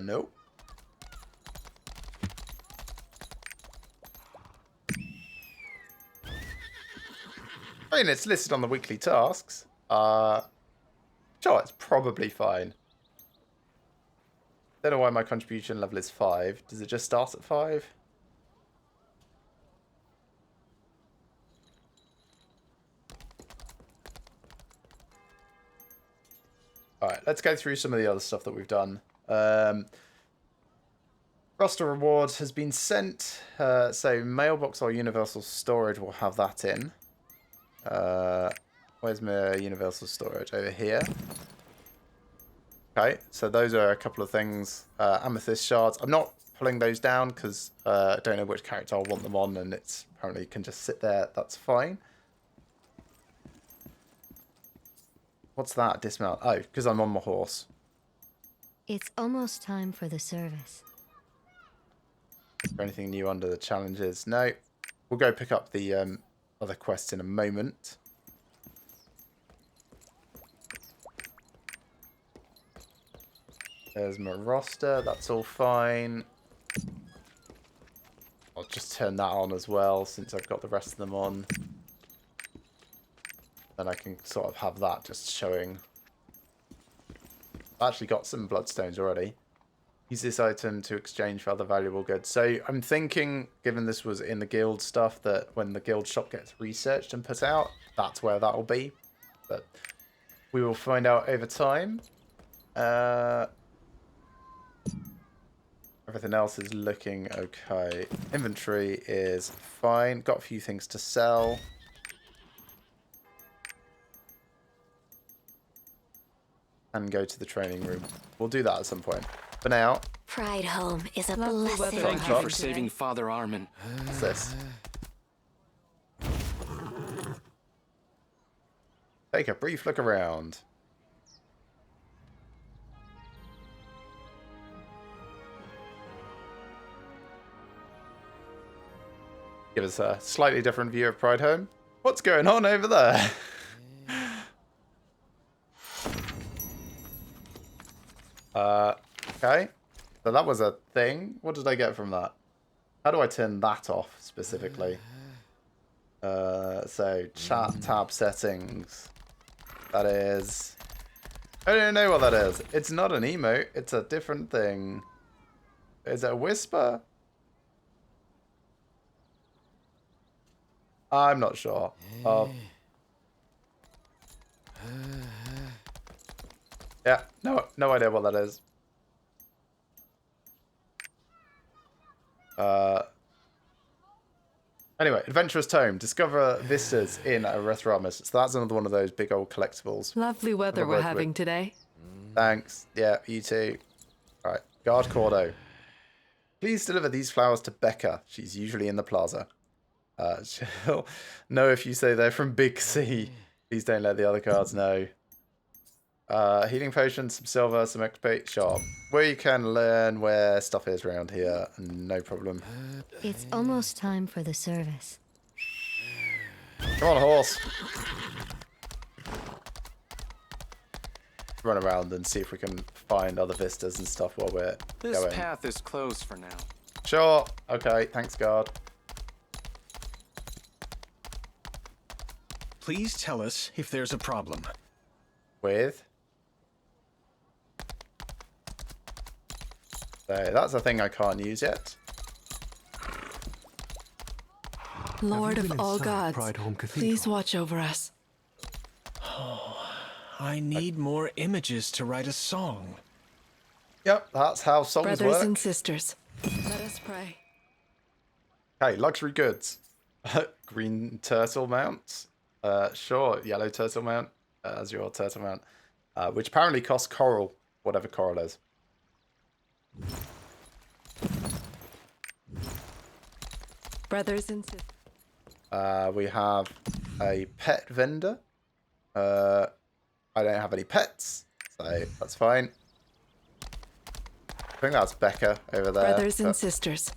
Nope. I mean, it's listed on the weekly tasks. Sure, it's probably fine. Don't know why my contribution level is 5. Does it just start at 5? Alright, let's go through some of the other stuff that we've done. Roster rewards has been sent. So mailbox or universal storage will have that in. Where's my universal storage? Over here. Okay, so those are a couple of things. Amethyst shards. I'm not pulling those down because I don't know which character I want them on, and it's apparently can just sit there. That's fine. What's that? Dismount. Oh, because I'm on my horse. It's almost time for the service. Is there anything new under the challenges? No. We'll go pick up the other quests in a moment. There's my roster. That's all fine. I'll just turn that on as well since I've got the rest of them on. Then I can sort of have that just showing. I've actually got some bloodstones already. Use this item to exchange for other valuable goods. So I'm thinking, given this was in the guild stuff, that when the guild shop gets researched and put out, that's where that'll be. But we will find out over time. Everything else is looking okay. Inventory is fine. Got a few things to sell. And go to the training room. We'll do that at some point. For now. Pride home is a blessing. Thank you for saving Father Armin. What's this? Take a brief look around. Give us a slightly different view of Pride Home. What's going on over there? Okay. So that was a thing. What did I get from that? How do I turn that off specifically? So chat tab settings. That is... I don't know what that is. It's not an emote. It's a different thing. Is it a whisper? I'm not sure. Yeah, no idea what that is. Anyway, Adventurous Tome. Discover vistas in Erythramus. So that's another one of those big old collectibles. Lovely weather we're having today. Thanks. Yeah, you too. All right, Guard Cordo. Please deliver these flowers to Becca. She's usually in the plaza. She'll know if you say they're from Big C. Please don't let the other guards know. Healing potions, some silver, some XP. Sure. We can learn where stuff is around here. No problem. It's almost time for the service. Come on, horse. Run around and see if we can find other vistas and stuff while we're This going. path is closed for now. Sure. Okay. Thanks, guard. Please tell us if there's a problem. With? So that's a thing I can't use yet. Lord of all gods, please watch over us. I need more images to write a song. Yep, that's how songs Brothers work. and sisters, let us pray. Okay, luxury goods. Green turtle mount. Sure, yellow turtle mount as your turtle mount. Which apparently costs coral, whatever coral is. Brothers and sisters. We have a pet vendor. I don't have any pets, so that's fine. I think that's Becca over there. Brothers and sisters,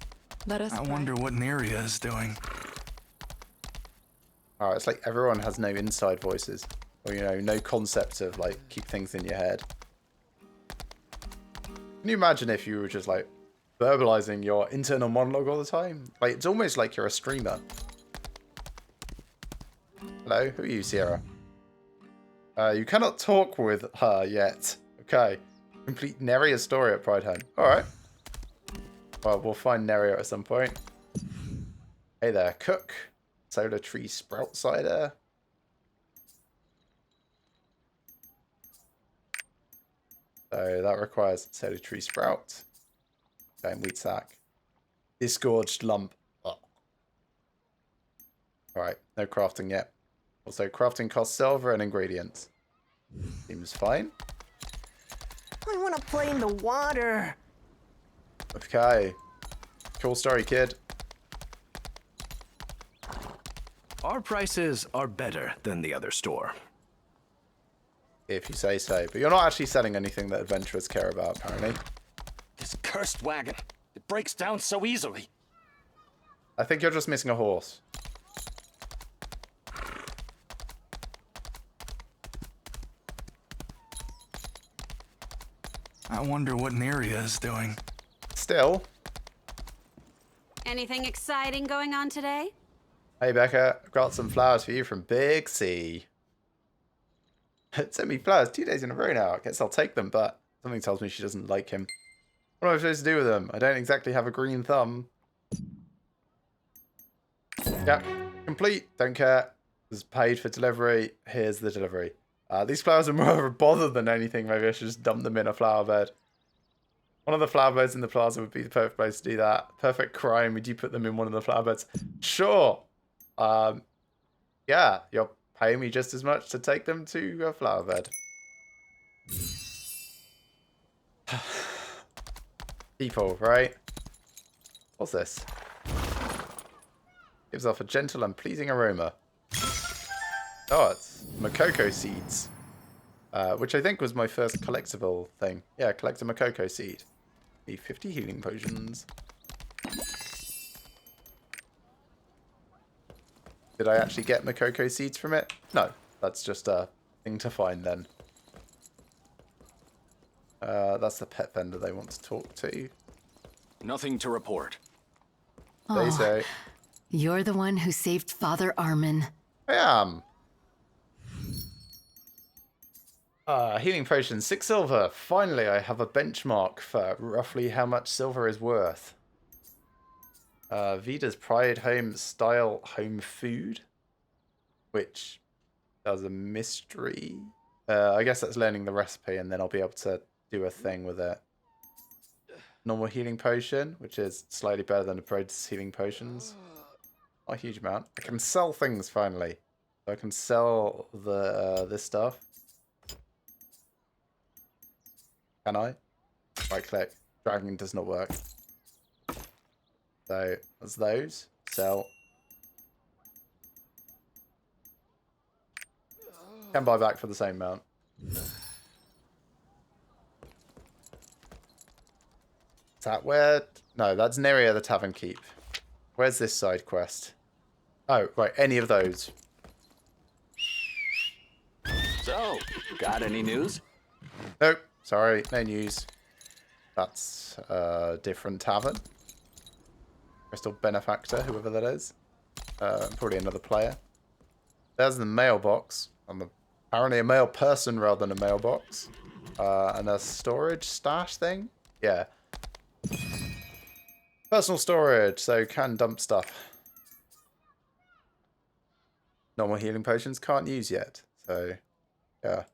let us I pray. wonder what Neria is doing. Alright, it's like everyone has no inside voices. Or, you know, no concept of, like, keep things in your head. Can you imagine if you were just, like, verbalizing your internal monologue all the time? Like, it's almost like you're a streamer. Hello, who are you, Sierra? You cannot talk with her yet. Okay. Complete Neria's story at Pride Home. Alright. Well, we'll find Neria at some point. Hey there, cook. Soda tree sprout cider. So that requires soda tree sprout. Okay, wheat sack. Disgorged lump. Oh. Alright, no crafting yet. Also, crafting costs silver and ingredients. Seems fine. I want to play in the water. Okay. Cool story, kid. Our prices are better than the other store. If you say so. But you're not actually selling anything that adventurers care about, apparently. This cursed wagon. It breaks down so easily. I think you're just missing a horse. I wonder what Neria is doing. Still. Anything exciting going on today? Hey, Becca. I've got some flowers for you from Big C. Sent me flowers 2 days in a row now. I guess I'll take them, but something tells me she doesn't like him. What am I supposed to do with them? I don't exactly have a green thumb. Yeah, complete. Don't care. Was paid for delivery. Here's the delivery. These flowers are more of a bother than anything. Maybe I should just dump them in a flower bed. One of the flower beds in the plaza would be the perfect place to do that. Perfect crime. Would you put them in one of the flower beds? Sure. Yeah, you're paying me just as much to take them to a flower bed. People, right? What's this? Gives off a gentle and pleasing aroma. Oh, it's Makoko seeds. Which I think was my first collectible thing. Yeah, collect a Makoko seed. Need 50 healing potions. Did I actually get Makoko seeds from it? No, that's just a thing to find then. That's the pet vendor they want to talk to. Nothing to report. They say. You're the one who saved Father Armin. I am. Healing potion, 6 silver. Finally, I have a benchmark for roughly how much silver is worth. Vida's Pride Home style home food, which does a mystery. I guess that's learning the recipe, and then I'll be able to do a thing with it. Normal healing potion, which is slightly better than the Proteus healing potions. Not a huge amount. I can sell things finally. So I can sell the this stuff. Can I? Right click. Dragging does not work. So that's those. Sell. Can buy back for the same amount. that where? No, that's Neria the Tavern Keep. Where's this side quest? Oh, right, any of those. So, got any news? Nope, sorry, no news. That's a different tavern. Crystal Benefactor, whoever that is. Probably another player. There's the mailbox. I'm apparently a mail person rather than a mailbox. And a storage stash thing? Yeah. Personal storage, so can dump stuff. Normal healing potions can't use yet. So, yeah.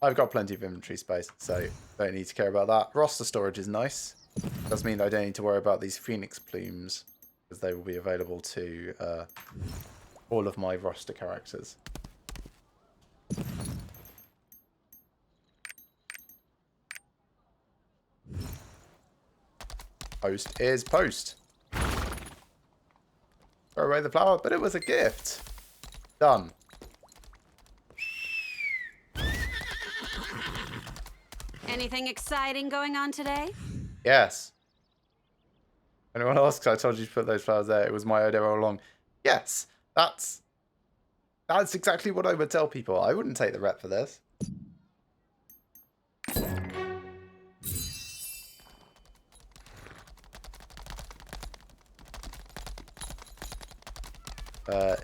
I've got plenty of inventory space, so don't need to care about that. Roster storage is nice. Does mean I don't need to worry about these phoenix plumes, because they will be available to all of my roster characters. Post is post. Throw away the flower, but it was a gift. Done. Anything exciting going on today? Yes. Anyone else? 'Cause I told you to put those flowers there. It was my idea all along. Yes, that's exactly what I would tell people. I wouldn't take the rep for this.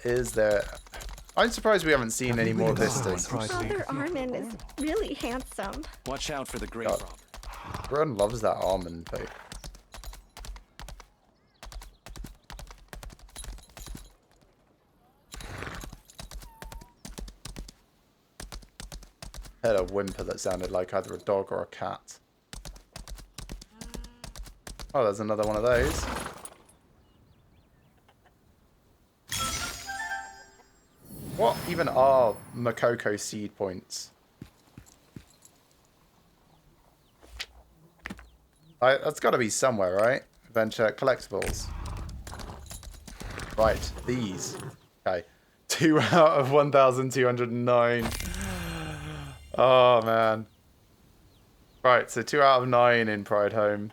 Is there... I'm surprised we haven't seen any more vistas. Father Armin is really handsome. Watch out for the grave robber. Everyone loves that almond though. Heard a whimper that sounded like either a dog or a cat. Oh, there's another one of those. What even are Makoko seed points? That's got to be somewhere, right? Adventure collectibles. Right, these. Okay. 2 out of 1,209. Oh, man. Right, so 2 out of 9 in Pride Home.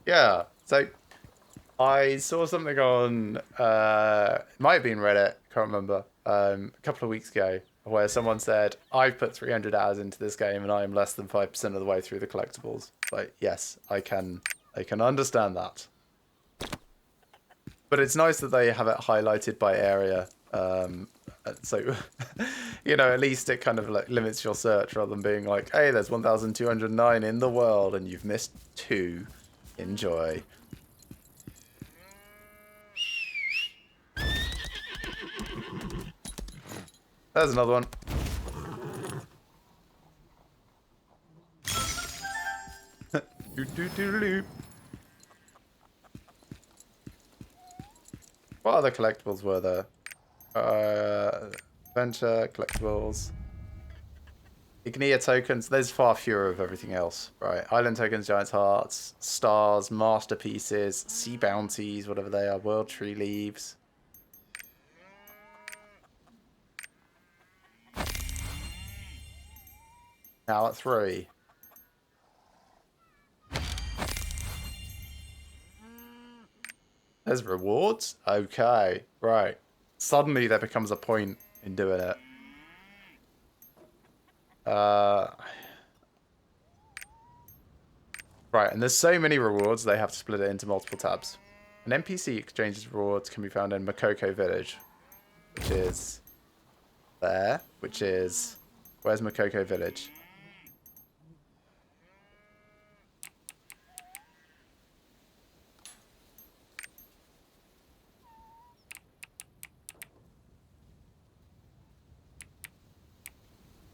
Yeah, so I saw something on, it might have been Reddit, can't remember, a couple of weeks ago, where someone said, I've put 300 hours into this game and I am less than 5% of the way through the collectibles. Like, yes, I can understand that. But it's nice that they have it highlighted by area. So, you know, at least it kind of like limits your search rather than being like, hey, there's 1,209 in the world and you've missed 2. Enjoy. There's another one. What other collectibles were there? Adventure, collectibles. Ignia tokens. There's far fewer of everything else. Right. Island tokens, giant's hearts, stars, masterpieces, sea bounties, whatever they are, world tree leaves. Now at 3. There's rewards? Okay, right. Suddenly there becomes a point in doing it. Right, and there's so many rewards they have to split it into multiple tabs. An NPC exchanges rewards can be found in Makoko Village, which is there, which is... Where's Makoko Village?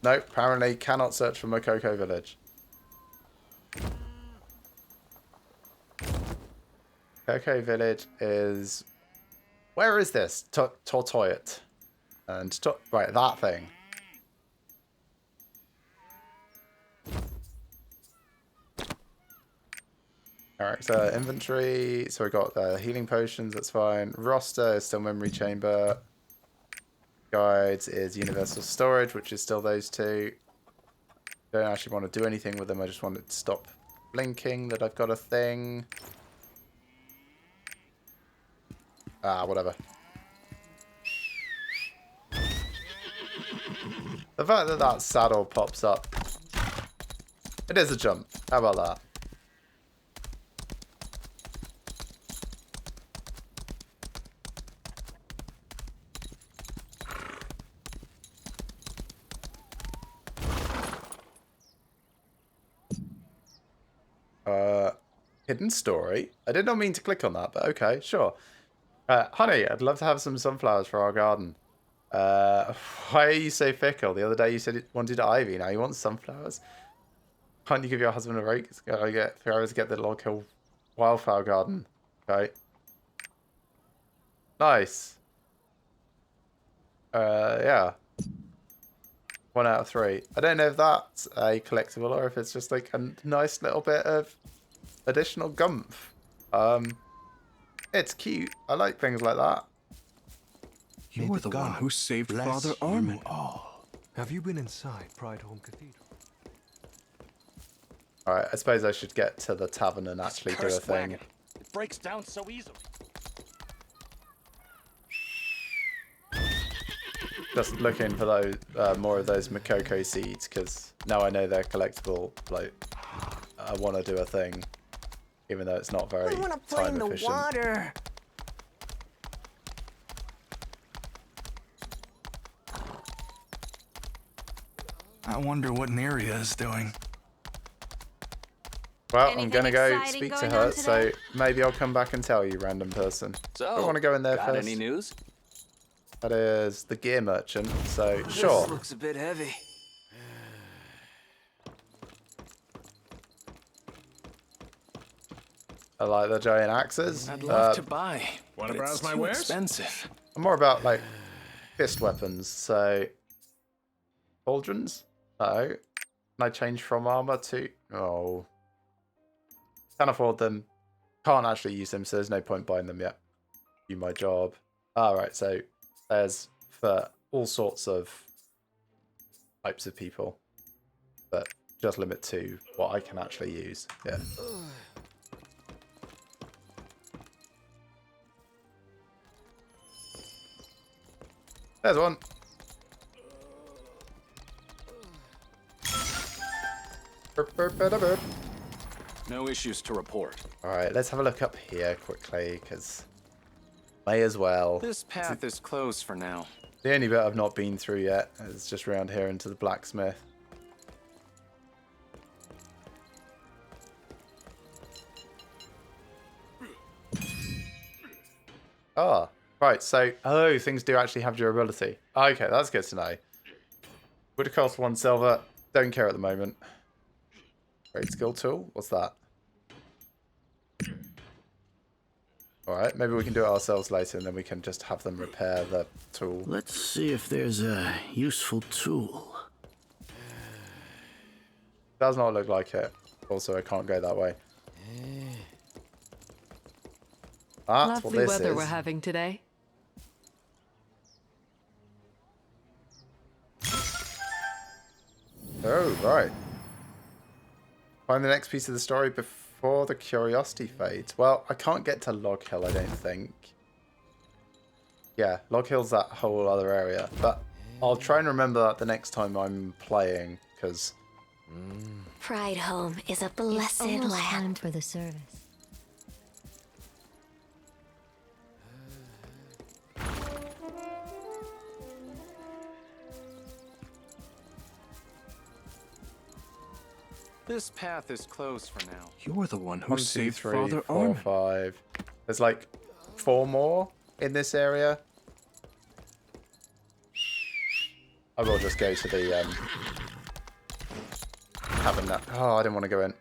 Nope, apparently cannot search for Makoko Village. Makoko Village is... Where is this? Tortoyat. And... Right, that thing. Character inventory. So we got healing potions, that's fine. Roster is still memory chamber. Guides is universal storage, which is still those 2. Don't actually want to do anything with them. I just want it to stop blinking that I've got a thing. Ah, whatever. The fact that that saddle pops up. It is a jump. How about that? Hidden story. I did not mean to click on that, but okay, sure. Honey, I'd love to have some sunflowers for our garden. Why are you so fickle? The other day you said you wanted ivy, now you want sunflowers? Can't you give your husband a break? It's gotta get 3 hours to get the Log Hill wildflower garden. Okay. Nice. Yeah. 1 out of 3. I don't know if that's a collectible or if it's just like a nice little bit of additional gumph. It's cute. I like things like that. You're the one who saved Father Armin. Have you been inside Prideholm Cathedral? Alright, I suppose I should get to the tavern and actually do a thing. Wagon. It breaks down so easily. Just looking for those more of those Makoko seeds, because now I know they're collectible. Like, I want to do a thing, even though it's not very I want to play in the efficient. water. I wonder what Neria is doing. Well, I'm gonna go speak to her, so maybe I'll come back and tell you, random person. So, I want to go in there got first. any news? That is the gear merchant, so sure. This looks a bit heavy. I like the giant axes. I'd love to buy. Wanna but browse it's my too wares? expensive. I'm more about like fist weapons, so pauldrons. No, can I change from armor to? Oh, can't afford them. Can't actually use them, so there's no point buying them yet. Do my job. All right, so there's for all sorts of types of people, but just limit to what I can actually use. Yeah. There's one. No issues to report. Alright, let's have a look up here quickly, because may as well. This path is closed for now. The only bit I've not been through yet is just around here into the blacksmith. Ah, right, so, oh, things do actually have durability. Okay, that's good to know. Would have cost 1 silver. Don't care at the moment. Great skill tool. What's that? Alright, maybe we can do it ourselves later and then we can just have them repair the tool. Let's see if there's a useful tool. Does not look like it. Also, I can't go that way. That's what Lovely this weather is. we're having today. Oh, right. Find the next piece of the story before the curiosity fades. Well, I can't get to Log Hill, I don't think. Yeah, Log Hill's that whole other area. But I'll try and remember that the next time I'm playing, because... Prideholm is a blessed Almost land. time for the service. This path is closed for now. You're the one who 1, 2, saved 3, Father 4, Armin. 5. There's like 4 more in this area. I will just go to the tavern now. Oh, I didn't want to go in.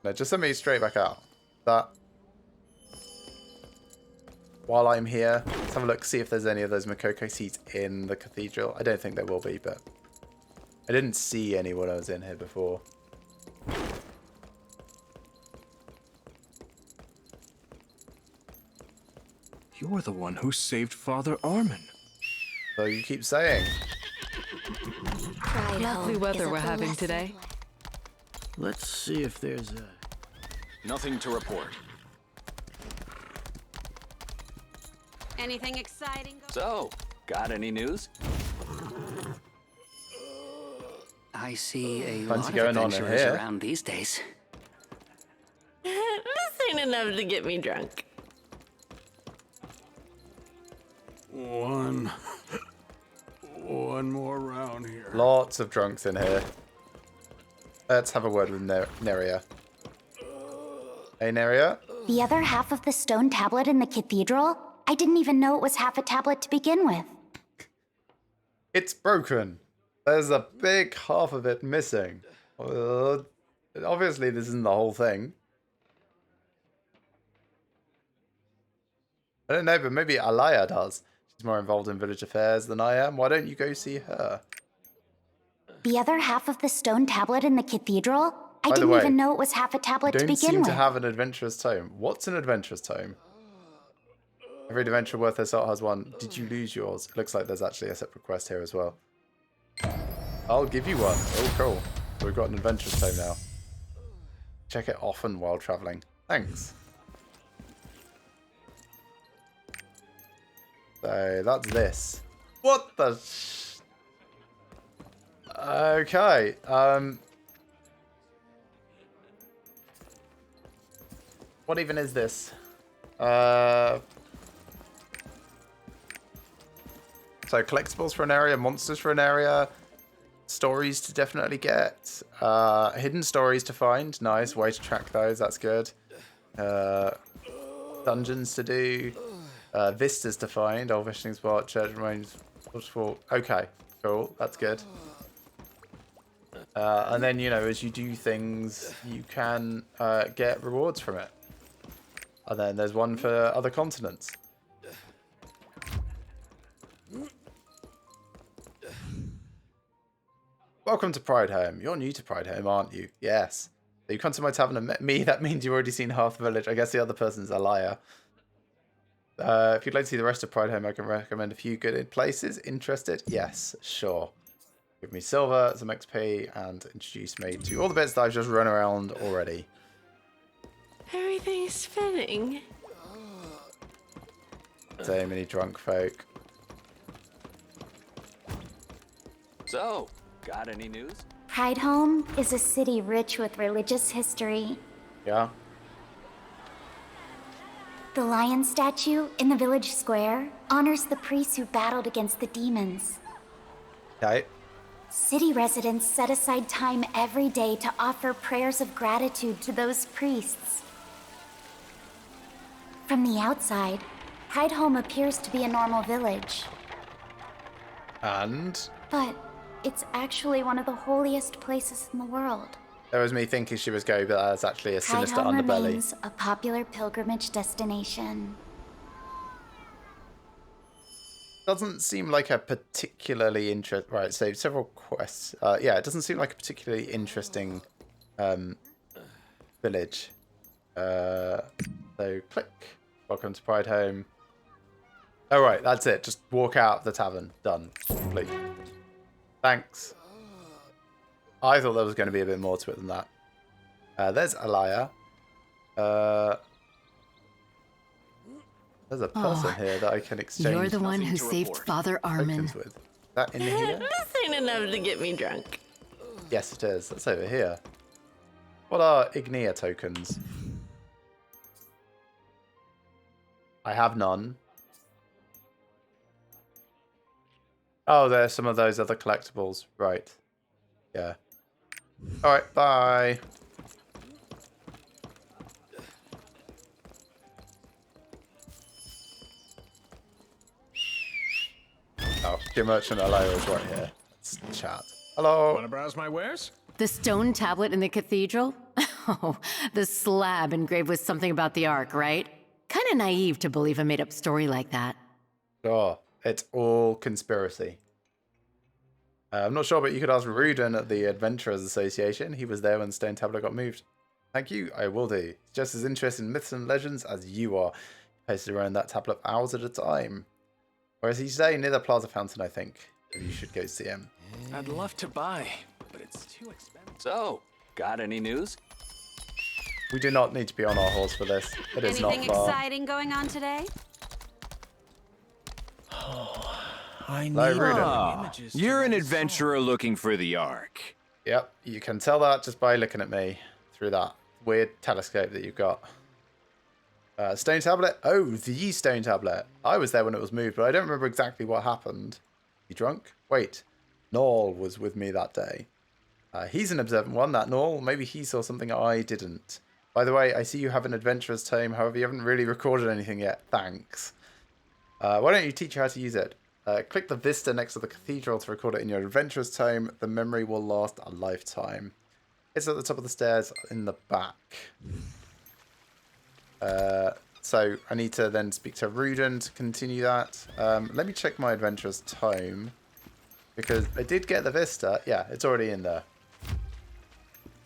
No, just send me straight back out. That. While I'm here, let's have a look, see if there's any of those Makoko seeds in the cathedral. I don't think there will be, but I didn't see any when I was in here before. You're the one who saved Father Armin. So you keep saying. Lovely weather we're having today. Let's see if there's a Nothing to report. Anything exciting? So, got any news? I see a Plenty lot of going on in adventurers here. around these days. This ain't enough to get me drunk. One more round here. Lots of drunks in here. Let's have a word with Neria. Hey, Neria? The other half of the stone tablet in the cathedral? I didn't even know it was half a tablet to begin with. It's broken. There's a big half of it missing. Obviously, this isn't the whole thing. I don't know, but maybe Alaya does. She's more involved in village affairs than I am. Why don't you go see her? The other half of the stone tablet in the cathedral? I By the didn't way, even know it was half a tablet to don't begin seem with. to have an adventurous tome. What's an adventurous tome? Every adventure worth their salt has one. Did you lose yours? It looks like there's actually a separate quest here as well. I'll give you one. Oh, cool. So we've got an adventurous tome now. Check it often while traveling. Thanks. So that's this. What the? Okay. What even is this? So collectibles for an area, monsters for an area, stories to definitely get, hidden stories to find. Nice way to track those. That's good. Dungeons to do, vistas to find. Old fishing spot, church remains, waterfall. Okay, cool. That's good. And then, you know, as you do things, you can get rewards from it. And then there's one for other continents. Welcome to Pride Home. You're new to Pride Home, aren't you? Yes. So you come to my tavern and met me. That means you've already seen half the village. I guess the other person's a liar. If you'd like to see the rest of Pride Home, I can recommend a few good places. Interested? Yes, sure. Give me silver, some XP, and introduce me to all the bits that I've just run around already. Everything's spinning. So many drunk folk. So, got any news? Pride Home is a city rich with religious history. Yeah. The lion statue in the village square honors the priests who battled against the demons. Okay. City residents set aside time every day to offer prayers of gratitude to those priests. From the outside, Pride Home appears to be a normal village. And? But it's actually one of the holiest places in the world. That was me thinking she was gay, but that's actually a Pride sinister Home underbelly. remains a popular pilgrimage destination. Doesn't seem like a particularly interesting... Right, so several quests. Yeah, it doesn't seem like a particularly interesting village. So click. Welcome to Pride Home. Oh, right, that's it. Just walk out of the tavern. Done. Complete. Thanks. I thought there was going to be a bit more to it than that. There's Alaya. There's a person here that I can exchange. You're the one who saved Father Armin. With. Is that in here? This ain't enough to get me drunk. Yes, it is. That's over here. What are Ignia tokens? I have none. Oh, there's some of those other collectibles. Right. Yeah. Alright, bye. Oh, your merchant Alaya is right here. Let's chat. Hello. Want to browse my wares? The stone tablet in the cathedral? Oh, the slab engraved with something about the Ark, right? Kind of naive to believe a made-up story like that. Sure. It's all conspiracy. I'm not sure, but you could ask Rudin at the Adventurers Association. He was there when the stone tablet got moved. Thank you, I will do. He's just as interested in myths and legends as you are. He posted around that tablet for hours at a time. Or as he say, near the Plaza Fountain, I think. You should go see him. I'd love to buy, but it's too expensive. So, got any news? We do not need to be on our horse for this. It is Anything not far. exciting going on today? I Hello, need Rudin. You're an adventurer looking for the Ark. Yep, you can tell that just by looking at me through that weird telescope that you've got. Stone tablet? Oh, the stone tablet. I was there when it was moved, but I don't remember exactly what happened. You drunk? Wait, Noel was with me that day. He's an observant one, that Noel. Maybe he saw something I didn't. By the way, I see you have an adventurer's tome. However, you haven't really recorded anything yet. Thanks. Why don't you teach you how to use it? Click the vista next to the cathedral to record it in your adventurer's tome. The memory will last a lifetime. It's at the top of the stairs in the back. So I need to then speak to Rudin to continue that. Let me check my adventurer's tome. Because I did get the vista. Yeah, it's already in there.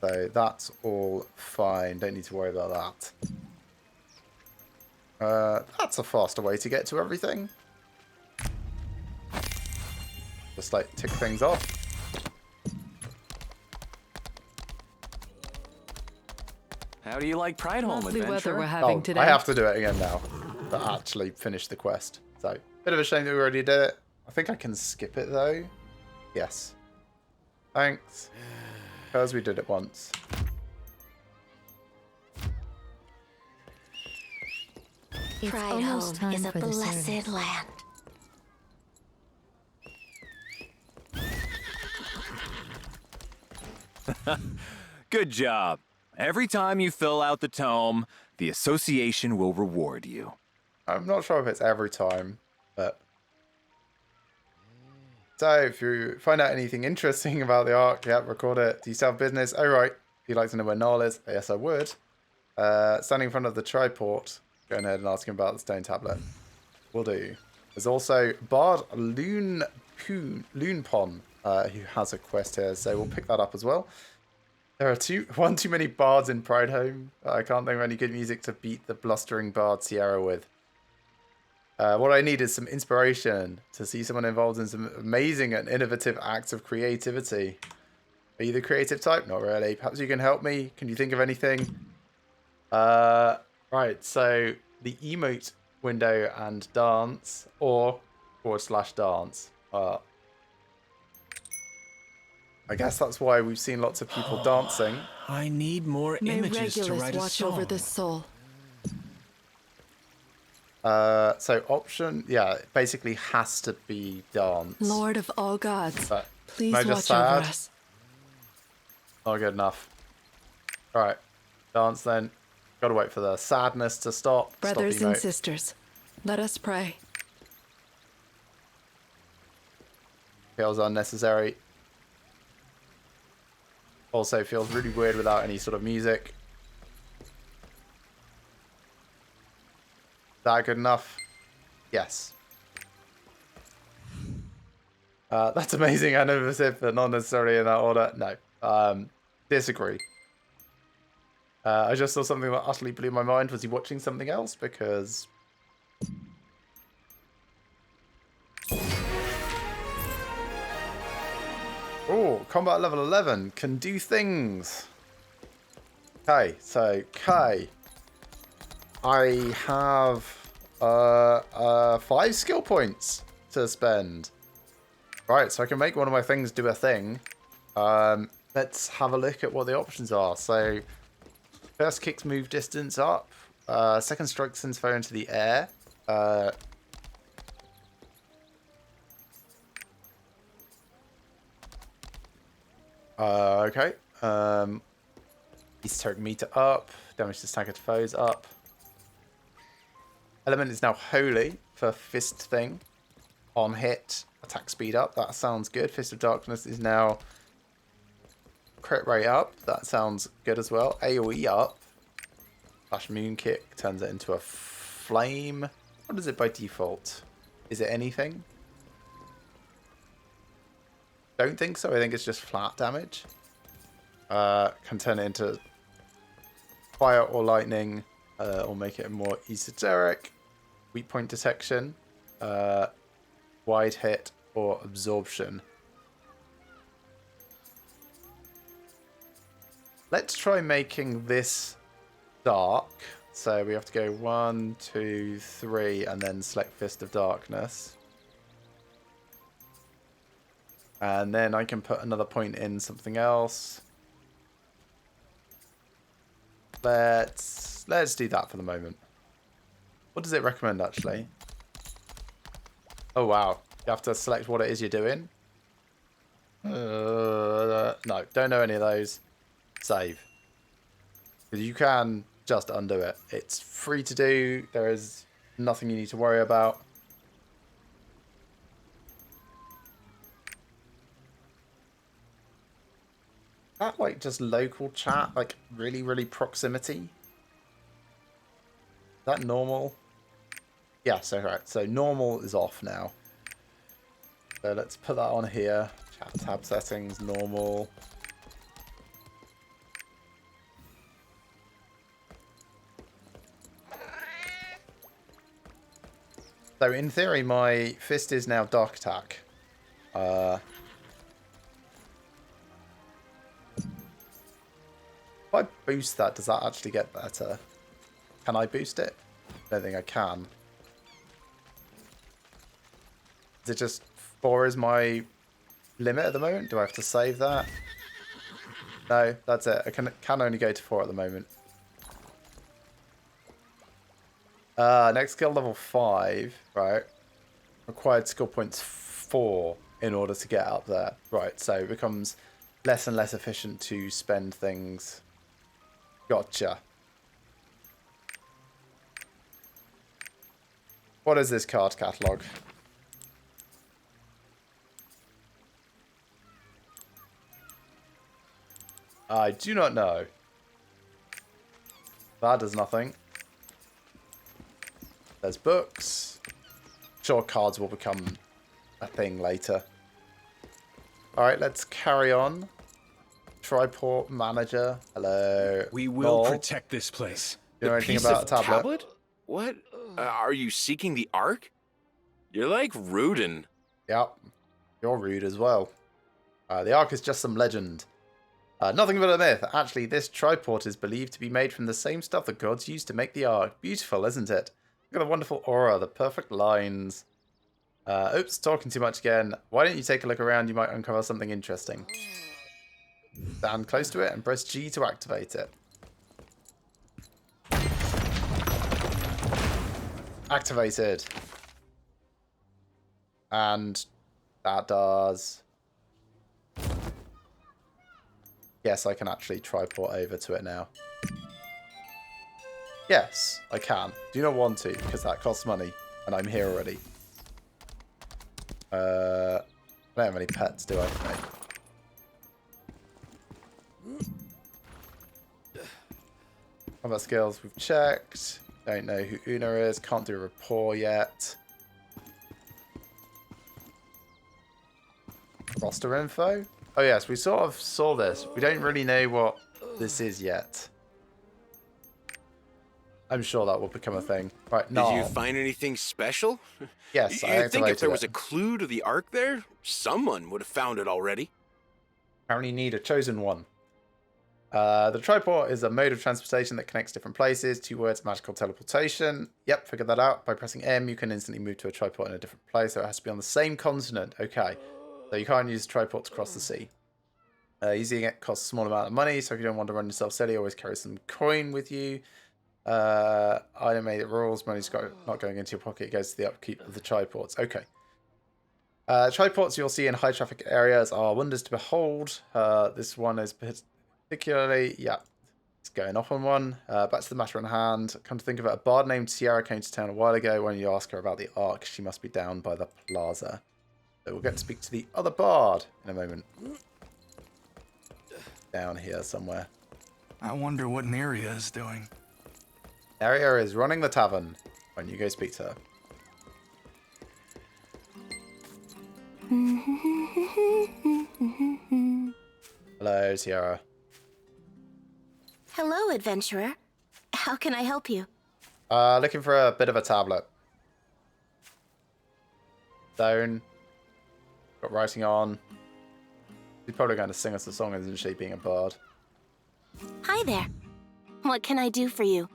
So that's all fine. Don't need to worry about that. That's a faster way to get to everything. Just like tick things off. How do you like Prideholme, Lovely adventurer? weather we're having today. I have to do it again now to actually finish the quest. So, bit of a shame that we already did it. I think I can skip it though. Yes. Thanks. Because we did it once. It's almost time is a for the blessed service. land. Good job. Every time you fill out the tome, the association will reward you. I'm not sure if it's every time, but... So, if you find out anything interesting about the Ark, yeah, record it. Do you still have business? Oh, right. If you'd like to know where Noel is, yes, I would. Standing in front of the triport, go ahead and ask him about the stone tablet. Will do. There's also Bard Loonpon, who has a quest here, so we'll pick that up as well. There are one too many bards in Prideholme. I can't think of any good music to beat the blustering bard Sierra with. What I need is some inspiration to see someone involved in some amazing and innovative acts of creativity. Are you the creative type? Not really. Perhaps you can help me. Can you think of anything? Right, so the emote window and dance, or /dance. I guess that's why we've seen lots of people dancing. I need more May images to Regulus write a watch song. over this soul. So option, yeah, it basically has to be dance. Lord of all gods, But please am I watch just over sad? us. Not good enough. Alright, dance then. Gotta wait for the sadness to stop. Brothers Stop and emote. sisters, let us pray. Feels unnecessary. Also feels really weird without any sort of music. Is that good enough? Yes. That's amazing. I never said, but not necessarily in that order. No. Disagree. I just saw something that utterly blew my mind. Was he watching something else? Because... Oh, combat level 11. Can do things. Okay, so K. I have 5 skill points to spend. Right, so I can make one of my things do a thing. Let's have a look at what the options are. So, first kicks move distance up. Second strike sends foe into the air. Okay. Esoteric meter up. Damage to staggered foes up. Element is now holy for fist thing. On hit, attack speed up. That sounds good. Fist of Darkness is now crit rate up. That sounds good as well. AoE up. Flash Moon Kick turns it into a flame. What is it by default? Is it anything? Don't think so. I think it's just flat damage. Can turn it into fire or lightning, or make it more esoteric. Weak point detection, wide hit, or absorption. Let's try making this dark. So we have to go 1, 2, 3, and then select Fist of Darkness. And then I can put another point in something else. Let's do that for the moment. What does it recommend, actually? Oh, wow. You have to select what it is you're doing. No, don't know any of those. Save. Because you can just undo it. It's free to do. There is nothing you need to worry about. That like just local chat, like really proximity. Is that normal? Yeah, so right. So normal is off now. So let's put that on here. Chat tab settings, normal. So in theory, my fist is now dark attack. If I boost that, does that actually get better? Can I boost it? I don't think I can. Is it just 4 is my limit at the moment? Do I have to save that? No, that's it. I can only go to 4 at the moment. Next skill level 5, right? Required skill points 4 in order to get up there. Right, so it becomes less and less efficient to spend things. Gotcha. What is this card catalogue? I do not know. That does nothing. There's books. Sure, cards will become a thing later. Alright, let's carry on. Triport manager. Hello. We will Noel. protect this place. You know The anything piece about of a tablet? What? Are you seeking the Ark? You're like Rudin. Yep. You're rude as well. The Ark is just some legend. Nothing but a myth. Actually, this triport is believed to be made from the same stuff the gods used to make the Ark. Beautiful, isn't it? Look at the wonderful aura, the perfect lines. Oops, talking too much again. Why don't you take a look around? You might uncover something interesting. Stand close to it and press G to activate it. Activated. And that does... Yes, I can actually triport over to it now. Yes, I can. Do not want to, because that costs money, and I'm here already. I don't have any pets, do I? No. Combat skills, we've checked. Don't know who Una is. Can't do a rapport yet. Roster info? Oh yes, we sort of saw this. We don't really know what this is yet. I'm sure that will become a thing. Right, no. Did you find anything special? Yes, I You think if there was activated a clue to the Ark there, someone would have found it already? Apparently need a chosen one. The triport is a mode of transportation that connects different places. 2 words, magical teleportation. Yep, figured that out. By pressing M, you can instantly move to a triport in a different place, so it has to be on the same continent. Okay. So you can't use triport to cross the sea. Using it costs a small amount of money, so if you don't want to run yourself silly, always carry some coin with you. Item made it rules, money's not going into your pocket, it goes to the upkeep of the triports. Okay. Triports you'll see in high traffic areas are wonders to behold. This one is particularly, yeah, it's going off on one. Back to the matter in hand. Come to think of it, a bard named Sierra came to town a while ago. When you ask her about the Ark, she must be down by the plaza. So we'll get to speak to the other bard in a moment. Down here somewhere. I wonder what Neria is doing. Neria is running the tavern when you go speak to her. Hello, Sierra. Hello, adventurer. How can I help you? Looking for a bit of a tablet. Stone. Got writing on. She's probably going to sing us a song, isn't she, being a bard? Hi there. What can I do for you?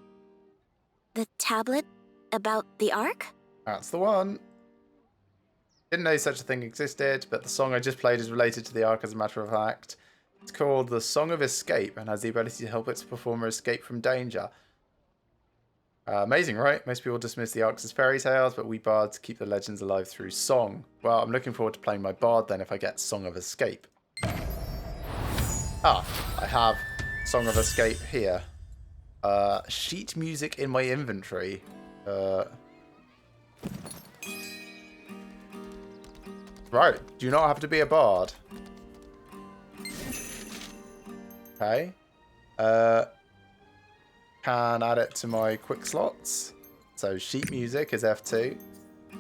The tablet about the Ark? That's the one. Didn't know such a thing existed, but the song I just played is related to the Ark as a matter of fact. It's called The Song of Escape and has the ability to help its performer escape from danger. Amazing, right? Most people dismiss the Arks as fairy tales, but we bards keep the legends alive through song. Well, I'm looking forward to playing my bard then if I get Song of Escape. Ah, I have Song of Escape here. Sheet music in my inventory. Right, do you not have to be a bard? Okay. Can add it to my quick slots. So sheet music is F2.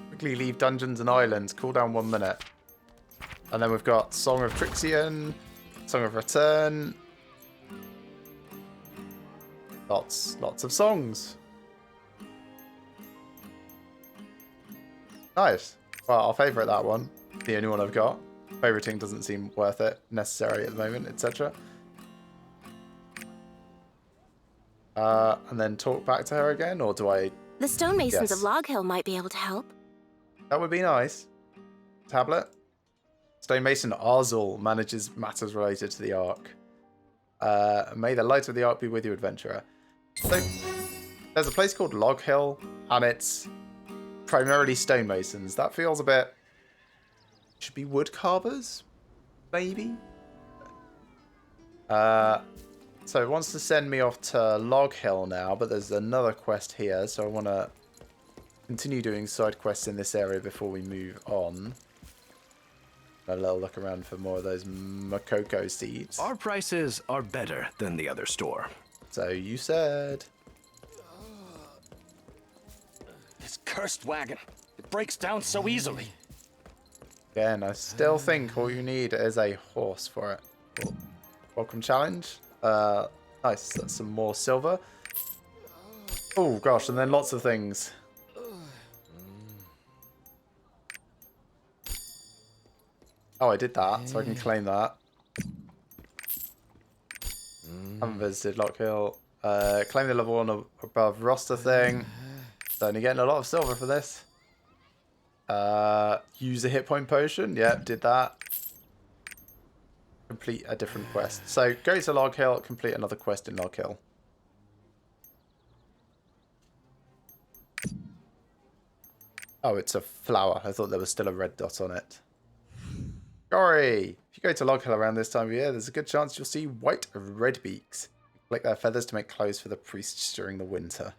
Quickly leave dungeons and islands. Cooldown 1 minute. And then we've got Song of Trixion, Song of Return. Lots of songs. Nice. Well, I'll favourite that one. The only one I've got. Favoriting doesn't seem worth it, necessary at the moment, etc. And then talk back to her again, or do I... The stonemasons of Yes. Log Hill might be able to help. That would be nice. Tablet. Stonemason Arzul manages matters related to the Ark. May the light of the Ark be with you, adventurer. So, there's a place called Log Hill, and it's primarily stonemasons. That feels a bit... Should be wood carvers? Maybe? So it wants to send me off to Log Hill now, but there's another quest here, so I want to continue doing side quests in this area before we move on. A little look around for more of those Makoko seeds. Our prices are better than the other store. So you said. This cursed wagon. It breaks down so easily. Again, I still think all you need is a horse for it. Cool. Welcome challenge. Nice. That's some more silver. Oh gosh, and then lots of things. Oh, I did that, so I can claim that. Haven't visited Lock Hill. Claim the level 1 above roster thing. So only getting a lot of silver for this. Use a hit point potion. Yep, did that. Complete a different quest. So go to Log Hill, complete another quest in Log Hill. Oh, it's a flower. I thought there was still a red dot on it. Sorry. If you go to Log Hill around this time of year, there's a good chance you'll see white redbeaks. Collect their feathers to make clothes for the priests during the winter.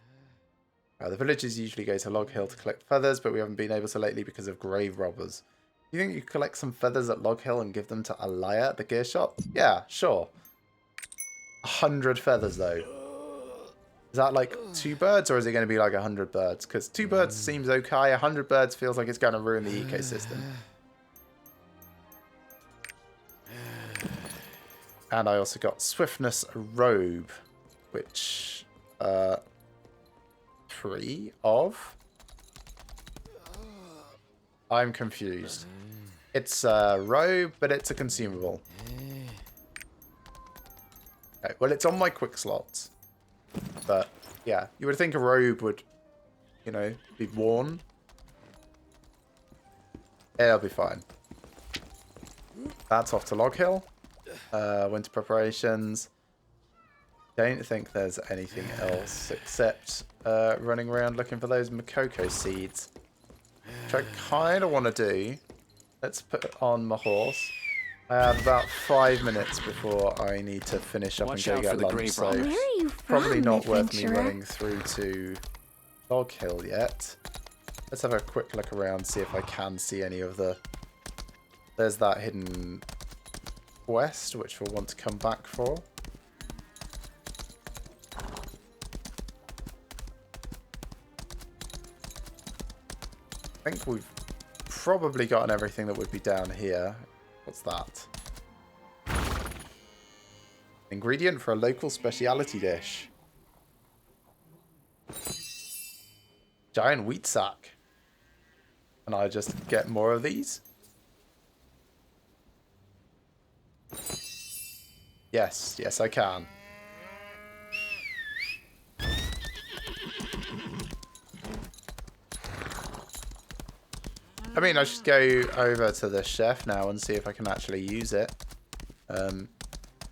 The villagers usually go to Log Hill to collect feathers, but we haven't been able to lately because of grave robbers. Do you think you could collect some feathers at Log Hill and give them to Alaya at the gear shop? Yeah, sure. 100 feathers, though. Is that like 2 birds, or is it going to be like 100 birds? Because 2 birds seems okay. 100 birds feels like it's going to ruin the ecosystem. And I also got Swiftness Robe, which... 3 of... I'm confused. It's a robe, but it's a consumable. Okay, well, it's on my quick slots. But, yeah, you would think a robe would, you know, be worn. It'll be fine. That's off to Log Hill. Winter preparations. Don't think there's anything else except running around looking for those Makoko seeds. Which I kind of want to do. Let's put on my horse. I have about 5 minutes before I need to finish up and go get lunch, so Where are you from, probably not worth me adventurer? running through to Log Hill yet. Let's have a quick look around, see if I can see any of the... There's that hidden quest, which we'll want to come back for. I think we've probably gotten everything that would be down here. What's that? Ingredient for a local speciality dish. Giant wheat sack. Can I just get more of these? Yes, yes I can. I mean, I should go over to the chef now and see if I can actually use it.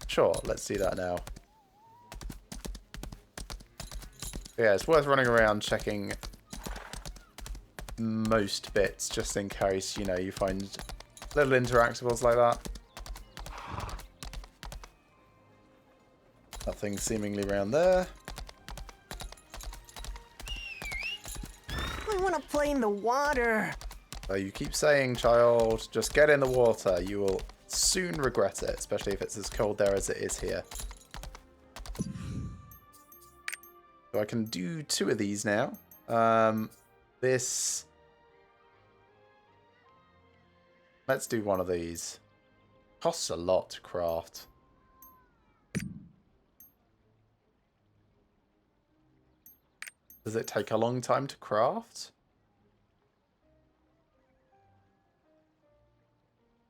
Sure, let's do that now. Yeah, it's worth running around checking most bits just in case, you know, you find little interactables like that. Nothing seemingly around there. I want to play in the water. So you keep saying, child, just get in the water. You will soon regret it, especially if it's as cold there as it is here. So I can do 2 of these now. This... Let's do one of these. Costs a lot to craft. Does it take a long time to craft?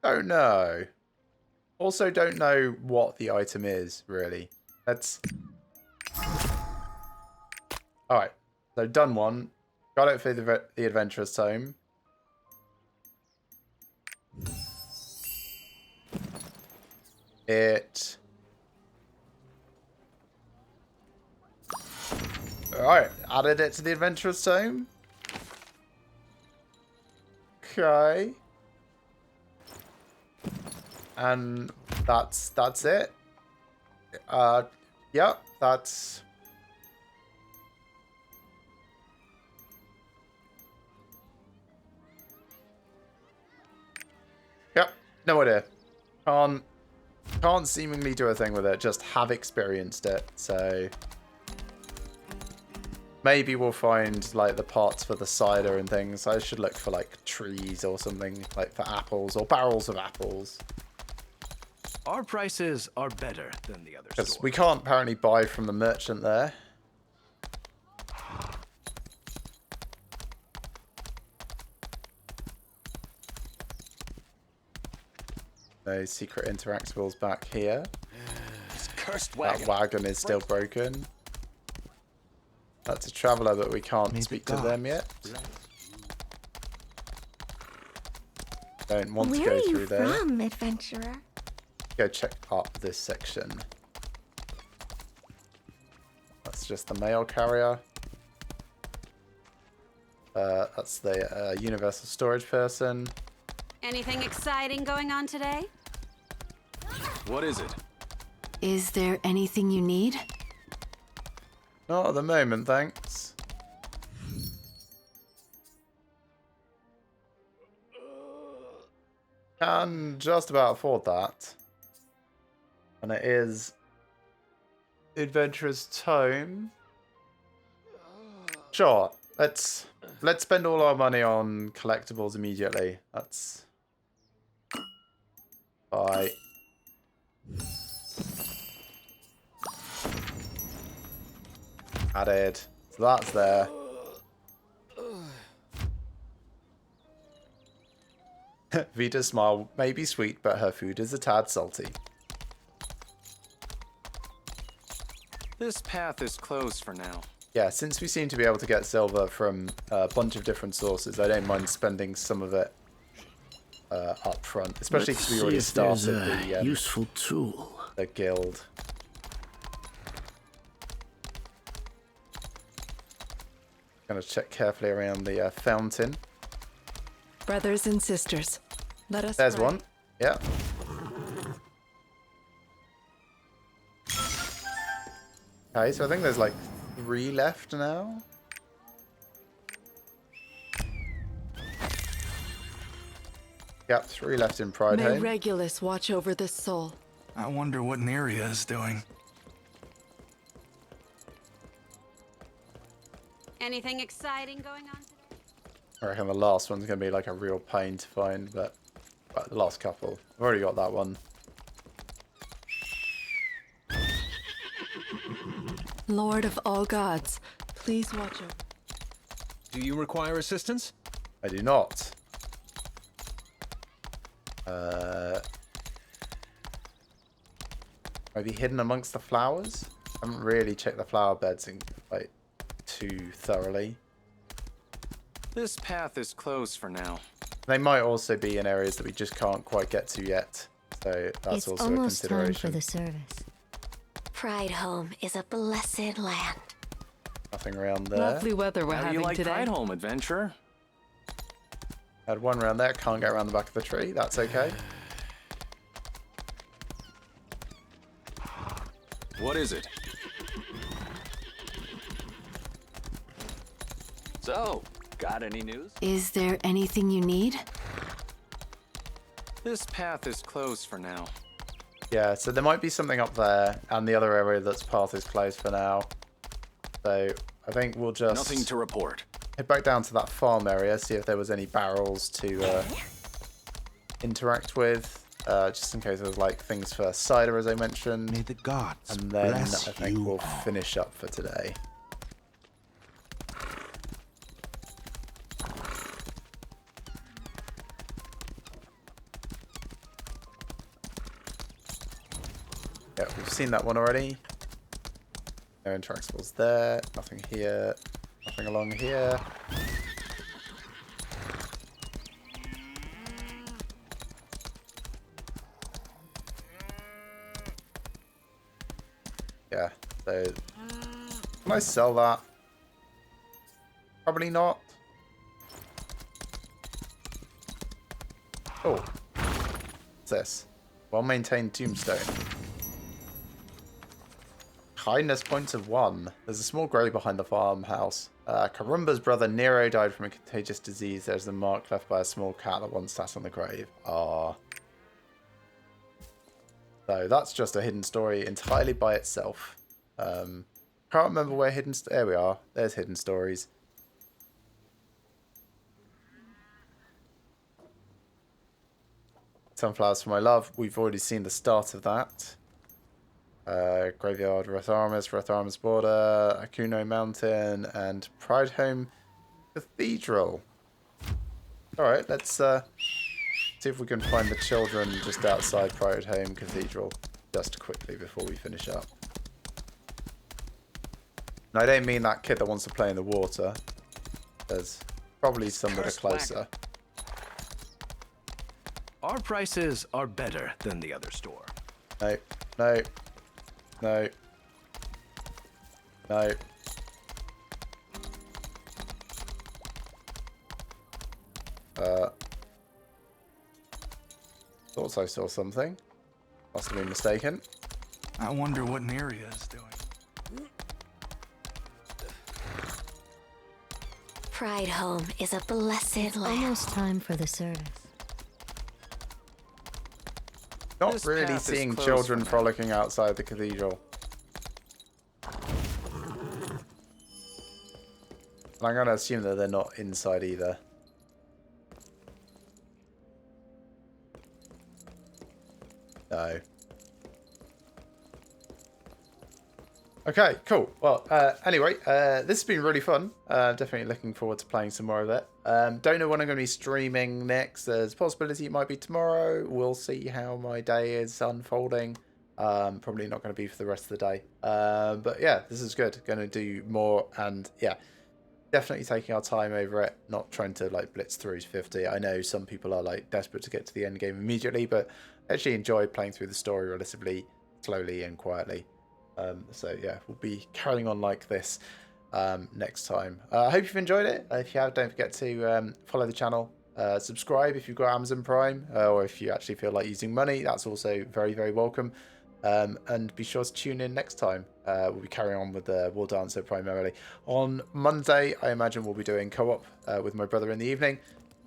Don't know. Also don't know what the item is, really. Let's... Alright, so done one. Got it for the Adventurous Tome. It... Alright, added it to the Adventurous Tome. Okay. And that's it. Yeah, that's... Yep, no idea. Can't seemingly do a thing with it, just have experienced it, so... Maybe we'll find, like, the pots for the cider and things. I should look for, like, trees or something, like, for apples, or barrels of apples. Our prices are better than the other Because store. we can't apparently buy from the merchant there. No secret interactables back here. This cursed wagon. That wagon is still broken. That's a traveller, but we can't speak to them yet. Don't want to go through there. Where are you from, adventurer? Go check up this section. That's just the mail carrier. That's the universal storage person. Anything exciting going on today? What is it? Is there anything you need? Not at the moment, thanks. Can just about afford that. And it is Adventurous Tome. Sure, let's spend all our money on collectibles immediately. That's... Bye. Added. So that's there. Vita's smile may be sweet, but her food is a tad salty. This path is closed for now. Yeah, since we seem to be able to get silver from a bunch of different sources, I don't mind spending some of it up front, especially because we already started the useful tool. The guild. Gonna check carefully around the fountain. Brothers and sisters, let us There's pray. one. Yeah. Okay, so I think there's like 3 left now. Yep, 3 left in Pride May Home. Regulus watch over this soul. I wonder what Neria is doing. Anything exciting going on today? I reckon the last one's going to be like a real pain to find, but the last couple. I've already got that one. Lord of all gods, please watch over. Do you require assistance? I do not. Maybe hidden amongst the flowers? I haven't really checked the flower beds in, like, too thoroughly. This path is closed for now. They might also be in areas that we just can't quite get to yet. So that's It's also a almost time consideration. for the service. Pride Home is a blessed land. Nothing around there. Lovely weather we're How do having you like today. Pride Home, Adventurer? Had one around there. Can't get around the back of the tree. That's okay. What is it? So, got any news? Is there anything you need? This path is closed for now. Yeah, so there might be something up there, and the other area that's path is closed for now. So I think we'll just Nothing to report. head back down to that farm area, see if there was any barrels to interact with, just in case there was like things for cider, as I mentioned. May the gods and then I think we'll finish up for today. Yeah, we've seen that one already. No interactables there. Nothing here. Nothing along here. Yeah, so can I sell that? Probably not. Oh, what's this? Well-maintained tombstone. Kindness points of 1. There's a small grove behind the farmhouse. Karumba's brother Nero died from a contagious disease. There's a mark left by a small cat that once sat on the grave. Ah. So that's just a hidden story entirely by itself. Can't remember where hidden... There we are. There's hidden stories. Sunflowers for my love. We've already seen the start of that. Graveyard, Ratharmas Border, Akuno Mountain, and Pride Home Cathedral. Alright, let's see if we can find the children just outside Pride Home Cathedral just quickly before we finish up. And I don't mean that kid that wants to play in the water. There's probably some that are closer. Our prices are better than the other store. No, no. No. No. Thought I saw something. Must have been mistaken. I wonder what Neria is doing. Pride Home is a blessed land. Almost time for the service. Not This really path is seeing closed children for now. frolicking outside the cathedral. I'm going to assume that they're not inside either. No. Okay, cool. Well, anyway, this has been really fun. Definitely looking forward to playing some more of it. Don't know when I'm going to be streaming next. There's a possibility it might be tomorrow. We'll see how my day is unfolding. Probably not going to be for the rest of the day. But yeah, this is good. Going to do more, and yeah, definitely taking our time over it. Not trying to like blitz through to 50. I know some people are like desperate to get to the end game immediately, but I actually enjoy playing through the story relatively slowly and quietly. So yeah, we'll be carrying on like this next time. I hope you've enjoyed it. If you have, don't forget to follow the channel, subscribe if you've got Amazon Prime, or if you actually feel like using money, that's also very, very welcome. And be sure to tune in next time. We'll be carrying on with the War Dancer primarily. On Monday, I imagine we'll be doing co-op with my brother in the evening.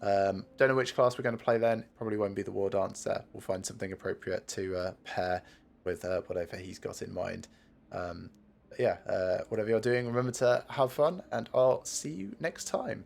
Don't know which class we're going to play then. Probably won't be the War Dancer. We'll find something appropriate to pair with whatever he's got in mind. Yeah, whatever you're doing, remember to have fun, and I'll see you next time.